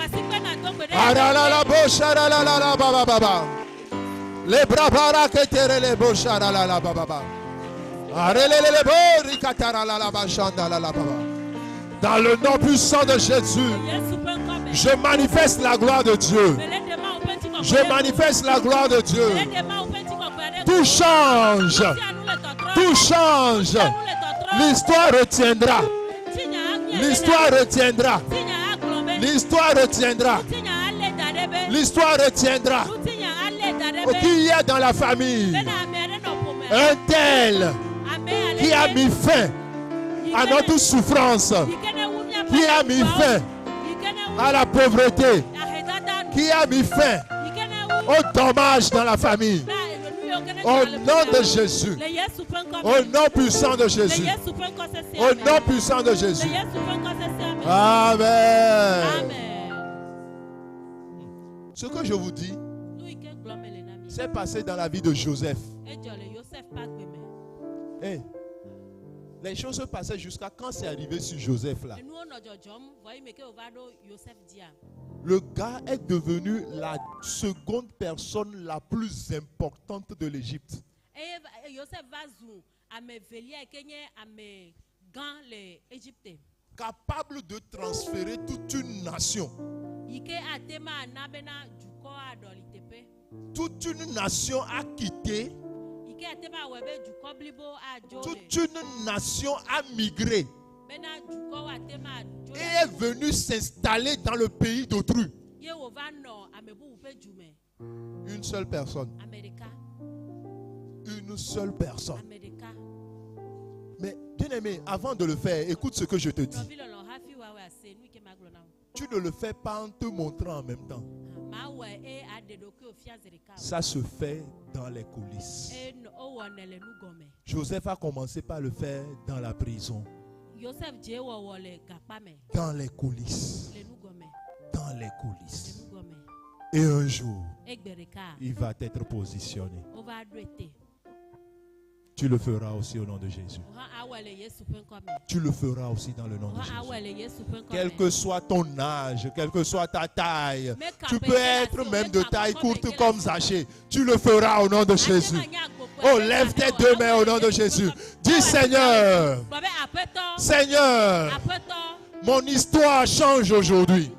Les bras que tere les bochara la baba. Dans le nom puissant de Jésus, je manifeste la gloire de Dieu. Je manifeste la gloire de Dieu. Tout change. Tout change. L'histoire retiendra. L'histoire retiendra. L'histoire retiendra. L'histoire retiendra. Qui y a dans la famille un tel qui a mis fin à notre souffrance, qui a mis fin à la pauvreté, qui a mis fin au dommage dans la famille. Au nom de Jésus. Au nom puissant de Jésus. Au nom puissant de Jésus. Amen. Ce que je vous dis, c'est passé dans la vie de Joseph. Hey, les choses se passaient jusqu'à quand c'est arrivé sur Joseph là. Le gars est devenu la seconde personne la plus importante de l'Égypte. Capable de transférer toute une nation. Toute une nation a quitté. Toute une nation a migré. Et est venu s'installer dans le pays d'autrui. Une seule personne. Une seule personne. Mais bien aimé, avant de le faire, écoute ce que je te dis. Tu ne le fais pas en te montrant en même temps. Ça se fait dans les coulisses. Joseph a commencé par le faire dans la prison. Dans les coulisses. Dans les coulisses. Et un jour, il va être positionné. Tu le feras aussi au nom de Jésus. Tu le feras aussi dans le nom de Jésus. Quel que soit ton âge, quelle que soit ta taille, tu peux être même de taille courte comme Zachée. Tu le feras au nom de Jésus. Oh, lève tes deux mains au nom de Jésus. Dis Seigneur, Seigneur, mon histoire change aujourd'hui.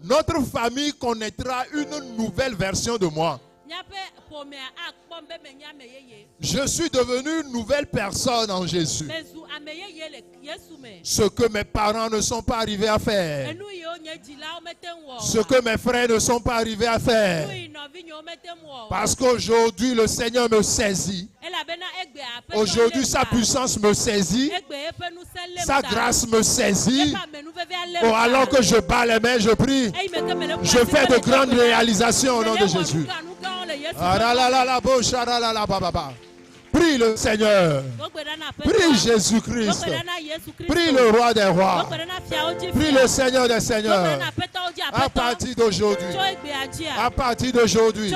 Notre famille connaîtra une nouvelle version de moi. Je suis devenu une nouvelle personne en Jésus. Ce que mes parents ne sont pas arrivés à faire. Ce que mes frères ne sont pas arrivés à faire. Parce qu'aujourd'hui le Seigneur me saisit. Aujourd'hui sa puissance me saisit. Sa grâce me saisit. Oh, alors que je bats les mains, je prie. Je fais de grandes réalisations au nom de Jésus. Prie le Seigneur. Prie Jésus-Christ. Prie le roi des rois. Prie le Seigneur des seigneurs. À partir d'aujourd'hui. À partir d'aujourd'hui.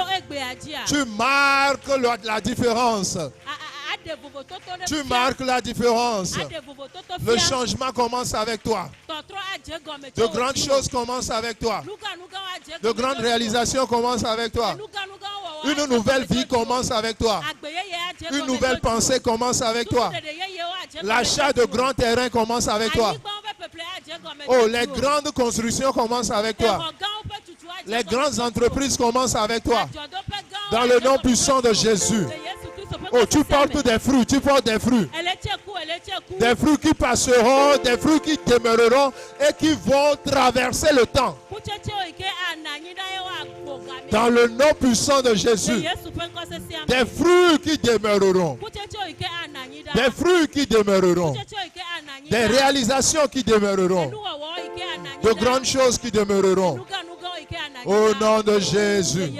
Tu marques la différence. Tu marques la différence. Le changement commence avec toi. De grandes choses commencent avec toi. De grandes réalisations commencent avec toi. Une nouvelle vie commence avec toi. Une nouvelle pensée commence avec toi. L'achat de grands terrains commence avec toi. Oh, les grandes constructions commencent avec toi. Les grandes entreprises commencent avec toi. Dans le nom puissant de Jésus. Oh, tu portes des fruits, tu portes des fruits. Des fruits qui passeront, des fruits qui demeureront et qui vont traverser le temps. Dans le nom puissant de Jésus. Des fruits qui demeureront. Des fruits qui demeureront. Des réalisations qui demeureront. De grandes choses qui demeureront. Au nom de Jésus.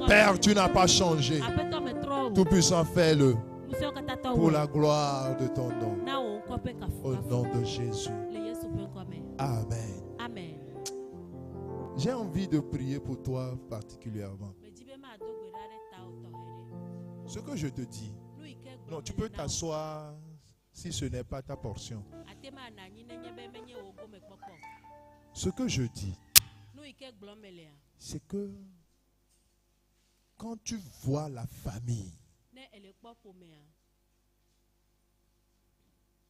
Père, tu n'as pas changé. Tout-Puissant, fais-le. Pour la gloire de ton nom. Au nom de Jésus. Amen. Amen. J'ai envie de prier pour toi particulièrement. Ce que je te dis, non, tu peux t'asseoir si ce n'est pas ta portion. Ce que je dis, c'est que quand tu vois la famille,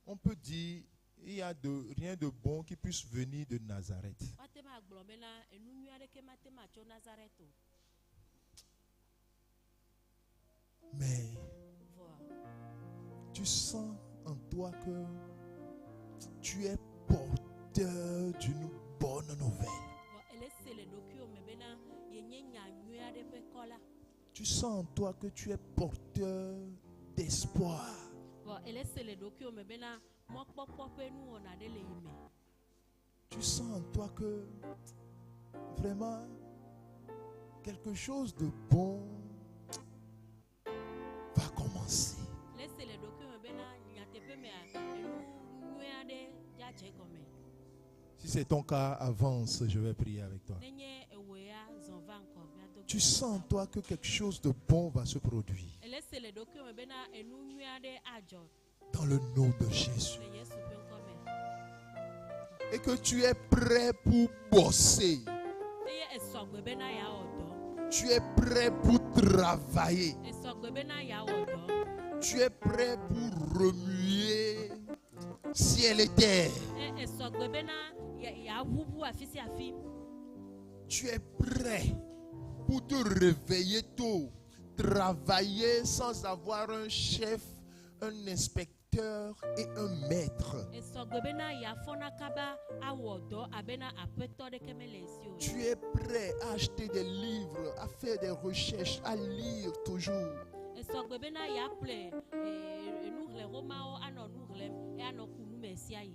on peut dire il n'y a rien de bon qui puisse venir de Nazareth. Mais tu sens en toi que tu es porteur d'une bonne nouvelle. Tu sens en toi que tu es porteur d'espoir. Tu sens en toi que vraiment quelque chose de bon va commencer. Si c'est ton cas, avance, je vais prier avec toi. Tu sens en toi que quelque chose de bon va se produire. Dans le nom de Jésus. Et que tu es prêt pour bosser. Tu es prêt pour travailler. Tu es prêt pour remuer ciel et terre. Tu es prêt pour te réveiller tôt, travailler sans avoir un chef, un inspecteur et un maître. Tu es prêt à acheter des livres, à faire des recherches, à lire toujours.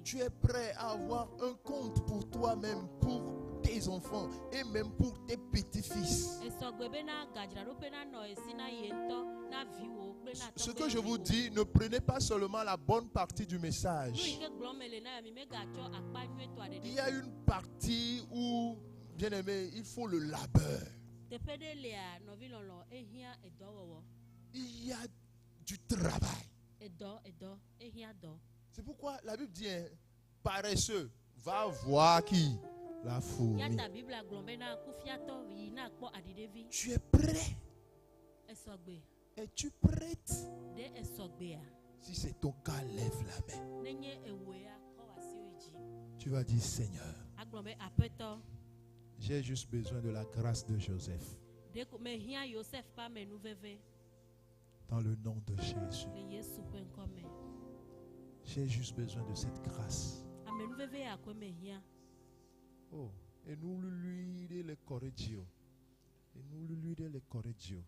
Tu es prêt à avoir un compte pour toi-même, pour tes enfants et même pour tes petits-fils. Ce que je vous dis, ne prenez pas seulement la bonne partie du message. Il y a une partie où, bien aimé, il faut le labeur. Il y a du travail. C'est pourquoi la Bible dit, paresseux, va voir qui? La fourmi. Tu es prêt? Es-tu prête? Si c'est ton cas, lève la main. Tu vas dire, Seigneur, j'ai juste besoin de la grâce de Joseph. Dans le nom de Jésus. J'ai juste besoin de cette grâce. Oh, et nous lui le corrigio. Et nous lui le corrigio.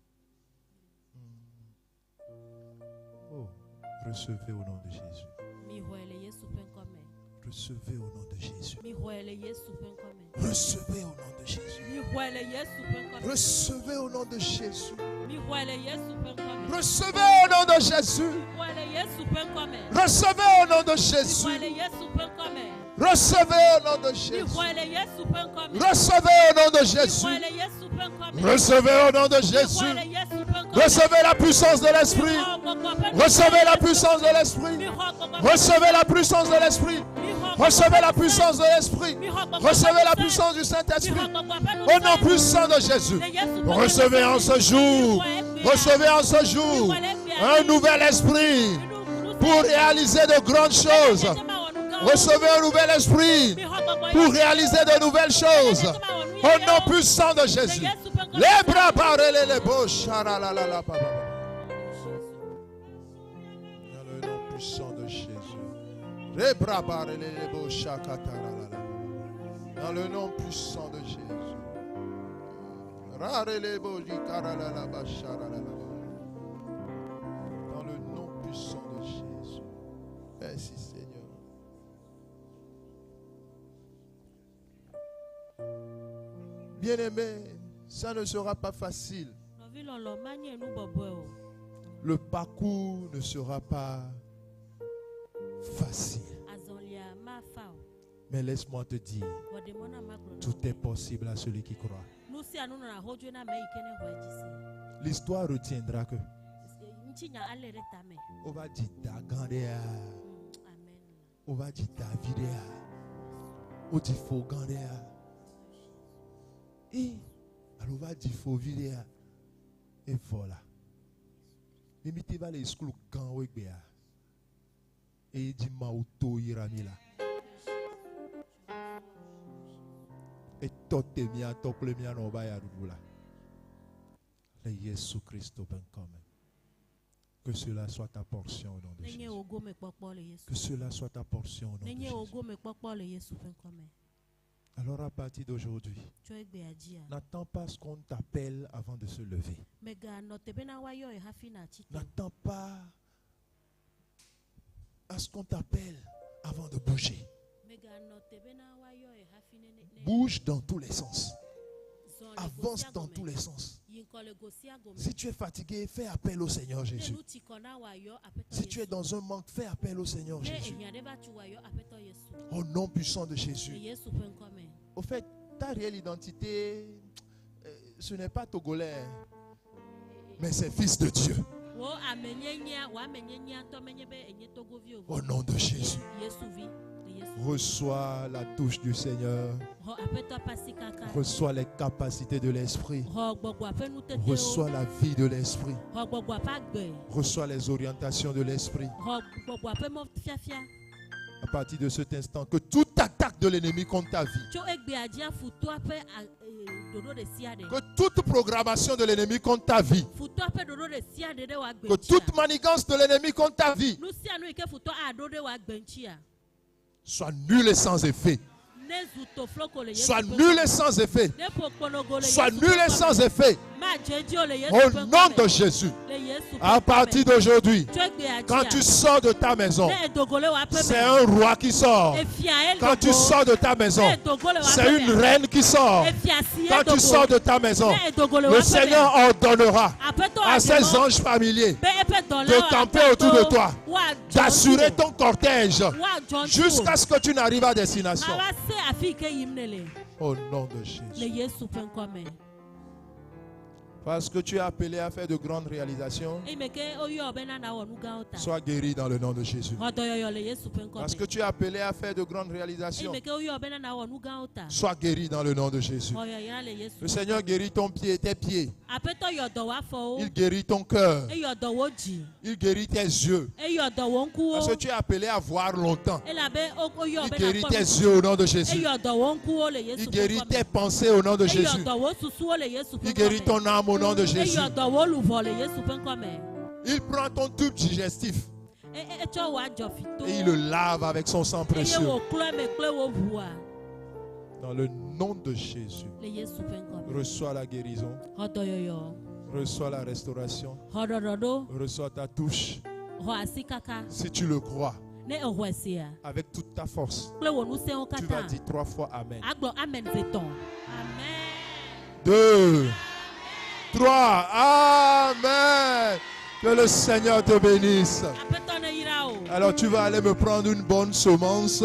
Oh, recevez au nom de Jésus. Recevez au nom de Jésus. Recevez au nom de Jésus. Recevez au nom de Jésus. Recevez au nom de Jésus. Recevez au nom de Jésus. Recevez au nom de Jésus. Recevez au nom de Jésus. Recevez au nom de Jésus. Recevez la puissance de l'Esprit. Recevez la puissance de l'Esprit. Recevez la puissance de l'Esprit. Recevez la puissance de l'Esprit. Recevez la puissance du Saint-Esprit. Au nom puissant de Jésus. Recevez en ce jour. Recevez en ce jour un nouvel esprit pour réaliser de grandes choses. Recevez un nouvel esprit pour réaliser de nouvelles choses. Au nom puissant de Jésus. Les bras barrés, les beaux chara la la la papa. Dans le nom puissant de Jésus. Les bras barrés, les beaux chakata la la la. Dans le nom puissant de Jésus. Rare les beaux jikara la la bachara la la. Dans le nom puissant de Jésus. Merci Seigneur. Bien-aimé, ça ne sera pas facile. Le parcours ne sera pas facile. Mais laisse-moi te dire, tout est possible à celui qui croit. L'histoire retiendra que on va dire Gandéa, on va dire Davidéa, on dit faux Gandéa. Et alors on va dire faux vidéa. Et voilà. Limite va les schools quand on est et dit mauto iramila. Et tout est bien, tout le bien on va y arriver. Le Jésus Christ ben comme. Que cela soit ta portion au nom de Jésus. Que cela soit ta portion au nom de Jésus. Alors à partir d'aujourd'hui, n'attends pas ce qu'on t'appelle avant de se lever. N'attends pas à ce qu'on t'appelle avant de bouger. Bouge dans tous les sens. Avance dans tous les sens. Si tu es fatigué, fais appel au Seigneur Jésus. Si tu es dans un manque, fais appel au Seigneur Jésus. Au nom puissant de Jésus. Au fait, ta réelle identité, ce n'est pas togolais, mais c'est fils de Dieu. Au nom de Jésus. Reçois la touche du Seigneur. Reçois les capacités de l'Esprit. Reçois la vie de l'Esprit. Reçois les orientations de l'Esprit. À partir de cet instant, que toute attaque de l'ennemi contre ta vie, que toute programmation de l'ennemi contre ta vie, que toute manigance de l'ennemi contre ta vie soit nulle et sans effet. Soit nul et sans effet. Soit nul et sans effet. Au nom de Jésus. À partir d'aujourd'hui, quand tu sors de ta maison, c'est un roi qui sort. Quand tu sors de ta maison, c'est une reine qui sort. Quand tu sors de ta maison, le Seigneur ordonnera à ses anges familiers de camper autour de toi, d'assurer ton cortège jusqu'à ce que tu n'arrives à destination. Au nom de Jésus. Parce que tu es appelé à faire de grandes réalisations, sois guéri dans le nom de Jésus. Parce que tu es appelé à faire de grandes réalisations, sois guéri dans le nom de Jésus. Le Seigneur guérit ton pied, tes pieds. Il guérit ton cœur. Il guérit tes yeux. Parce que tu es appelé à voir longtemps. Il guérit tes yeux au nom de Jésus. Il guérit tes pensées au nom de Jésus. Il guérit ton âme au nom de Jésus. Il prend ton tube digestif et il le lave avec son sang précieux. Dans le nom de Jésus, reçois la guérison, reçois la restauration, reçois ta touche. Si tu le crois, avec toute ta force, tu vas dire 3 fois Amen. 2, 3, Amen. Que le Seigneur te bénisse. Alors tu vas aller me prendre une bonne semence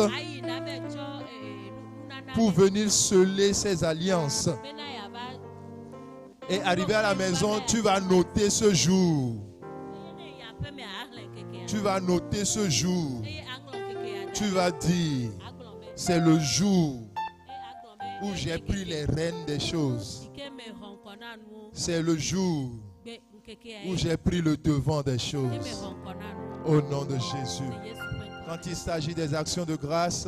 pour venir sceller ces alliances. Et arrivé à la maison, tu vas noter ce jour. Tu vas noter ce jour. Tu vas dire, c'est le jour où j'ai pris les rênes des choses. C'est le jour où j'ai pris le devant des choses. Au nom de Jésus. Quand il s'agit des actions de grâce,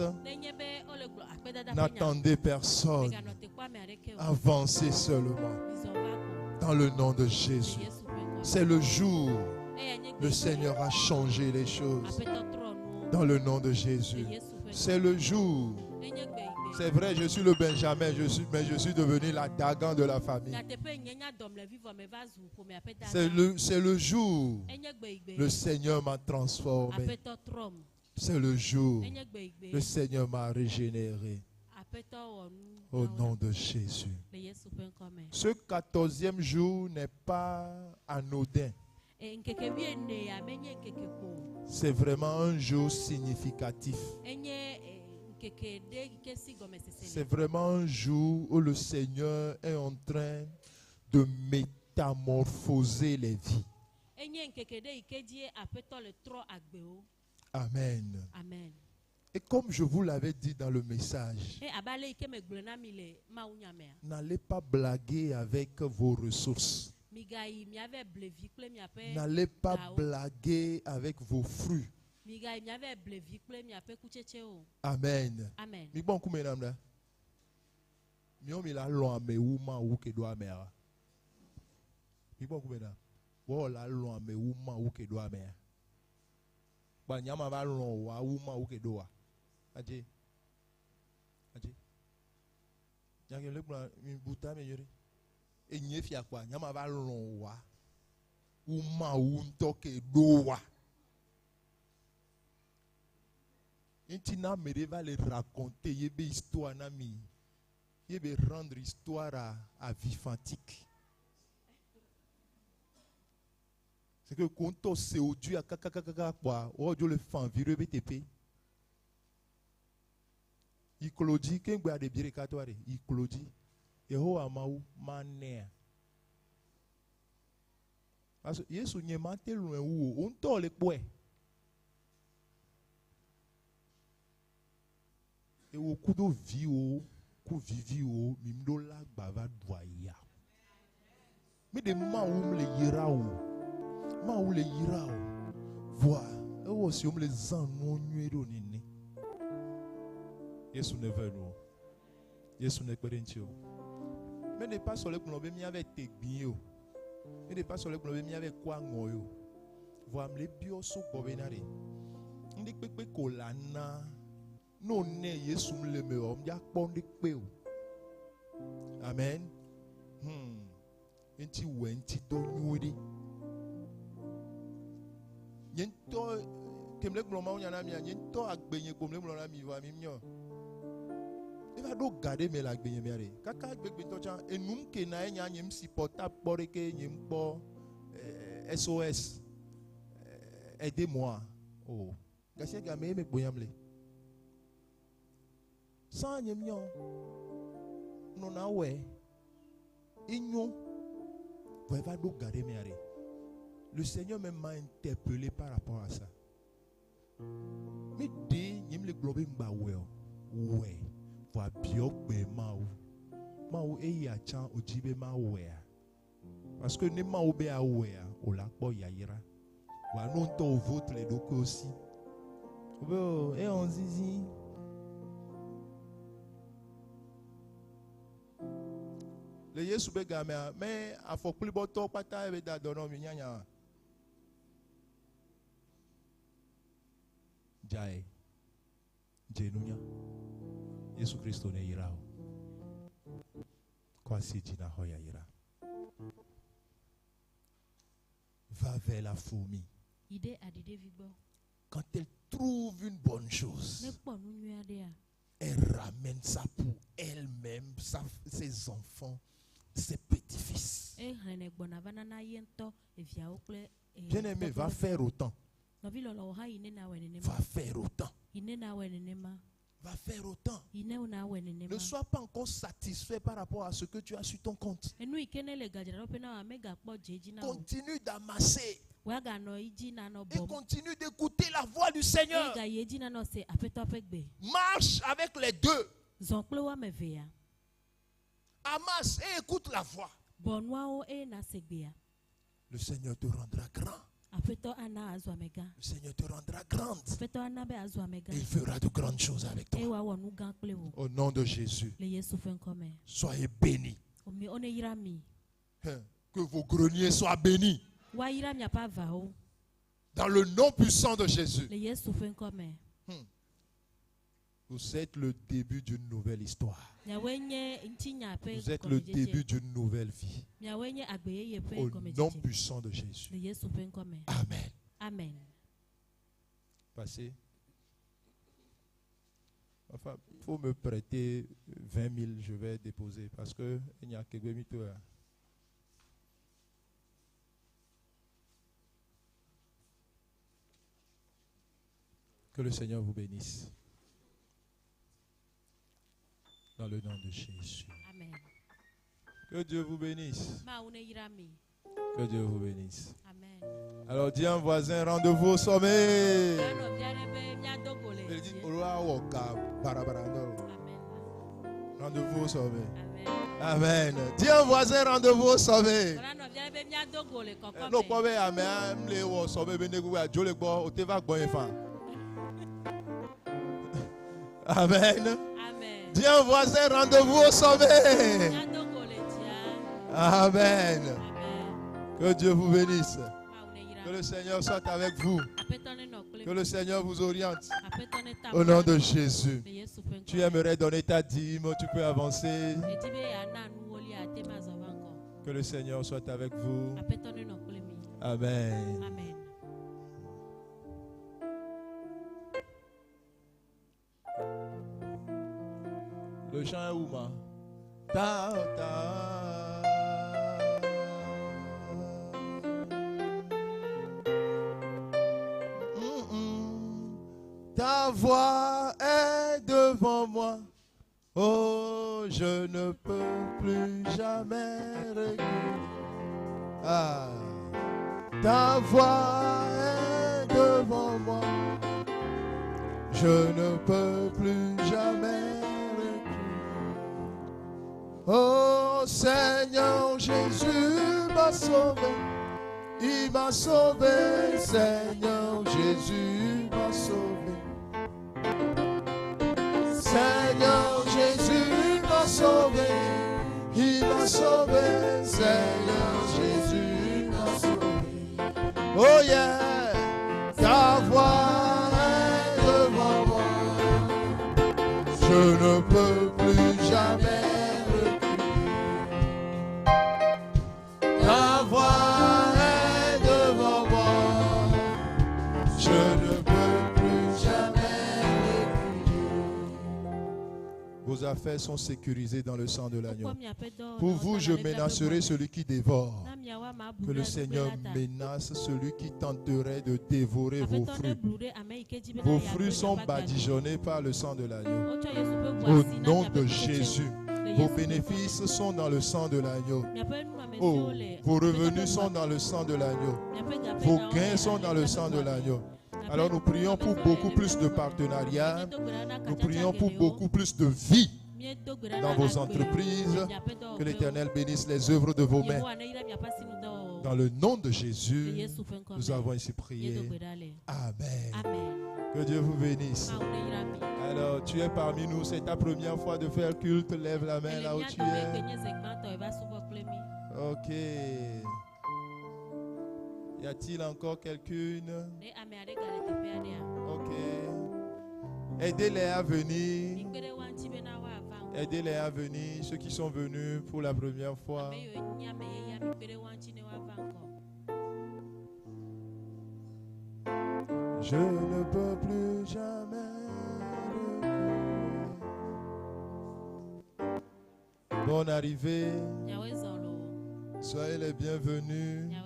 n'attendez personne. Avancez seulement. Dans le nom de Jésus. le Yesu ƒe ŋkɔ me. C'est le jour Eya nye le gbe Seigneur a changé les choses. Aƒetɔ trɔ nuwo Dans le nom de le Jésus. Yesu ƒe C'est ŋkɔ le me. jour. Enye gbe yi gbe. C'est vrai, je suis le Benjamin, mais je suis devenu la Dagan de la famille. Nyateƒe nye nya dɔmlɛvi vɔ meva zu ƒomea ƒe dada. C'est le jour. Enye gbe yi gbe. Le Seigneur m'a transformé. Aƒetɔ trɔm. C'est le jour. Enye gbe yi gbe. Le Seigneur m'a régénéré. Aƒetɔ wɔ nu Au na wo nom la. de Jésus. Le Yesu ƒe ŋkɔ me. Ce 14e jour n'est pas anodin. Nkeke 14 menye nkeke ko. C'est vraiment un jour significatif. Enye nkeke ɖe yi ke si gɔmesese C'est le. vraiment un jour où le Seigneur est en train de métamorphoser les vies. Enye nkeke ɖe yi ke dzi aƒetɔ le trɔ agbewo. Amen. Amen. Et comme je vous l'avais dit dans le message, Abe ale yi ke megblɔ na mi le mawunya mea. n'allez pas blaguer avec vos ressources. Migayi miave blevi kple miaƒe. N'allez pas dawo. blaguer avec vos fruits. Migayi miave blevi kple miaƒe kutsetsewo. Amen. Amen. Mi bon kume namda. Mi o mi la lon ame wu ma wu ke do amea. Mi bon kume na. Wo la lon ame wu ma wu ke do amea. Ba nyama ba lon wa wu ma wu ke do wa. Aje. Aje. Nyake le bla mi buta me yore. E nye fia kwa nyama ba lon wa. Wu ma wu nto ke do wa. Intina mere va le raconter, il y a histoire nami, il y a rendre histoire à vifantique. C'est que quand on se odieux à kakakaka quoi, on doit le faire virer BTP. Il clodit, qu'un gars de bière catoire, il clodit. Et ho amaou mané. Parce que Yesu n'y mante loin ou on tord les points. Et au coup de vie, au coup vivi, au mimdo la bava doya. Mais des moments où me les ira ou, ma où les ira ou, vois, et aussi on me les ennuie nini. Yesu ne veut nous. Yesu ne peut rien. Mais ne pas sur le plan, mais avec tes biens. Mais ne pas sur le plan, mais avec quoi ngoyo. Vois me les bios au gouverneur. On dit que kolana. Non, ne Yesu le meilleur, m'y a pondé peu. Amen. Enti wenti do nyuri. Yento kemle gloma on yana mi yento agbenye komle gloma mi va mi mio. Il va do garder me la agbenye mi are. Kaka agbegbe to chan enum ke na enya nyem supportable pour que nyem po SOS. Aidez-moi. Oh. Gasia gamé me boyamle. Sans nyemyon, non a ouais, ignon, vous va donc garder mes arrêts. Le Seigneur même m'a interpellé par rapport à ça. Mais dès nyem le globe mba ouais, va biok be maou e ya chan ojibe ma ouais. Parce que ne maou be a ouais, o la po yaira. Wa non to vote les donc aussi. Oh, et on zizi. Le Yesu be game mais a fo plibo to pata e be da dono mi nyanya. Jai. Jenunya. Yesu Kristo ne yirao. Kwa si jina hoya yira. Va vers la fourmi. Ide adide vigbo. Quand elle trouve une bonne Ne chose, kpɔ nu nyui aɖea. elle ramène ça pour elle-même, ses enfants, ses petits-fils. Exlẽnɛ gbɔna va nana ye ŋutɔ eviawo kple. Bien-aimé, va faire autant. Nɔvi lɔlɔwo hã yi ne na wɔ nenema. Va faire autant. Yi ne na wɔ nenema. Va faire autant. Yi ne na wɔ nenema. Ne sois pas encore satisfait par rapport à ce que tu as sur ton compte. Enu yi ke ne le gadzraɖoƒe na wa megakpɔ dze dzi na wo. Continue d'amasser Woaganɔ yi dzi nanɔ et bɔm. continue d'écouter la voix du Seigneur. Egayi dzi nanɔ se aƒetɔ ƒe gbe. Marche avec les deux. Zɔn kple wo ame eve ya. Amasse et écoute la voix. Bɔ nuawo eye na se gbea. Le Seigneur te rendra grand. Aƒetɔ ana azɔ amegã. Le Seigneur te rendra grande. Aƒetɔ ana be azɔ amegã. Et il fera de grandes choses avec Eye toi. wòawɔ nu gã kple wo. Au nom de Jésus, Le Yesu ƒe ŋkɔ me. soyez bénis. One yra mi. Que vos greniers soient bénis. Waira miapa vao. Dans le nom puissant de Jésus. Le Yesu fen kome. Vous êtes le début d'une nouvelle histoire. Nyawenye ntinya pe. Vous êtes le début d'une nouvelle vie. Nyawenye agbeye pe Au comme nom puissant de Jésus. Le Yesu fen kome. Amen. Amen. Passez. Enfin, il faut me prêter 20 000, je vais déposer parce que il n'y a que 20 000. Que le Seigneur vous bénisse. Dans le nom de Jésus. Amen. Que Dieu vous bénisse. Maune irami. Que Dieu vous bénisse. Amen. Alors dis à un voisin, rendez-vous au sommet. Yano biarebe miadogole. Il dit, Amen. Rendez-vous au sommet. Amen. Amen. Dis à un voisin, rendez-vous au sommet. Yano biarebe miadogole kokome. Non, pas bien, mais les au sommet, venez vous à Jolé Bo, au Teva Bon enfant. Amen. Amen. Dis à un voisin, rendez-vous au sommet. Miadogole tia. Amen. Amen. Que Dieu vous bénisse. Maune irami. Que le Seigneur soit avec vous. Apetone nokle. Que le Seigneur vous oriente. Apetone ta. Au nom de Jésus. Le Yesu fen Tu kome. aimerais donner ta dîme, tu peux avancer. Etibe ya nanu woli atema zovango. Que le Seigneur soit avec vous. Apetone nokle mi. Amen. Amen. Le chant est où, ma? Ta, ta. Ta voix est devant moi. Oh, je ne peux plus jamais reculer. Ah, ta voix est devant moi. Je ne peux plus jamais reculer. Oh, Seigneur Jésus m'a sauvé. Il m'a sauvé, Seigneur Jésus m'a sauvé. Seigneur Jésus m'a sauvé, il m'a sauvé, Seigneur Jésus m'a sauvé. Oh yeah, ta voix est devant moi, je ne peux plus jamais reculer. Ta voix est devant moi, je ne peux plus jamais reculer. Vos affaires sont sécurisées dans le sang de l'agneau. Pour vous, je menacerai celui qui dévore. Que le Seigneur menace celui qui tenterait de dévorer vos fruits. Vos fruits sont badigeonnés par le sang de l'agneau. Au nom de Jésus, vos bénéfices sont dans le sang de l'agneau. Oh, vos revenus sont dans le sang de l'agneau. Vos gains sont dans le sang de l'agneau. Alors nous prions pour beaucoup plus de partenariats. Nous prions pour beaucoup plus de vie dans vos entreprises. Que l'Éternel bénisse les œuvres de vos mains. Dans le nom de Jésus, nous avons ici prié. Amen. Que Dieu vous bénisse. Alors, tu es parmi nous, c'est ta première fois de faire culte. Lève la main là où tu es. Ok. Y a-t-il encore quelqu'une? Ok. Aidez-les à venir. Aidez-les à venir. Ceux qui sont venus pour la première fois. Je ne peux plus jamais reculer. Bonne arrivée. Soyez les bienvenus.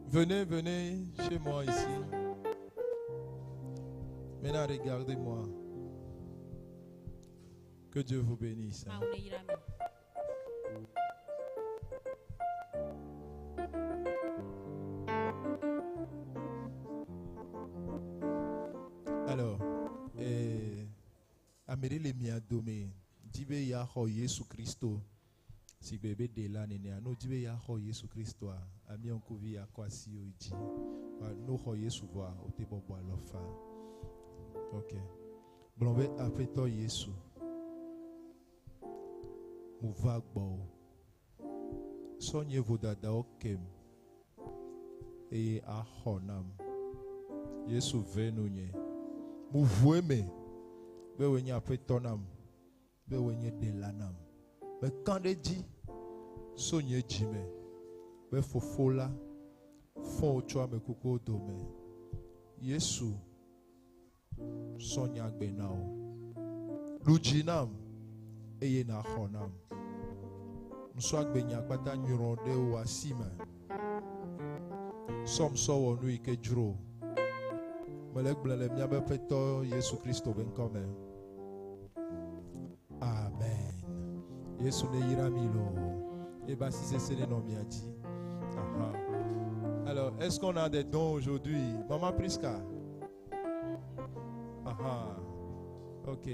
Venez, venez chez moi ici. Maintenant, regardez-moi. Que Dieu vous bénisse. Alors, Amélie les miadomé, dibe ya ho Yesu Christo. Si bébé de la nene, no dibe ya ho Yesu Christo. Ami on kuvi ya kwa si oji. No ho Yesu voa o te bobo alofa. Ok. Blombe apeto Yesu. Mouvagbo. Sonye vodada okem. Et a honam. Yesu venunye. Mouvoueme. Be wenye apetonam. Be wenye delanam. Mais quand il dit, sonye jime. Be fofola. Fon ochoa me kuko dome. Yesu. Sonya gbenao. Lujinam. Eye na honam. Mswag benya kwata nyuronde ou asima. Som so wonu ike jro. Melek blele miabe peto Yesu Christo ben kome. Amen. Yesu ne yiramilo. Eba si c'est le nom miati. Alors, est-ce qu'on a des dons aujourd'hui? Maman Priska. Ok.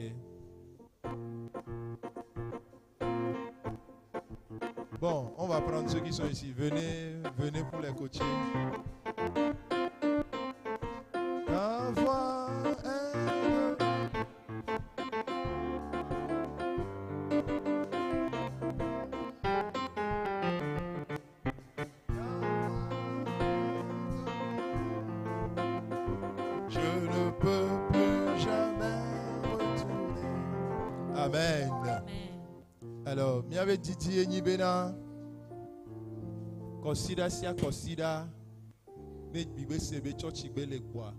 Bon, on va prendre ceux qui sont ici. Venez pour les coachings. Ta voix je ne peux plus jamais retourner. Amen. Alors, mi avait dit Nibena, consider sia consider, ne bibe sebe church ibele kwa.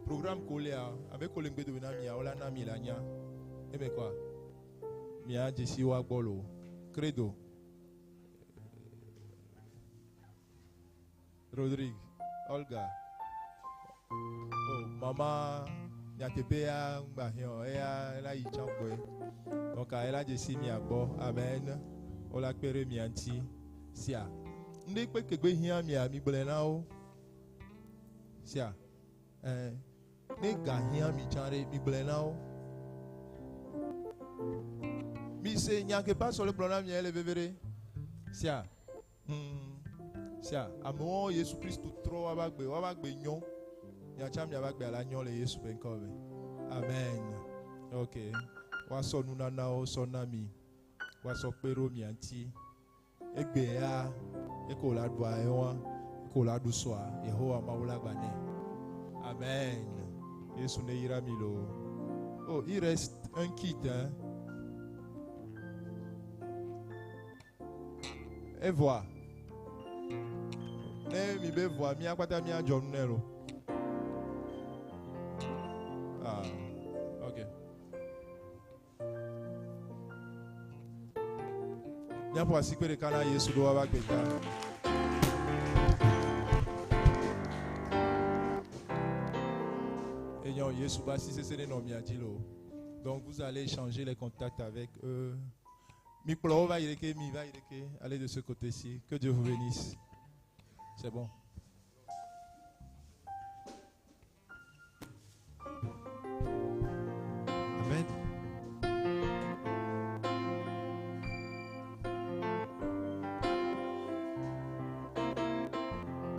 Programme kolea avec kolembe de benamia ola na milania. Eme quoi? Mia jesi wa bolo. Credo. Rodrigue, Olga. Oh, maman Nyakebea Mbahion, elle a eu changé. Donc, elle a dit mi abo, amen. Ola kpere mi anti, sia. Ndé kwe kegbe hiya mi blenao, sia. Ne ga hiya mi chare mi blenao. Mi se Nyakeba sur le plan mi ele bevere, sia. Sia. Amo Yesu Christ trop wabagbe nyon. Yacham yabagbe ala nyon le Yesu benkove. Amen. Ok. Waso nunana o sonami. Waso pero mi anti. Egbe ya. Eko la dwa ewa. Eko la duswa. Yehowa maula bane. Amen. Yesu ne ira milo. Oh, il reste un kit, hein. Et voilà. Ne mi be voir. Mi akwata mi a John Nero. Ah, ok. Bien pour assis que le canard Yesu doit avoir bêta. Et non, Yesu ba si c'est le nom miadilo. Donc vous allez échanger les contacts avec eux. Mikplo va ireke, mi va ireke. Allez de ce côté-ci. Que Dieu vous bénisse. C'est bon. Amen.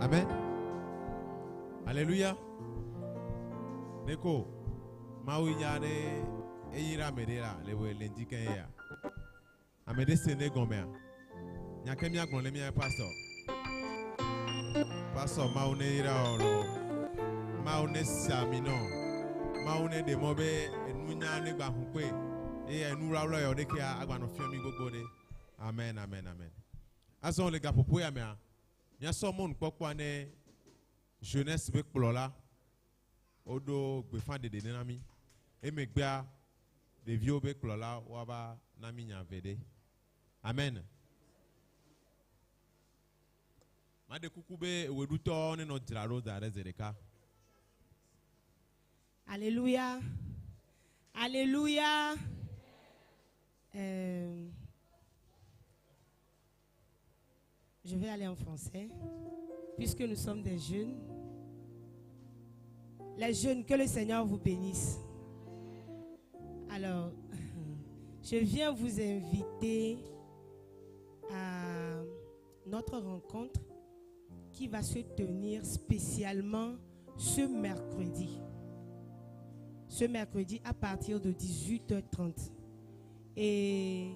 Amen. Alléluia. Neko, Maouignane, Eyira Medera, le Lendiken. Amede Sénégomé. Nyakemia Gronlemia Pastor. Pastor Maouneira Oro. Maouné Samino. Maouné de Mobe, et Mouniane Bahoupe. Et nous l'avons dit qu'il y a un film de Amen, amen, amen. Azon les gars pour pouvoir mais il y a son monde quoi ne jeunesse avec plola odo befan de denami et me gba de vieux avec plola waba nami nya vede. Amen. Ma de kukube weduto ne no draro da rezereka. Alléluia. Alléluia. Je vais aller en français, puisque nous sommes des jeunes. Les jeunes, que le Seigneur vous bénisse. Alors, je viens vous inviter à notre rencontre qui va se tenir spécialement ce mercredi. Ce mercredi à partir de 18h30. Et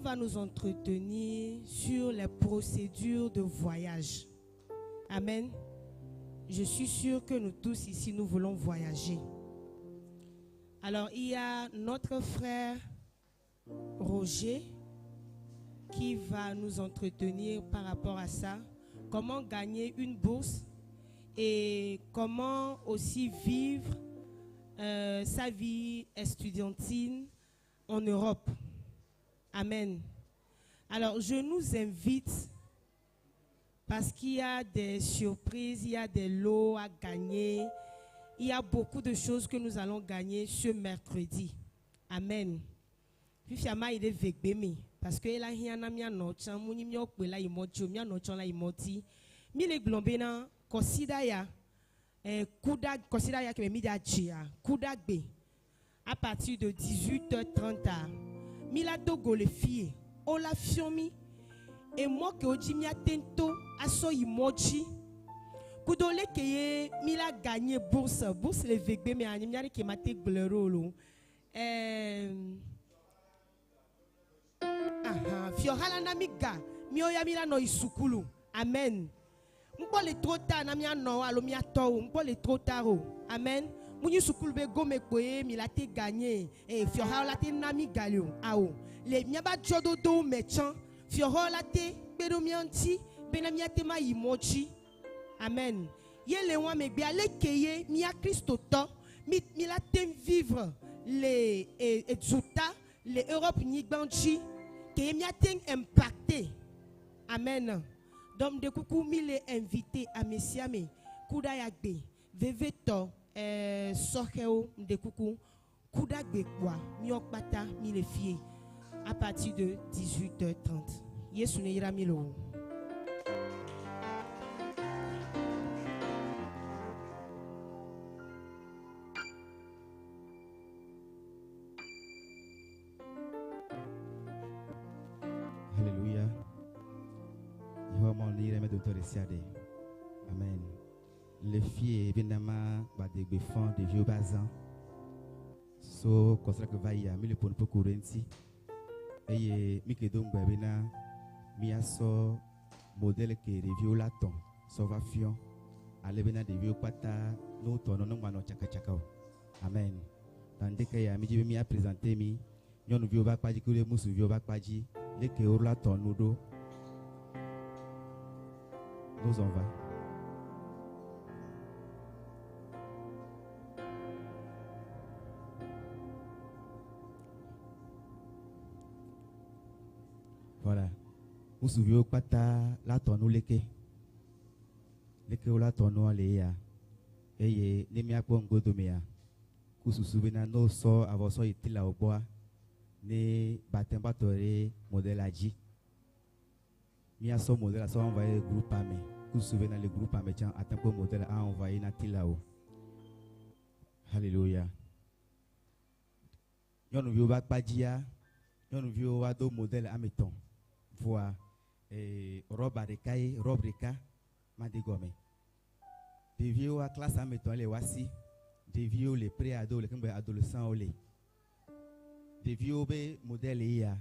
va nous entretenir sur les procédures de voyage. Amen. Je suis sûre que nous tous ici, nous voulons voyager. Alors, il y a notre frère Roger qui va nous entretenir par rapport à ça. Comment gagner une bourse et comment aussi vivre sa vie estudiantine en Europe. Amen. Alors, je nous invite, parce qu'il y a des surprises, il y a des lots à gagner, il y a beaucoup de choses que nous allons gagner ce mercredi. Amen. Puis fiama il est vekbemi parce que la hiana mia nocha muni mia okpela imocho mia nocha la imoti mi le glombena consider ya kuda consider ya que mi da chia kuda gbe à partir de 18h30 mi la dogo le fie o la fiomi et moi que oji mia tento aso imochi kudole keye mi la gagné bourse le vekbemi ani mia ke mate glerolo Fiohala na miga mioya mila no isukulu. Amen. Mpo le trota na mia no alo mia to mpo le trotaro. Amen. Muni sukulu be gome koye mi la te gagné e fiohala te na mi galio ao. Le mia ba jodo do mechan fiohala te bedo mianti bena mia te ma imochi. Amen. Yele wa me bia le keye mia Christo to mi la te vivre les etzuta les Europe ni banchi que m'y a impacté. Amen. Donc de coucou mille invité à messiame kuda yagbe veveto sokeo de coucou kuda gbe kwa miok bata mille fie à partir de 18h30. Yesu ne ira milo. Alléluia. Amen. Les filles évidemment des beffants des vieux basans. So comme ça que va y a mis le pont pour courir ici. Et mi que donc bena mi a so modèle que review laton so va fion. Ale bena de vieux pata no tono no mano chaka chaka. Amen. Tandis que ya mi dit mi a présenté mi nyon vieux va pas dire que le musu vieux va pas dire les que au laton nous do. Nous en va. Voilà. Vous souvenez au pata la tonneau leke. Leke ou la tonneau aléa. Et les miens pour un go domea. Vous vous souvenez nos so avant so était là au bois. Ne bâtiment batterie modèle AJ. Mia so modèle a so envoyé groupe amé. Vous vous souvenez le groupe amé tiens attend pour modèle a envoyé nati là-haut. Alléluia. Yon nous vieux bac padia. Yon nous vieux ado modèle ameton. Voix robe arekaye robe reka madigome. Des vieux à classe ameton les voici. Des vieux les pré-ados les adolescents les. Des vieux modèle ya.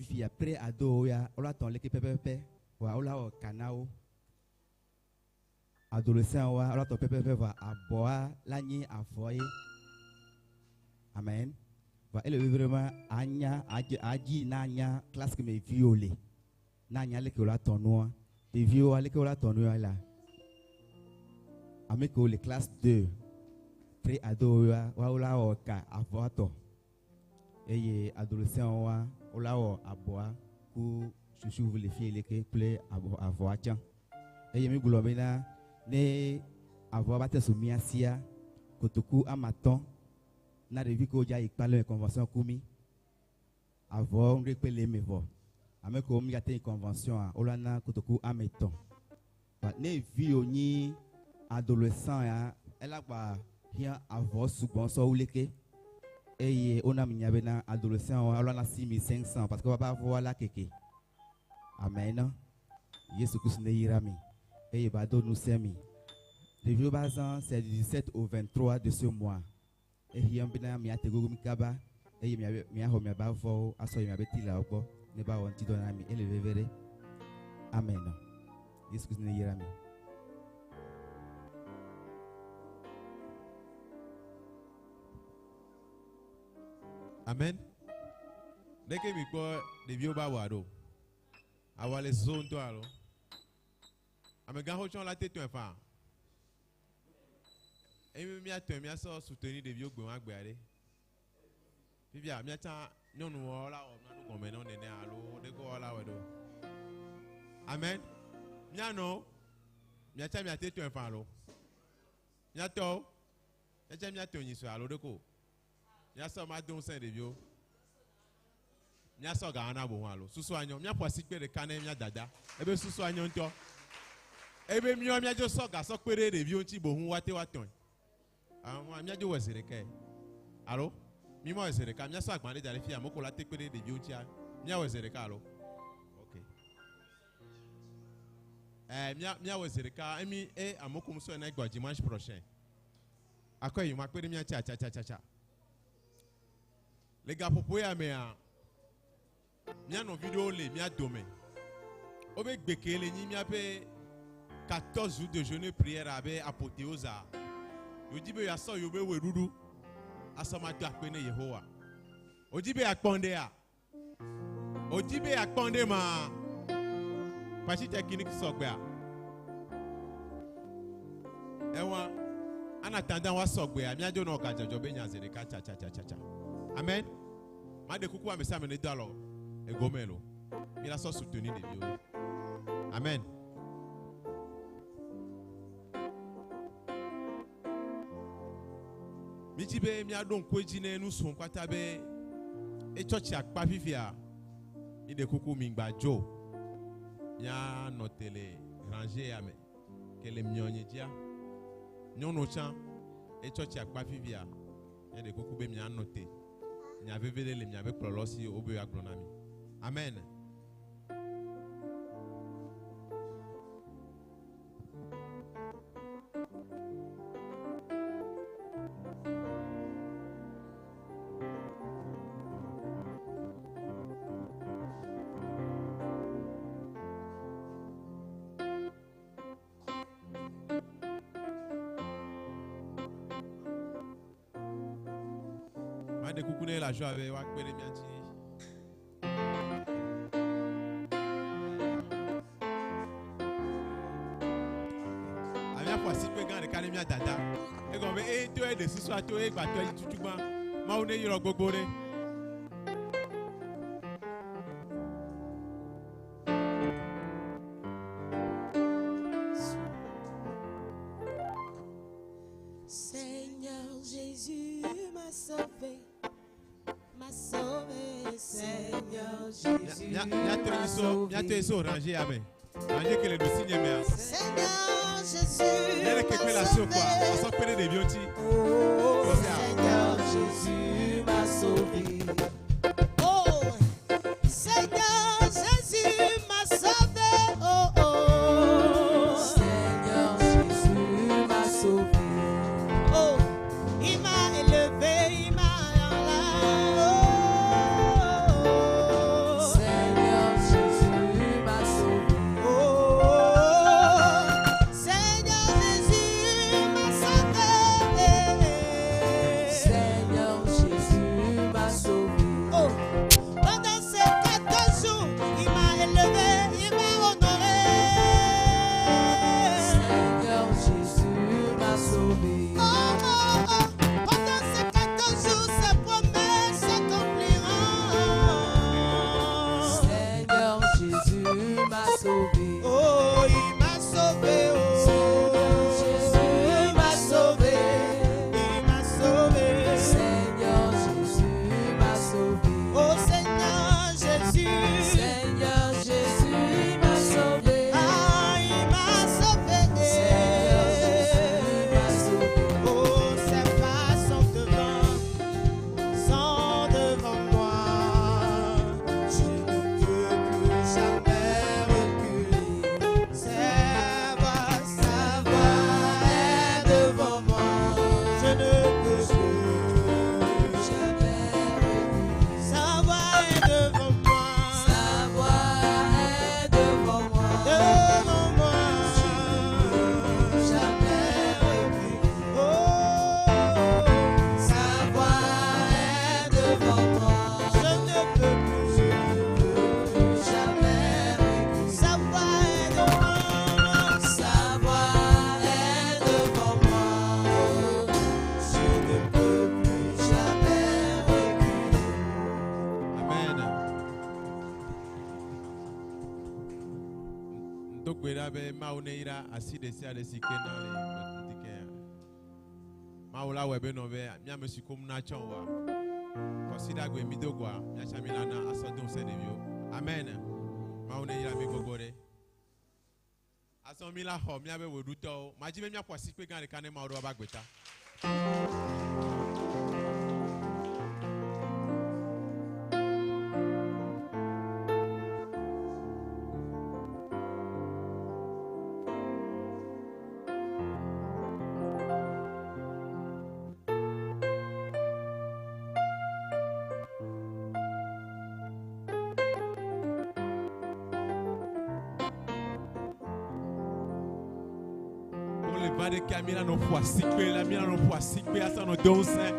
Puis après ado ya ola ton leki pepepe wa ola o kanao adolescent wa ola ton pepepe va aboa lani afoye. Amen. Va ele vraiment anya aji nanya classe que me violé nanya leki ola ton noa de vieux leki ola ton noa là ameko les classe 2 pré ado wa ola o ka avoto et adolescent wa olawo aboa ku chouchou les filles les que plaît avoir tiens et mi globena ne avoir batte soumia sia kotoku amaton na revi ko ja ikpale convention kumi avoir on repele mevo ameko mi gate convention olana kotoku ameton ba ne vi oni adolescent ya elle a pas rien avoir souvent so uleke. Et on a mis un adolescent, on a 6500 parce qu'on va pas voir la keke. Amen. Yesu Christ ne ira mi. Et il va nous semi. Le vieux bazan, c'est du 17 au 23 de ce mois. Et il y a un bien mi a te gogo mikaba. eye mia ho mia ba fo aso mia be tila ogbo ne ba won ti do na mi ele vevere amen. Excuse me yera mi. Amen. Dès que mi ko de bio ba wado. Awale zone to alo. Amega ho chon la tete un fa. Emi mi ato mi aso soutenir de bio gbe wan gbe are. Bibia mi ata nyonu ola o nanu ko me no nene alo de ko ola we do. Amen. Mi ano mi ata mi atete un fa alo. Mi ato mi ato yin so alo de ko. Mi aso ma don sen de bio. Mi aso ga ana bo wan alo. Susu anyo mi aposi pe de kan mi adada. Ebe susu anyo nto. Ebe mi o mi ajo so ga so pere de bio nti bo hun wate waton. Àwọn mi ajo wesere ke. Alo? Mi mo wesere ka mi aso agbande jare fi amoko la te pere de bio nti a. Mi wesere ka alo. Okay. Mi wesere ka emi amoko mso na igba dimanche prochain. Akoyi ma pere mi a cha. Les gars popo ya me a. Mi a no video le mi a dome. Obe gbekele ni mi a pe 14 jours de jeûne prière avec apothéose. Yo dibe ya so yo be werudu asama to apene Yehowa. Odibe akponde a. Odibe akponde ma. Pachi technique sogbe a. Ewa ana tanda wa sogbe a mi ajo no ka jojo be nyanzere ka cha. Amen. Ma de kuku amesa me ne dalo egomelo. Mi la so soutenir de Dieu. Amen. Mijibe mi adon kweji ne nu so kwata be e church akpa fifia mi de kuku mi gba jo ya notele ranger ya me kele mnyonye dia nyono chan e church akpa fifia ya de kuku be mi anote nya vevele le mi avec prolosi obe aglonami. Amen. De coucouner la joie avec Wak Pele Mianti. Avec quoi si peu grand de Kalemia Dada. Et comme et tu es de ce soir tu es battu tout tout ma on est yoro gogore. Seigneur Jésus m'a sauvé. Seigneur Jésus m'a sauvé. Ranger que les deux signes mais Seigneur Jésus elle que fait la sur quoi on s'en prenait des bioti. Oh Seigneur Jésus m'a sauvé. Oh Seigneur Jésus m'a sauvé. Oh oh Seigneur Jésus m'a sauvé. Oh il m'a élevé, il m'a bena be mauneira aside sia de sikena le kutike. Maula webe no be mia mesikum na chonwa. Consider go midogwa mia chamilana asodun senebio. Amen. Mauneira mi gogore. Asomila ho mia be woduto. Majibe mia kwasi pe gan le kane mauro abagbeta. De Camila no foi sikwe la mina no foi sikwe asa no donse.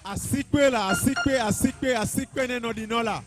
Asikwe la, asikwe ne no dinola.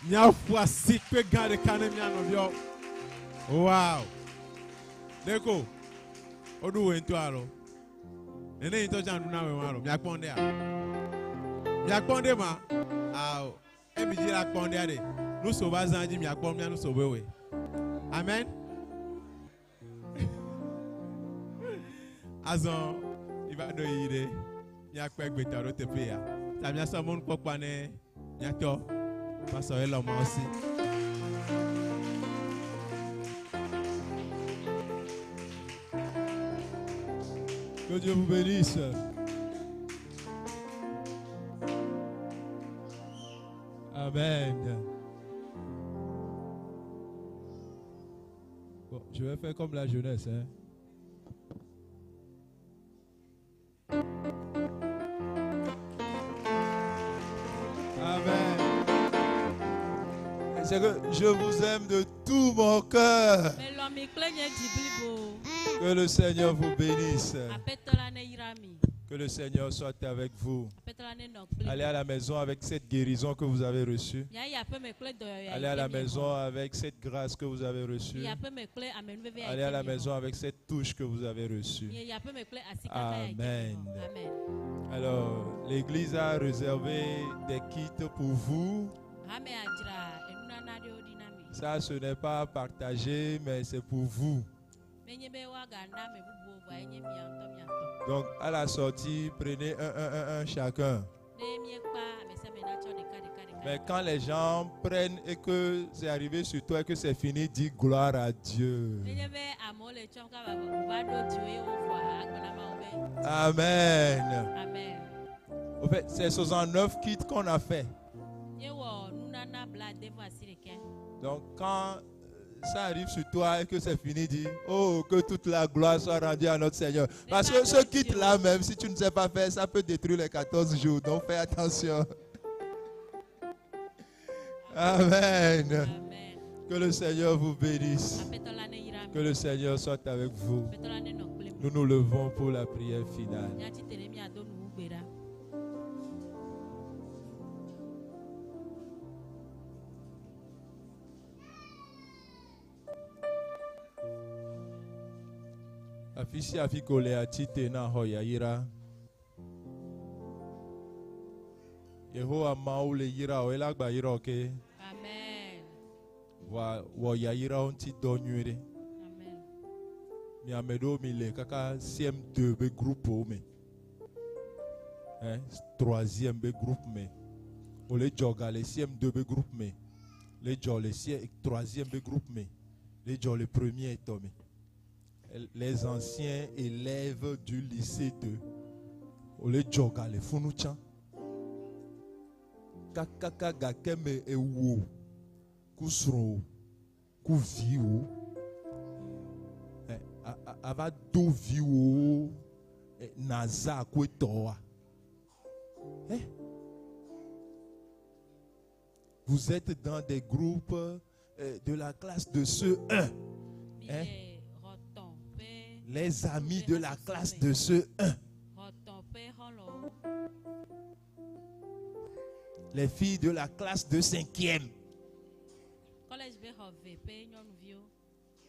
Mia fois si que garde canem ya no bio. Wow. Deko. Odu wento alo. Nene into jandu na we walo. Mia kponde a. Mia kponde ma. Aw. E bi jira kponde ade. Nu so ba zanji mia kpon mia nu so we. Amen. Azon iba do yire. Mia kpe gbeta ro tepe ya. Ta mia so mon popa ne. Mia to. Pastor Elon aussi. Que Dieu vous bénisse. Amen. Bon, je vais faire comme la jeunesse. Hein. Amen. C'est que je vous aime de tout mon cœur. Que le Seigneur vous bénisse. Que le Seigneur soit avec vous. Allez à la maison avec cette guérison que vous avez reçue. Allez à la maison avec cette grâce que vous avez reçue. Allez à la maison avec cette touche que vous avez reçue. Amen. Alors, l'Église a réservé des kits pour vous. Ça, ce n'est pas partagé, mais c'est pour vous. Donc, à la sortie, prenez un chacun. Mais quand les gens prennent et que c'est arrivé sur toi et que c'est fini, dis gloire à Dieu. Amen. En fait, c'est 69 kits qu'on a fait. Donc, quand ça arrive sur toi et que c'est fini, dis oh, que toute la gloire soit rendue à notre Seigneur. Parce que ce kit-là, même si tu ne sais pas faire, ça peut détruire les 14 jours. Donc, fais attention. Amen. Que le Seigneur vous bénisse. Que le Seigneur soit avec vous. Nous nous levons pour la prière finale. Afisi afikole atite na hoya ira. Yehowa maule ira o elagba ira oke. Amen. Wa ya ira onti donyure. Amen. Mi amedo mi le kaka CM2 be groupe o me. Troisième be groupe me. O le joga le CM2 be groupe me. Le jog le troisième be groupe me. Le jog le premier tome. Les anciens élèves du lycée 2. O le joga le funuchan. Kakaka gakeme ewo. Kusro. Kuviwo. Ava do viwo. Naza kwetoa. Vous êtes dans des groupes de la classe de ceux 1. Les amis de la classe de ceux 1. Les filles de la classe de 5e.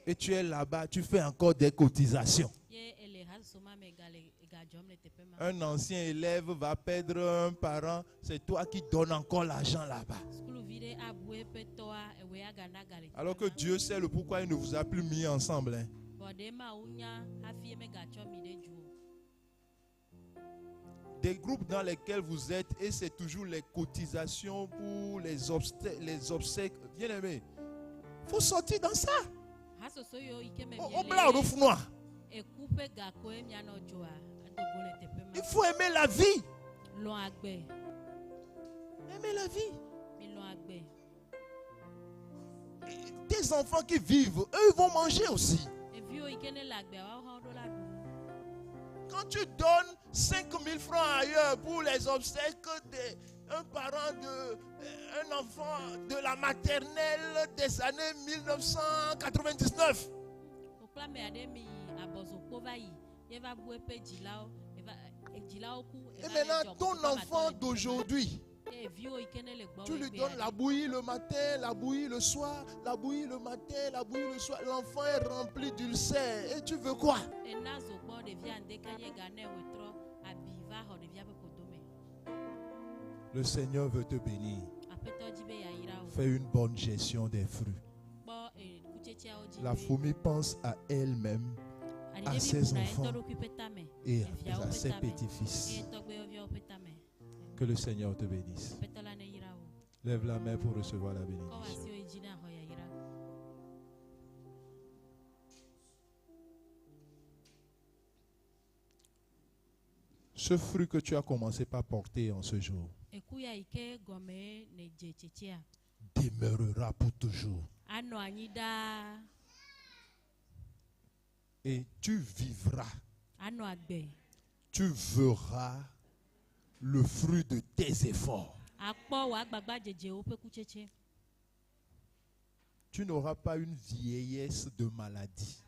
Et tu es là-bas, tu fais encore des cotisations. Un ancien élève va perdre un parent, c'est toi qui donnes encore l'argent là-bas. Alors que Dieu sait le pourquoi il ne vous a plus mis ensemble. Hein. Des groupes dans lesquels vous êtes et c'est toujours les cotisations pour les obsèques. Bien aimé, il faut sortir dans ça. Au blanc, au noir. Il faut aimer la vie. Aimer la vie. Tes enfants qui vivent, eux ils vont manger aussi. Quand tu donnes 5 000 francs ailleurs pour les obsèques d'un parent un enfant de la maternelle des années 1999. Et maintenant, ton enfant d'aujourd'hui, Tu lui donnes la bouillie le matin, la bouillie le soir, la bouillie le matin, la bouillie le soir. L'enfant est rempli d'ulcères. Et tu veux quoi? Le Seigneur veut te bénir. Fais une bonne gestion des fruits. La fourmi pense à elle-même, à ses enfants et à ses petits-fils. Que le Seigneur te bénisse. Lève la main pour recevoir la bénédiction. Ce fruit que tu as commencé par porter en ce jour demeurera pour toujours. Et tu vivras. Tu verras le fruit de tes efforts. Tu n'auras pas une vieillesse de maladie.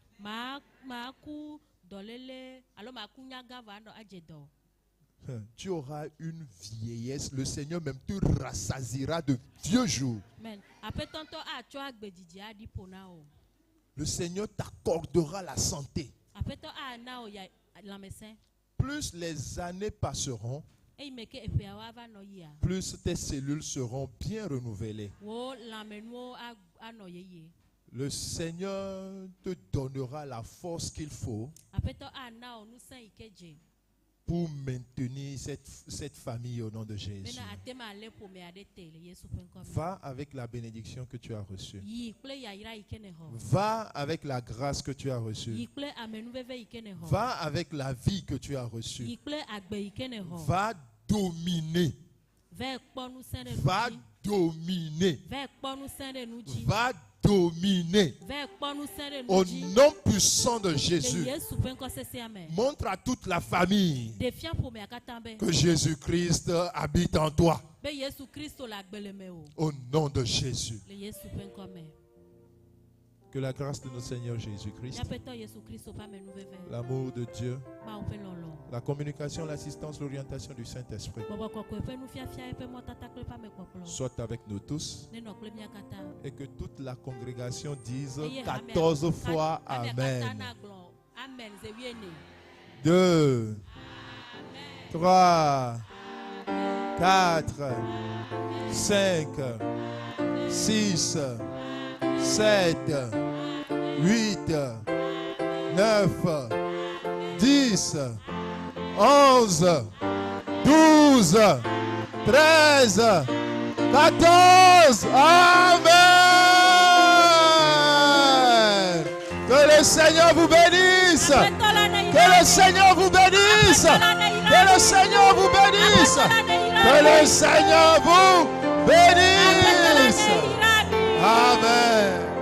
Tu auras une vieillesse. Le Seigneur même te rassasiera de vieux jours. Le Seigneur t'accordera la santé. Plus les années passeront, plus tes cellules seront bien renouvelées. Le Seigneur te donnera la force qu'il faut pour maintenir cette famille au nom de Jésus. Va avec la bénédiction que tu as reçue. Va avec la grâce que tu as reçue. Va avec la vie que tu as reçue. Va dominer. Va dominer. Va dominer. Au nom puissant de Jésus, montre à toute la famille que Jésus-Christ habite en toi. Au nom de Jésus. Que la grâce de notre Seigneur Jésus-Christ, l'amour de Dieu, la communication, l'assistance, l'orientation du Saint-Esprit soit avec nous tous et que toute la congrégation dise 14 fois Amen. 2, 3, 4, 5, 6, 7, 8, 9, 10, 11, 12, 13, 14. Amen. Que le Seigneur vous bénisse. Que le Seigneur vous bénisse. Que le Seigneur vous bénisse. Que le Seigneur vous bénisse. Amen.